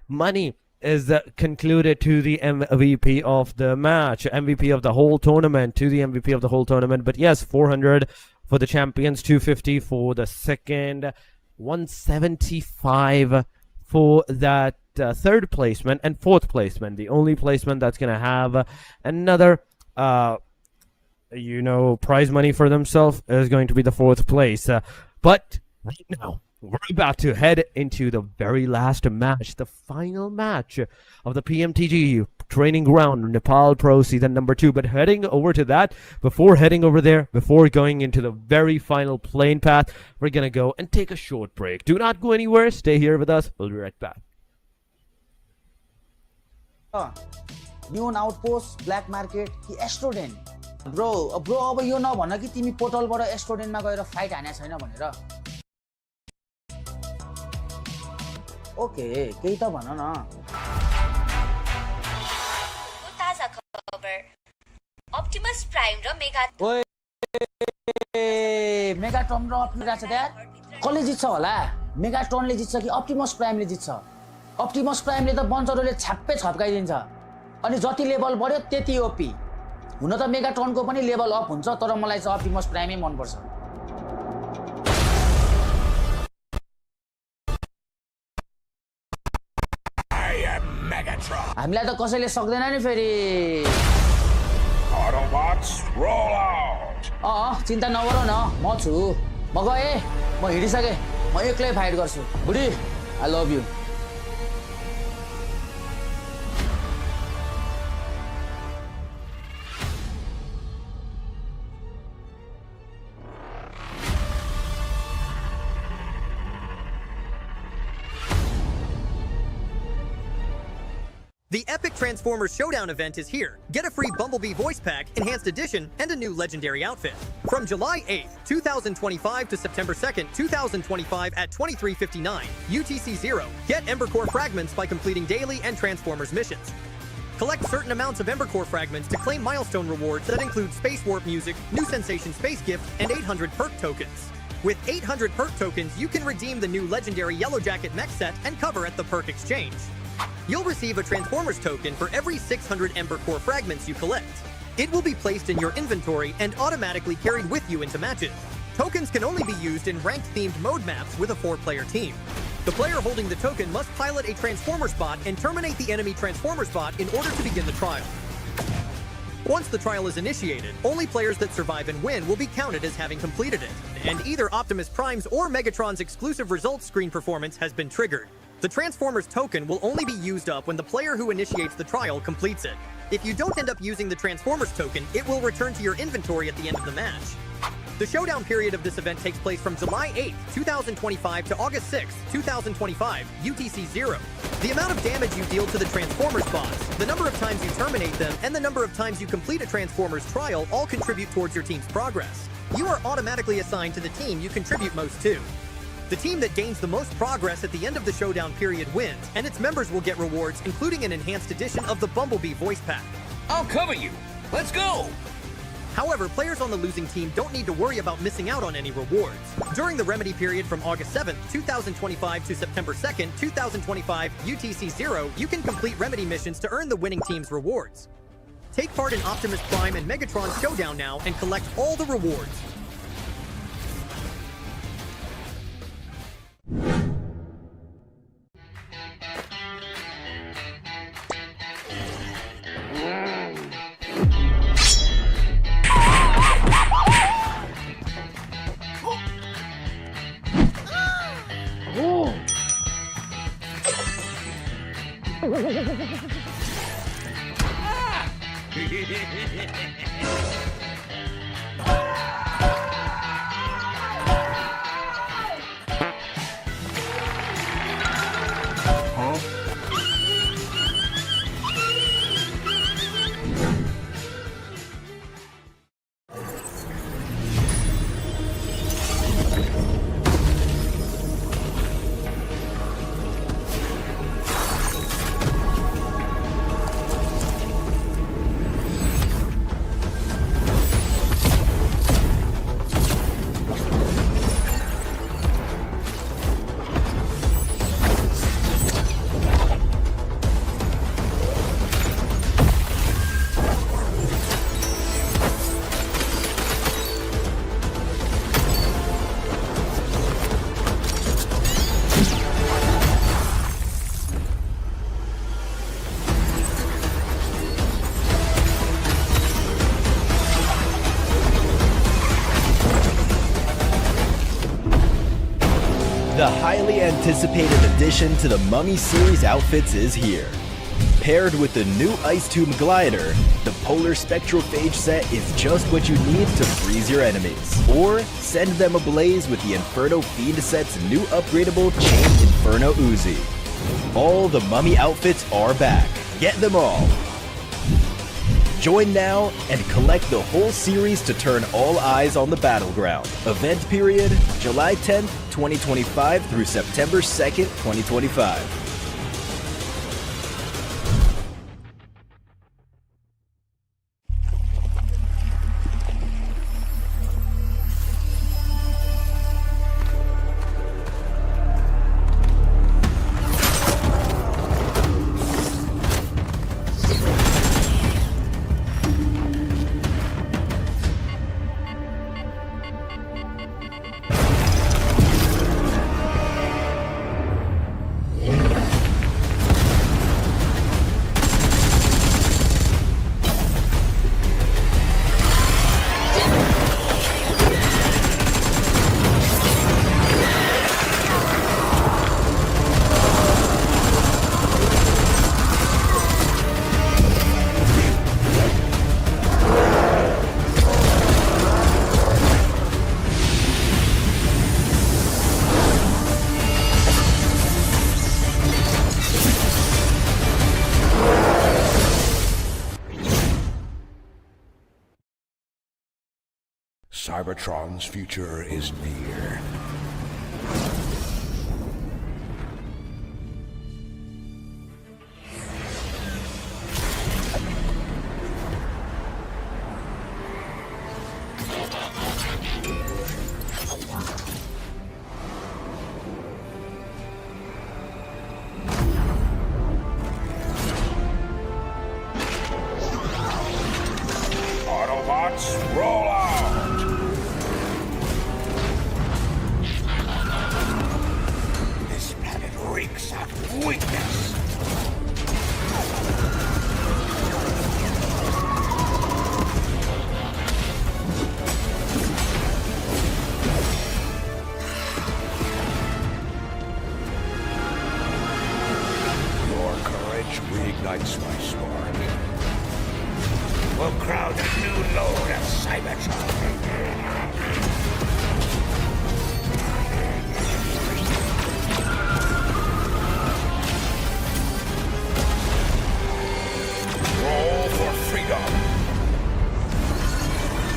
money is concluded to the MVP of the match, MVP of the whole tournament, to the MVP of the whole tournament. But yes, 400 for the champions, 250 for the second, 175 for that third placement, and fourth placement. The only placement that's going to have another prize money for themselves is going to be the fourth place. But right now, we're about to head into the very last match, the final match of the PMTG training ground, Nepal Pro season number 2. But heading over to that, before going into the very final plane path, we're going to go and take a short break. Do not go anywhere. Stay here with us. We'll be right back. Neon Outpost, Black Market, Astroden. Bro, अब यो नभन कि तिमी पोर्टलबाट एस्ट्रोडेनमा गएर fight हाने छैन भनेर. Okay, केही त भन न. ताजा खबर. Optimus Prime र मेगाट्रन र अप्टिमस छ त्यहाँ. कसले जित्छ होला? मेगाट्रनले जित्छ कि अप्टिमस प्राइमले जित्छ? अप्टिमस प्राइमले त बन्चरले छाप्पै छप्काइदिन्छ. अनि जति लेभल बढ्यो त्यति ओपी. हुन त मेगाट्रनको पनि लेभल अप हुन्छ, तर मलाई चाहिँ अप्टिमस प्राइमै मन पर्छ. हामीलाई त कसैले सक्दैन नि फेरि. Autobots, roll out! चिन्ता नगर न, म छु. म गए, म हिडिसके. म एक्लै फाइट गर्छु. बुढी, I love you. The epic Transformers Showdown event is here. Get a free Bumblebee voice pack, enhanced edition, and a new legendary outfit. From July 8th, 2025 to September 2nd, 2025 at 23:59 UTC-0, get Ember Core fragments by completing daily and Transformers missions. Collect certain amounts of Ember Core fragments to claim milestone rewards that include Space Warp music, New Sensation Space Gift, and 800 perk tokens. With 800 perk tokens, you can redeem the new legendary Yellow Jacket mech set and cover at the perk exchange. You'll receive a Transformers token for every 600 Ember Core fragments you collect. It will be placed in your inventory and automatically carried with you into matches. Tokens can only be used in ranked-themed mode maps with a 4-player team. The player holding the token must pilot a Transformers bot and terminate the enemy Transformers bot in order to begin the trial. Once the trial is initiated, only players that survive and win will be counted as having completed it, and either Optimus Prime's or Megatron's exclusive results screen performance has been triggered. The Transformers token will only be used up when the player who initiates the trial completes it. If you don't end up using the Transformers token, it will return to your inventory at the end of the match. The showdown period of this event takes place from July 8th, 2025 to August 6th, 2025, UTC-0. The amount of damage you deal to the Transformers bots, the number of times you terminate them, and the number of times you complete a Transformers trial all contribute towards your team's progress. You are automatically assigned to the team you contribute most to. The team that gains the most progress at the end of the showdown period wins, and its members will get rewards, including an enhanced edition of the Bumblebee voice pack. I'll cover you. Let's go! However, players on the losing team don't need to worry about missing out on any rewards. During the remedy period from August 7th, 2025 to September 2nd, 2025, UTC-0, you can complete remedy missions to earn the winning team's rewards. Take part in Optimus Prime and Megatron Showdown now and collect all the rewards. The highly anticipated addition to the Mummy series outfits is here. Paired with the new Ice Tomb Glider, the Polar Spectrophage set is just what you need to freeze your enemies. Or send them ablaze with the Inferno Fiend set's new upgradable Chain Inferno Uzi. All the Mummy outfits are back. Get them all. Join now and collect the whole series to turn all eyes on the battleground. Event period, July 10th, 2025 through September 2nd, 2025. Cybertron's future is near. Autobots, roll out! This planet reeks of weakness. Your courage reignites my spark. We'll crowd a new load of Cybertron. Roll for freedom.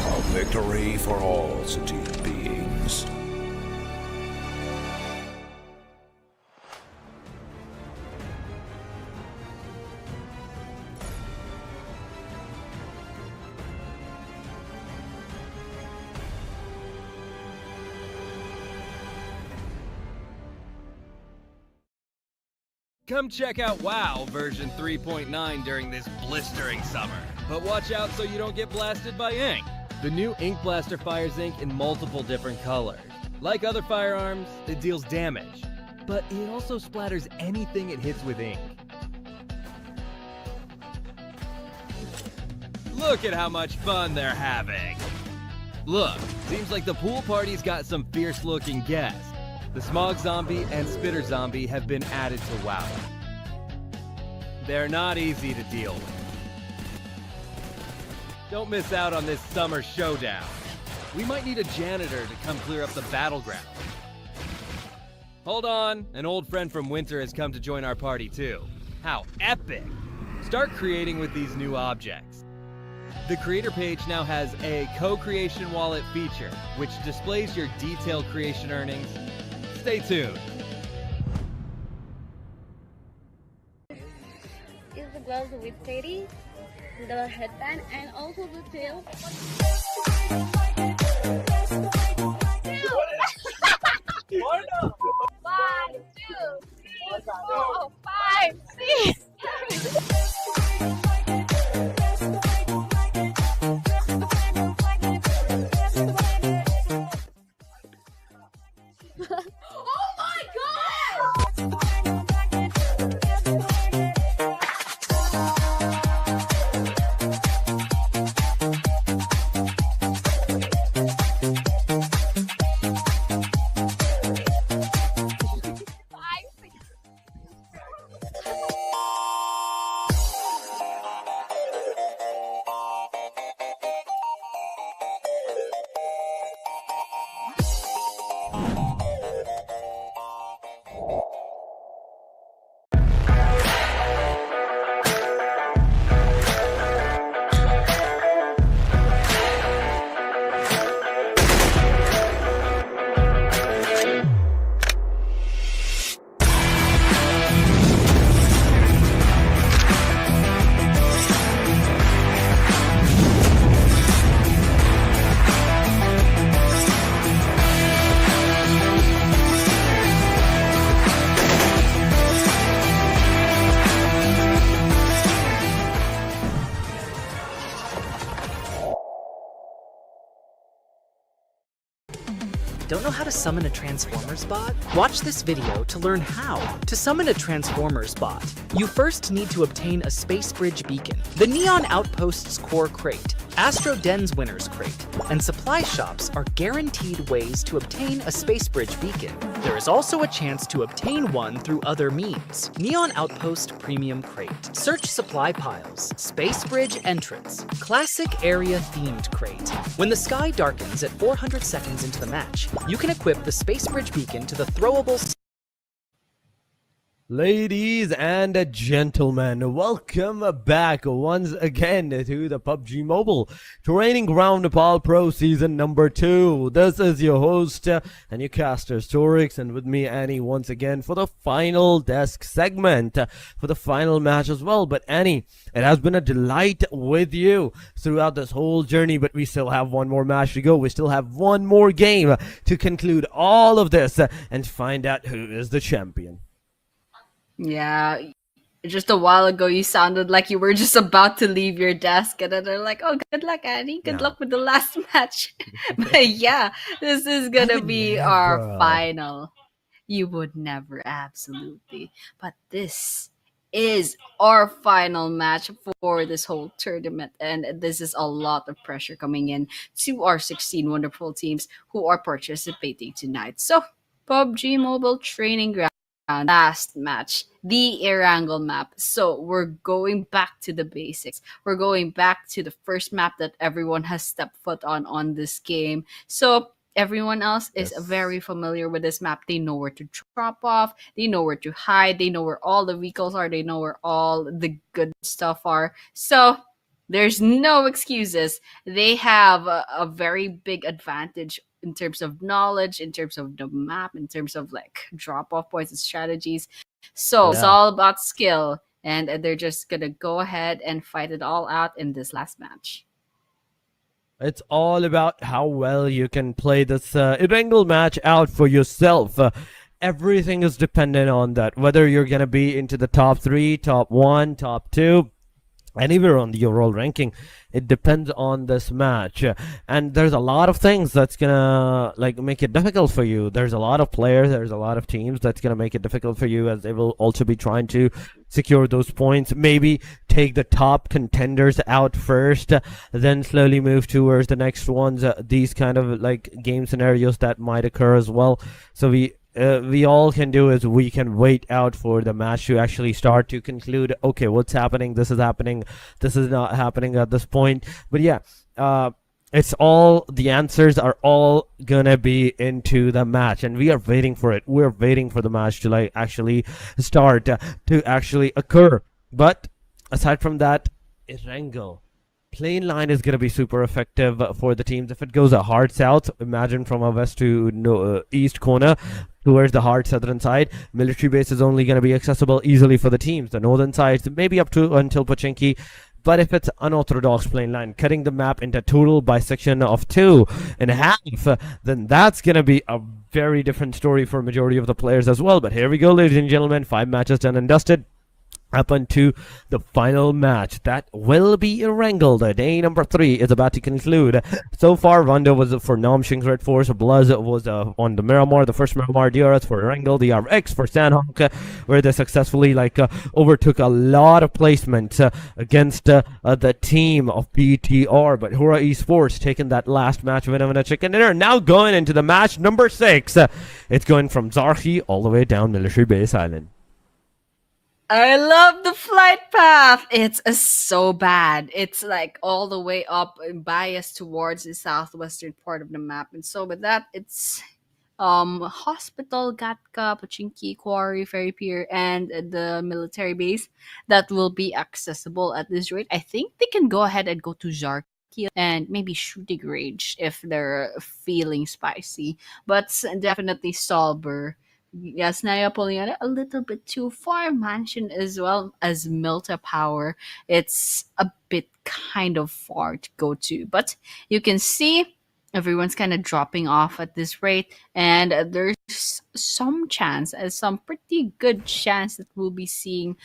A victory for all sentient beings. Come check out WoW version 3.9 during this blistering summer. But watch out so you don't get blasted by ink. The new Ink Blaster fires ink in multiple different colors. Like other firearms, it deals damage, but it also splatters anything it hits with ink. Look at how much fun they're having. Look, seems like the pool party's got some fierce-looking guests. The Smog Zombie and Spitter Zombie have been added to WoW. They're not easy to deal with. Don't miss out on this summer showdown. We might need a janitor to come clear up the battleground. Hold on, an old friend from Winter has come to join our party too. How epic! Start creating with these new objects. The creator page now has a co-creation wallet feature, which displays your detailed creation earnings. Stay tuned. Is the gloves with Teddy, the headband, and also the tail. One, two, three, four, five, six. Oh my god! Don't know how to summon a Transformers bot? Watch this video to learn how. To summon a Transformers bot, you first need to obtain a Space Bridge beacon, the Neon Outpost's core crate, Astro Den's winner's crate, and supply shops are guaranteed ways to obtain a Space Bridge beacon. There is also a chance to obtain one through other means. Neon Outpost Premium Crate. Search supply piles. Space Bridge entrance. Classic area themed crate. When the sky darkens at 400 seconds into the match, you can equip the Space Bridge beacon to the throwable. Ladies and gentlemen, welcome back once again to the PUBG Mobile Training Ground Nepal Pro Season number 2. This is your host and your caster, Storix, and with me, Annie, once again for the final desk segment, for the final match as well. But Annie, it has been a delight with you throughout this whole journey, but we still have one more match to go. We still have one more game to conclude all of this and find out who is the champion. Yeah, just a while ago you sounded like you were just about to leave your desk, and then they're like, "Oh, good luck, Annie. Good luck with the last match." But yeah, this is gonna be our final. You would never, absolutely. But this is our final match for this whole tournament, and this is a lot of pressure coming in to our 16 wonderful teams who are participating tonight. So, PUBG Mobile Training Ground. Last match, the Erangel map. So we're going back to the basics. We're going back to the first map that everyone has stepped foot on this game. So everyone else is very familiar with this map. They know where to drop off. They know where to hide. They know where all the vehicles are. They know where all the good stuff are. So there's no excuses. They have a very big advantage in terms of knowledge, in terms of the map, in terms of like drop off points and strategies. So it's all about skill, and they're just gonna go ahead and fight it all out in this last match. It's all about how well you can play this Erangel match out for yourself. everything is dependent on that. Whether you're gonna be into the top 3, top 1, top 2, anywhere on the overall ranking, it depends on this match. And there's a lot of things that's gonna like make it difficult for you. There's a lot of players, there's a lot of teams that's gonna make it difficult for you, as they will also be trying to secure those points. Maybe take the top contenders out first, then slowly move towards the next ones. These kind of like game scenarios that might occur as well. So we all can do is we can wait out for the match to actually start, to conclude, okay, what's happening, this is happening, this is not happening at this point. But yeah, it's all, the answers are all gonna be into the match, and we are waiting for it. We're waiting for the match to like actually start, to actually occur. But aside from that, Erangel plain line is going to be super effective for the teams. If it goes a hard south, imagine from a west to east corner towards the hard southern side, military base is only going to be accessible easily for the teams. The northern sides maybe up to until Pochinki. But if it's unorthodox plain line, cutting the map into total bisection of 2.5, then that's going to be a very different story for a majority of the players as well. But here we go, ladies and gentlemen, 5 matches done and dusted. Up onto the final match that will be Erangel. Day number 3 is about to conclude. So far, Rondo was for Namshing's Red Force, Bluz was on the Miramar, the first Miramar, DRS for Erangel, the RX for Sandhawk, where they successfully overtook a lot of placement against the team of BTR. But Hura Esports taking that last match win of a chicken dinner. Now going into the match number 6. It's going from Zarhi all the way down Military Base Island. I love the flight path. It's so bad. It's like all the way up and biased towards the southwestern part of the map. And so with that, it's hospital, Gatka, Pochinki, Quarry, Ferry Pier, and the military base that will be accessible at this rate. I think they can go ahead and go to Zarki and maybe shooting range if they're feeling spicy. But definitely Salber. Yes, Naya Poliana, a little bit too far. Mansion as well as Milta Power. It's a bit kind of far to go to. But you can see everyone's kind of dropping off at this rate. And there's some chance, some pretty good chance that we'll be seeing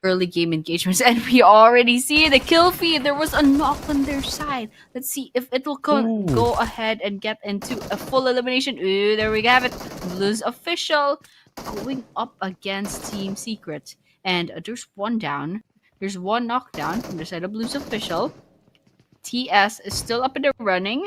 early game engagements. And we already see the kill feed. There was a knock on their side. Let's see if it will go ahead and get into a full elimination. Ooh, there we have it. Blues official going up against Team Secret. And there's one down. There's one knockdown from the side of Blues official. TS is still up in the running.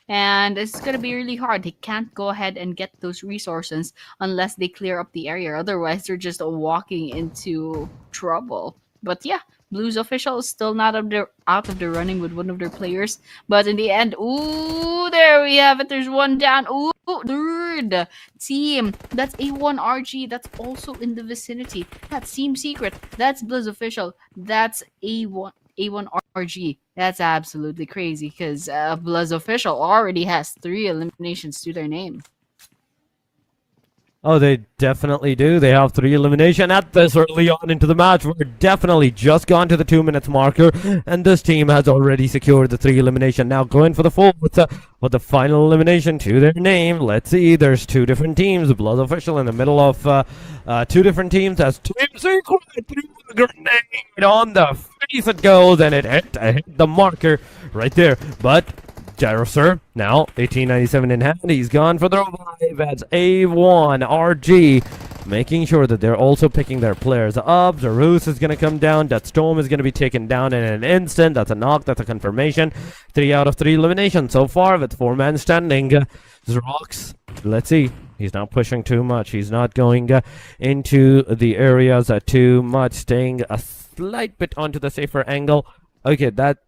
And it's going to be really hard. They can't go ahead and get those resources unless they clear up the area. Otherwise, they're just walking into trouble. But yeah, Blues official is still not out of the running with one of their players. But in the end, ooh, there we have it. There's one down. Ooh, third team. That's A1RG. That's also in the vicinity. That's Team Secret. That's Blues official. That's A1RG. That's absolutely crazy because Bluz official already has 3 eliminations to their name. Oh, they definitely do. They have 3 elimination at this early on into the match. We're definitely just gone to the 2 minutes marker, and this team has already secured the 3 elimination. Now going for the 4 with the final elimination to their name. Let's see. There's 2 different teams. Blood official in the middle of 2 different teams. As Team Secret threw a grenade on the face. It goes, and it hit the marker right there. But Gyroser, now 1897 in hand. He's gone for the revive. That's A1RG, making sure that they're also picking their players up. Zarus is going to come down. That Storm is going to be taken down in an instant. That's a knock. That's a confirmation. 3 out of 3 elimination so far with 4 men standing. Zrox, let's see. He's not pushing too much. He's not going into the areas too much. Staying a slight bit onto the safer angle. Okay, that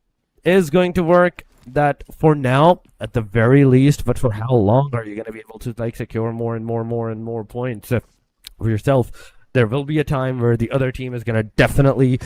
is going to work. That for now, at the very least, but for how long are you going to be able to secure more and more points for yourself? There will be a time where the other team is going to definitely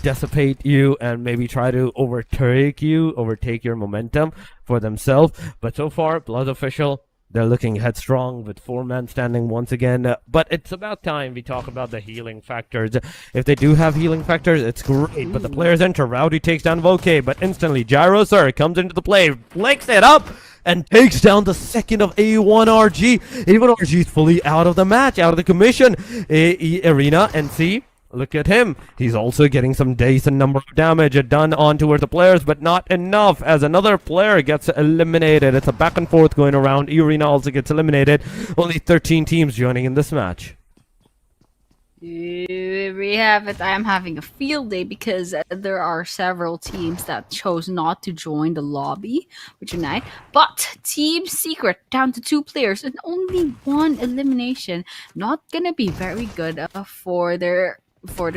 dissipate you and maybe try to overtake your momentum for themselves. But so far, Blood official, they're looking headstrong with 4 men standing once again. But it's about time we talk about the healing factors. If they do have healing factors, it's great. But the players enter. Rowdy takes down Voke, but instantly Gyroser comes into the play, flicks it up, and takes down the second of A1RG. A1RG is fully out of the match, out of the commission. Arena and see. Look at him. He's also getting some decent number of damage done on towards the players, but not enough as another player gets eliminated. It's a back and forth going around. Arena also gets eliminated. Only 13 teams joining in this match. Here we have it. I am having a field day because there are several teams that chose not to join the lobby for tonight. But Team Secret down to 2 players and only 1 elimination. Not gonna be very good for their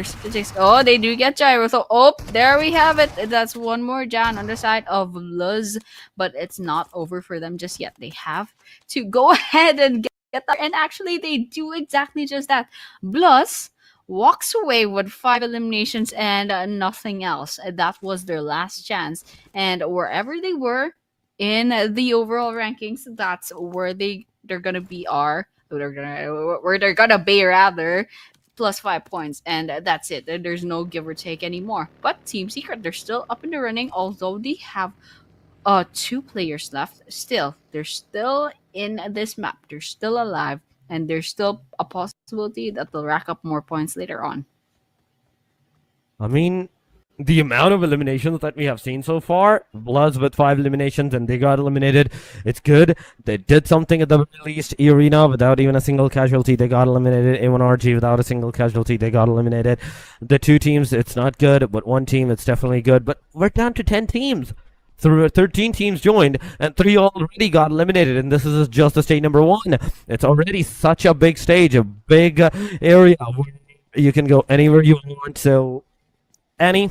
statistics. Oh, they do get gyro. So, oh, there we have it. That's 1 more down on the side of Luz, but it's not over for them just yet. They have to go ahead and get that, and actually they do exactly just that. Blus walks away with 5 eliminations and nothing else. That was their last chance, and wherever they were in the overall rankings, that's where they're gonna be where they're gonna be rather, plus 5 points, and that's it. There's no give or take anymore. But Team Secret, they're still up in the running, although they have 2 players left. Still, they're still in this map. They're still alive, and there's still a possibility that they'll rack up more points later on. I mean, the amount of eliminations that we have seen so far, Bloods with 5 eliminations and they got eliminated, it's good. They did something at the very least. Arena without even a single casualty, they got eliminated. A1RG without a single casualty, they got eliminated. The 2 teams, it's not good, but 1 team, it's definitely good. But we're down to 10 teams. 13 teams joined, and 3 already got eliminated, and this is just the stage number 1. It's already such a big stage, a big area where you can go anywhere you want. So, Annie,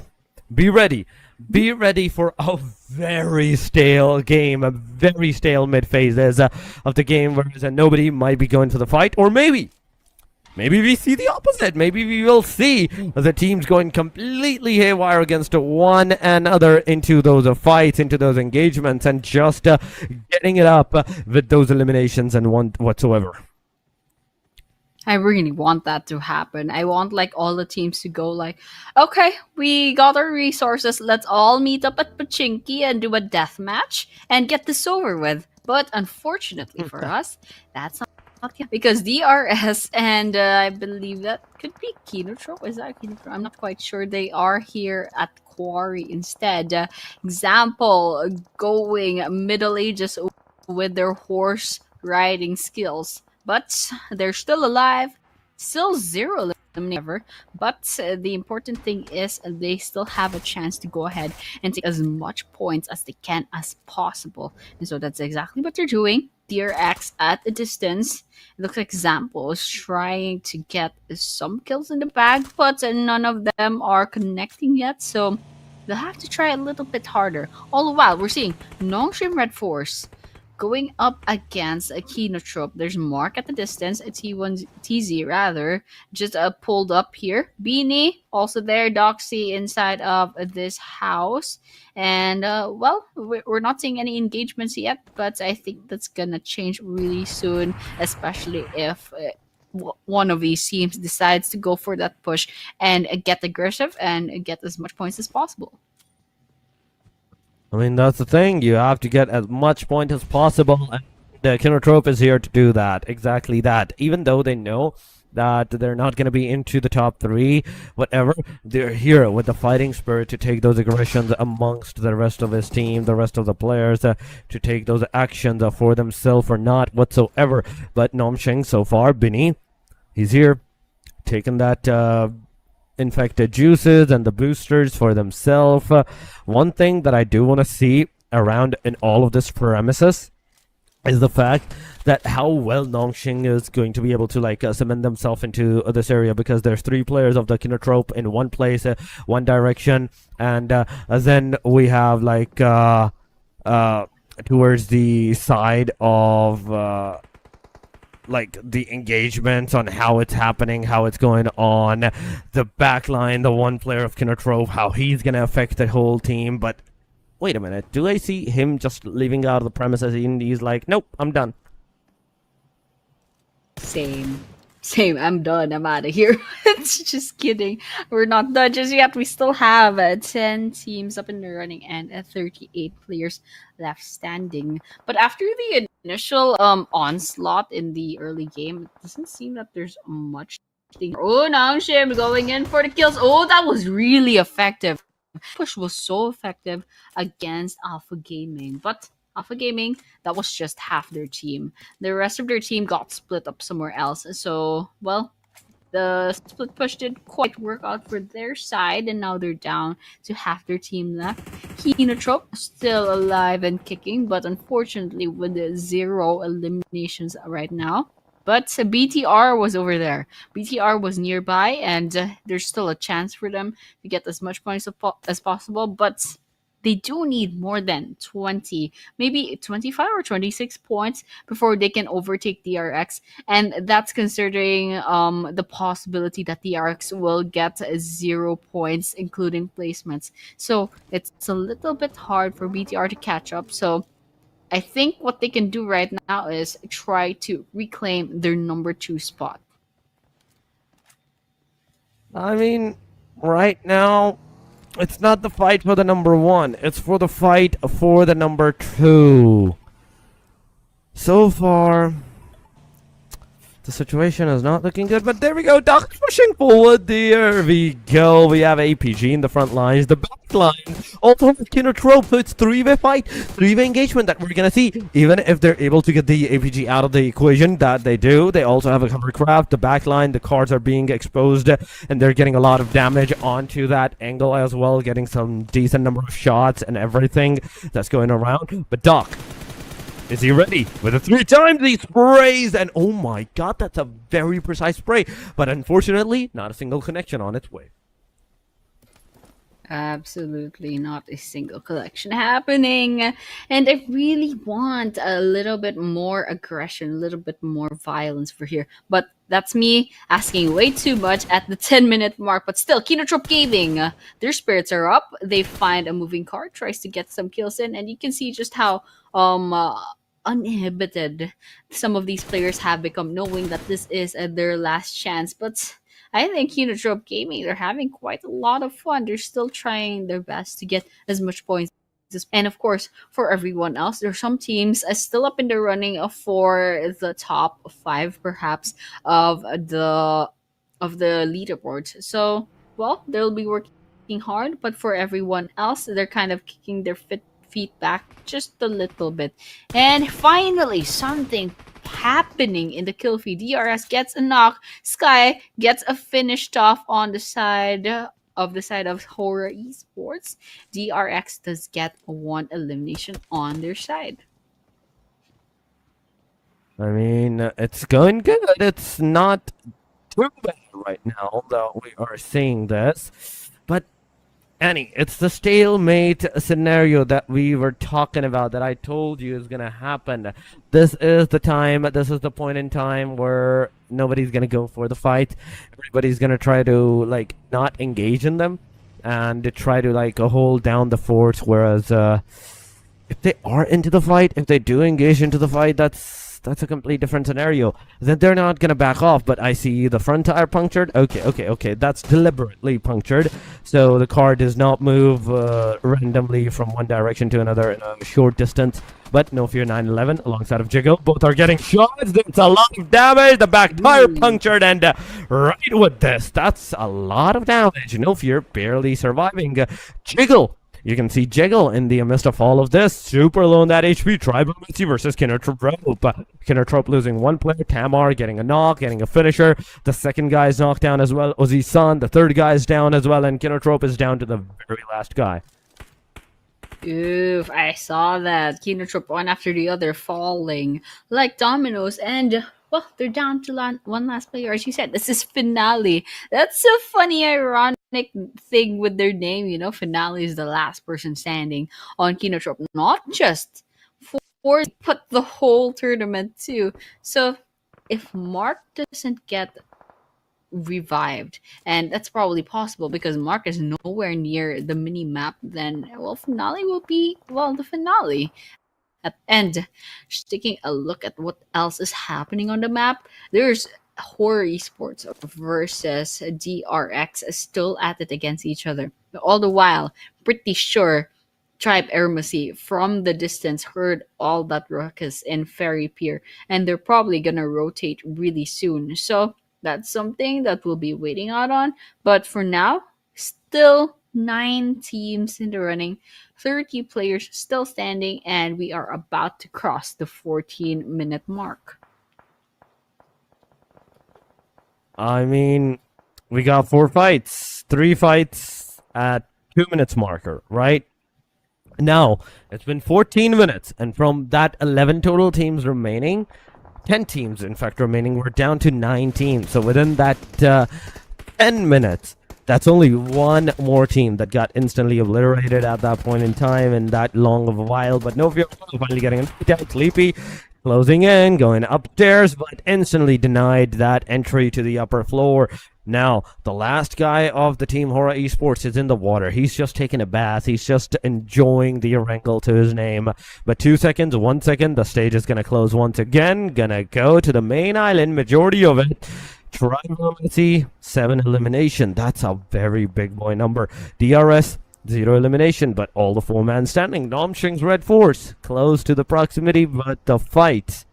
be ready. Be ready for a very stale game, a very stale mid-phases of the game, whereas nobody might be going to the fight, or maybe we see the opposite. Maybe we will see the teams going completely haywire against one another into those fights, into those engagements, and just getting it up with those eliminations and whatsoever. I really want that to happen. I want like all the teams to go like, okay, we got our resources. Let's all meet up at Pachinki and do a death match and get this over with. But unfortunately for us, that's not because DRS and I believe that could be Kinotrope. Is that Kinotrope? I'm not quite sure. They are here at Quarry instead. Example, going Middle Ages with their horse riding skills. But they're still alive. Still 0 eliminated. But the important thing is they still have a chance to go ahead and take as much points as they can as possible. And so that's exactly what they're doing. DRX at a distance. It looks like Example is trying to get some kills in the bag, but none of them are connecting yet. So they'll have to try a little bit harder. All the while, we're seeing Nongshim Red Force going up against a Kinotrope. There's Mark at the distance, a T1 TZ rather, just pulled up here. Beanie also there, Doxy inside of this house. And well, we're not seeing any engagements yet, but I think that's gonna change really soon, especially if one of these teams decides to go for that push and get aggressive and get as much points as possible. I mean, that's the thing. You have to get as much point as possible. And the Kinotrope is here to do that. Exactly that. Even though they know that they're not going to be into the top 3, whatever, they're here with the fighting spirit to take those aggressions amongst the rest of his team, the rest of the players, to take those actions for themselves or not whatsoever. But Nomshing so far, Bini, he's here, taking that infected juices and the boosters for themselves. One thing that I do want to see around in all of this premises is the fact that how well Nongshing is going to be able to like cement themselves into this area, because there's 3 players of the Kinotrope in one place, one direction, and then we have like towards the side of like the engagements on how it's happening, how it's going on, the backline, the one player of Kinotrope, how he's gonna affect the whole team. But wait a minute, do I see him just leaving out of the premises and he's like, nope, I'm done? Same Same, I'm done. I'm out of here. It's just kidding. We're not done just yet. We still have 10 teams up and running and 38 players left standing. But after the initial onslaught in the early game, it doesn't seem that there's much thing. Oh, Nangshim going in for the kills. Oh, that was really effective. Push was so effective against Alpha Gaming. But Alpha Gaming, that was just half their team. The rest of their team got split up somewhere else. So, well, the split push did quite work out for their side, and now they're down to half their team left. Kinotrope still alive and kicking, but unfortunately with the 0 eliminations right now. But BTR was over there. BTR was nearby, and there's still a chance for them to get as much points as possible. But they do need more than 20, maybe 25 or 26 points before they can overtake DRX. And that's considering the possibility that DRX will get 0 points, including placements. So it's a little bit hard for BTR to catch up. So I think what they can do right now is try to reclaim their number 2 spot. I mean, right now, it's not the fight for the number 1. It's for the fight for the number 2. So far, the situation is not looking good, but there we go. Doc pushing forward. There we go. We have APG in the front lines. The back line also with Kinotrope. It's 3-way fight, 3-way engagement that we're gonna see. Even if they're able to get the APG out of the equation, that they do. They also have a cover craft. The back line, the cards are being exposed, and they're getting a lot of damage onto that angle as well, getting some decent number of shots and everything that's going around. But Doc, is he ready? With the 3 times he sprays, and oh my god, that's a very precise spray. But unfortunately, not a single connection on its way. Absolutely not a single collection happening. And I really want a little bit more aggression, a little bit more violence for here. But that's me asking way too much at the 10-minute mark. But still, Kinotrope Gaming, their spirits are up. They find a moving card, tries to get some kills in, and you can see just how uninhibited some of these players have become, knowing that this is their last chance. But I think Kinotrope Gaming, they're having quite a lot of fun. They're still trying their best to get as much points. And of course, for everyone else, there are some teams still up in the running for the top 5, perhaps, of the leaderboard. So, well, they'll be working hard, but for everyone else, they're kind of kicking their feet back just a little bit. And finally, something happening in the kill feed. DRS gets a knock. Sky gets a finished off on the side of Horror Esports. DRX does get 1 elimination on their side. I mean, it's going good. It's not too bad right now, although we are seeing this. But Annie, it's the stalemate scenario that we were talking about, that I told you is going to happen. This is the time, this is the point in time where nobody's going to go for the fight. Everybody's going to try to, like, not engage in them and to try to, like, hold down the fort. Whereas, if they are into the fight, if they do engage into the fight, that's a completely different scenario. Then they're not gonna back off. But I see the front tire punctured. Okay. That's deliberately punctured, so the car does not move randomly from one direction to another in a short distance. But no fear, 911 alongside of Jiggle. Both are getting shots. That's a lot of damage. The back tire punctured, and right with this, that's a lot of damage. No fear, barely surviving. Jiggle. You can see Jiggle in the midst of all of this, super low in that HP. Tribal Mitzi versus Kinotrope. Kinotrope losing 1 player. Tamar getting a knock, getting a finisher. The second guy is knocked down as well. Ozzy's son. The third guy is down as well, and Kinotrope is down to the very last guy. Oof, I saw that. Kinotrope one after the other falling like dominoes, and well, they're down to one last player. As you said, this is Finale. That's a funny, ironic thing with their name. You know, Finale is the last person standing on Kinotrope. Not just for but the whole tournament too. So if Mark doesn't get revived, and that's probably possible because Mark is nowhere near the mini map, then well, Finale will be the finale. And just taking a look at what else is happening on the map, there's Horror Esports versus DRX is still at it against each other. All the while, pretty sure Tribe Ermacy from the distance heard all that ruckus in Ferry Pier, and they're probably gonna rotate really soon. So that's something that we'll be waiting out on. But for now, still 9 teams in the running, 30 players still standing, and we are about to cross the 14-minute mark. I mean, we got 4 fights, 3 fights at 2 minutes marker, right? Now, it's been 14 minutes, and from that 11 total teams remaining, 10 teams, in fact, remaining, we're down to 9 teams. So within that 10 minutes, that's only one more team that got instantly obliterated at that point in time in that long of a while. But no fear, finally getting down, Sleepy, closing in, going upstairs, but instantly denied that entry to the upper floor. Now, the last guy of the team Horror Esports is in the water. He's just taking a bath. He's just enjoying the wrinkle to his name. But 2 seconds, 1 second, the stage is going to close once again. Gonna go to the main island, majority of it. Tribe 7 elimination. That's a very big boy number. DRS, 0 elimination, but all the 4-man standing. Nomshing's Red Force, close to the proximity, but the fight,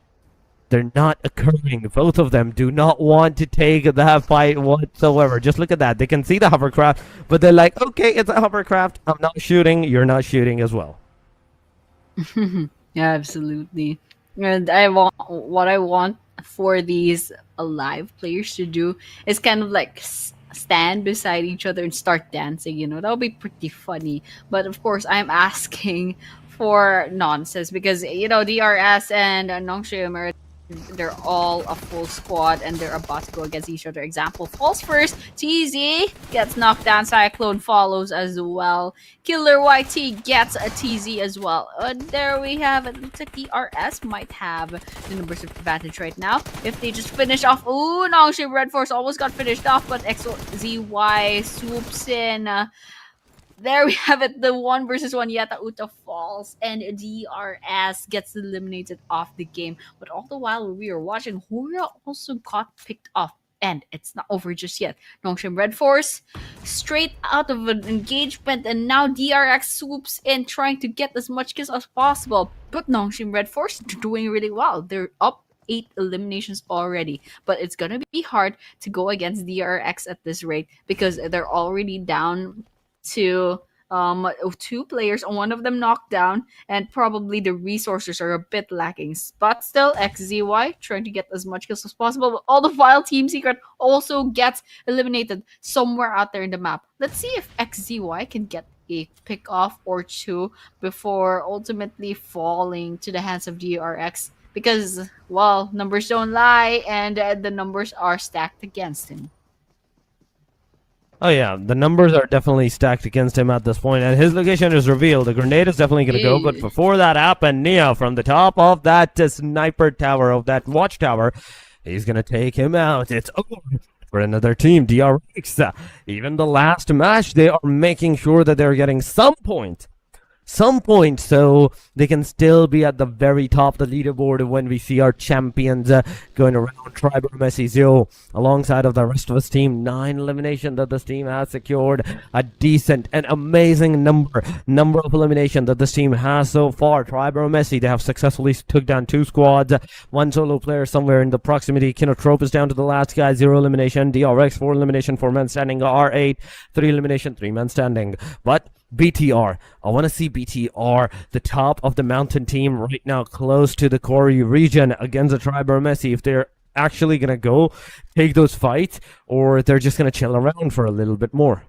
they're not occurring. Both of them do not want to take that fight whatsoever. Just look at that. They can see the hovercraft, but they're like, okay, it's a hovercraft. I'm not shooting. You're not shooting as well. Yeah, absolutely. And I want what I want for these alive players to do is kind of like stand beside each other and start dancing. That would be pretty funny. But of course, I'm asking for nonsense because DRS and Nongshim are they're all a full squad and they're about to go against each other. Example falls first. TZ gets knocked down. Cyclone follows as well. Killer YT gets a TZ as well. There we have it. Looks like DRS might have the numbers of advantage right now. If they just finish off. Ooh, Nongshim Red Force almost got finished off, but XZY swoops in. There we have it, the 1 versus 1 Yata Uta falls, and DRS gets eliminated off the game. But all the while we were watching, Hura also got picked off. And it's not over just yet. Nongshim Red Force straight out of an engagement, and now DRX swoops in trying to get as much kills as possible. But Nongshim Red Force doing really well. They're up 8 eliminations already, but it's gonna be hard to go against DRX at this rate because they're already down to 2 players, and one of them knocked down, and probably the resources are a bit lacking. But still, XZY trying to get as much kills as possible. But all the while, Team Secret also gets eliminated somewhere out there in the map. Let's see if XZY can get a pick off or 2 before ultimately falling to the hands of DRX. Because, well, numbers don't lie, and the numbers are stacked against him. Oh yeah, the numbers are definitely stacked against him at this point, and his location is revealed. The grenade is definitely going to go, but before that happened, Nia from the top of that sniper tower, of that watchtower, he's going to take him out. It's over for another team, DRX. Even the last match, they are making sure that they're getting some point, so they can still be at the very top of the leaderboard when we see our champions going around. Tribe Messi 0 alongside of the rest of his team. 9 elimination that this team has secured. A decent and amazing number of elimination that this team has so far. Tribe Messi, they have successfully took down 2 squads, 1 solo player somewhere in the proximity. Kinotrope is down to the last guy, 0 elimination. DRX 4 elimination, 4 men standing. R8 3 elimination, 3 men standing. But BTR, I want to see BTR, the top of the mountain team right now, close to the Corey region against the Tribe Messi, if they're actually going to go take those fights or they're just going to chill around for a little bit more.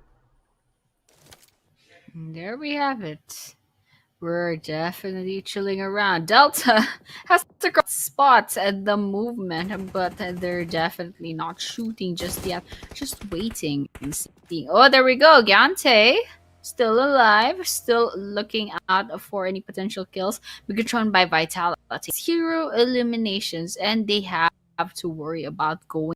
There we have it. We're definitely chilling around. Delta has to cross spots at the movement, but they're definitely not shooting just yet. Just waiting and seeing. Oh, there we go. Gante still alive, still looking out for any potential kills. Megatron by Vitality. 0 eliminations, and they have to worry about going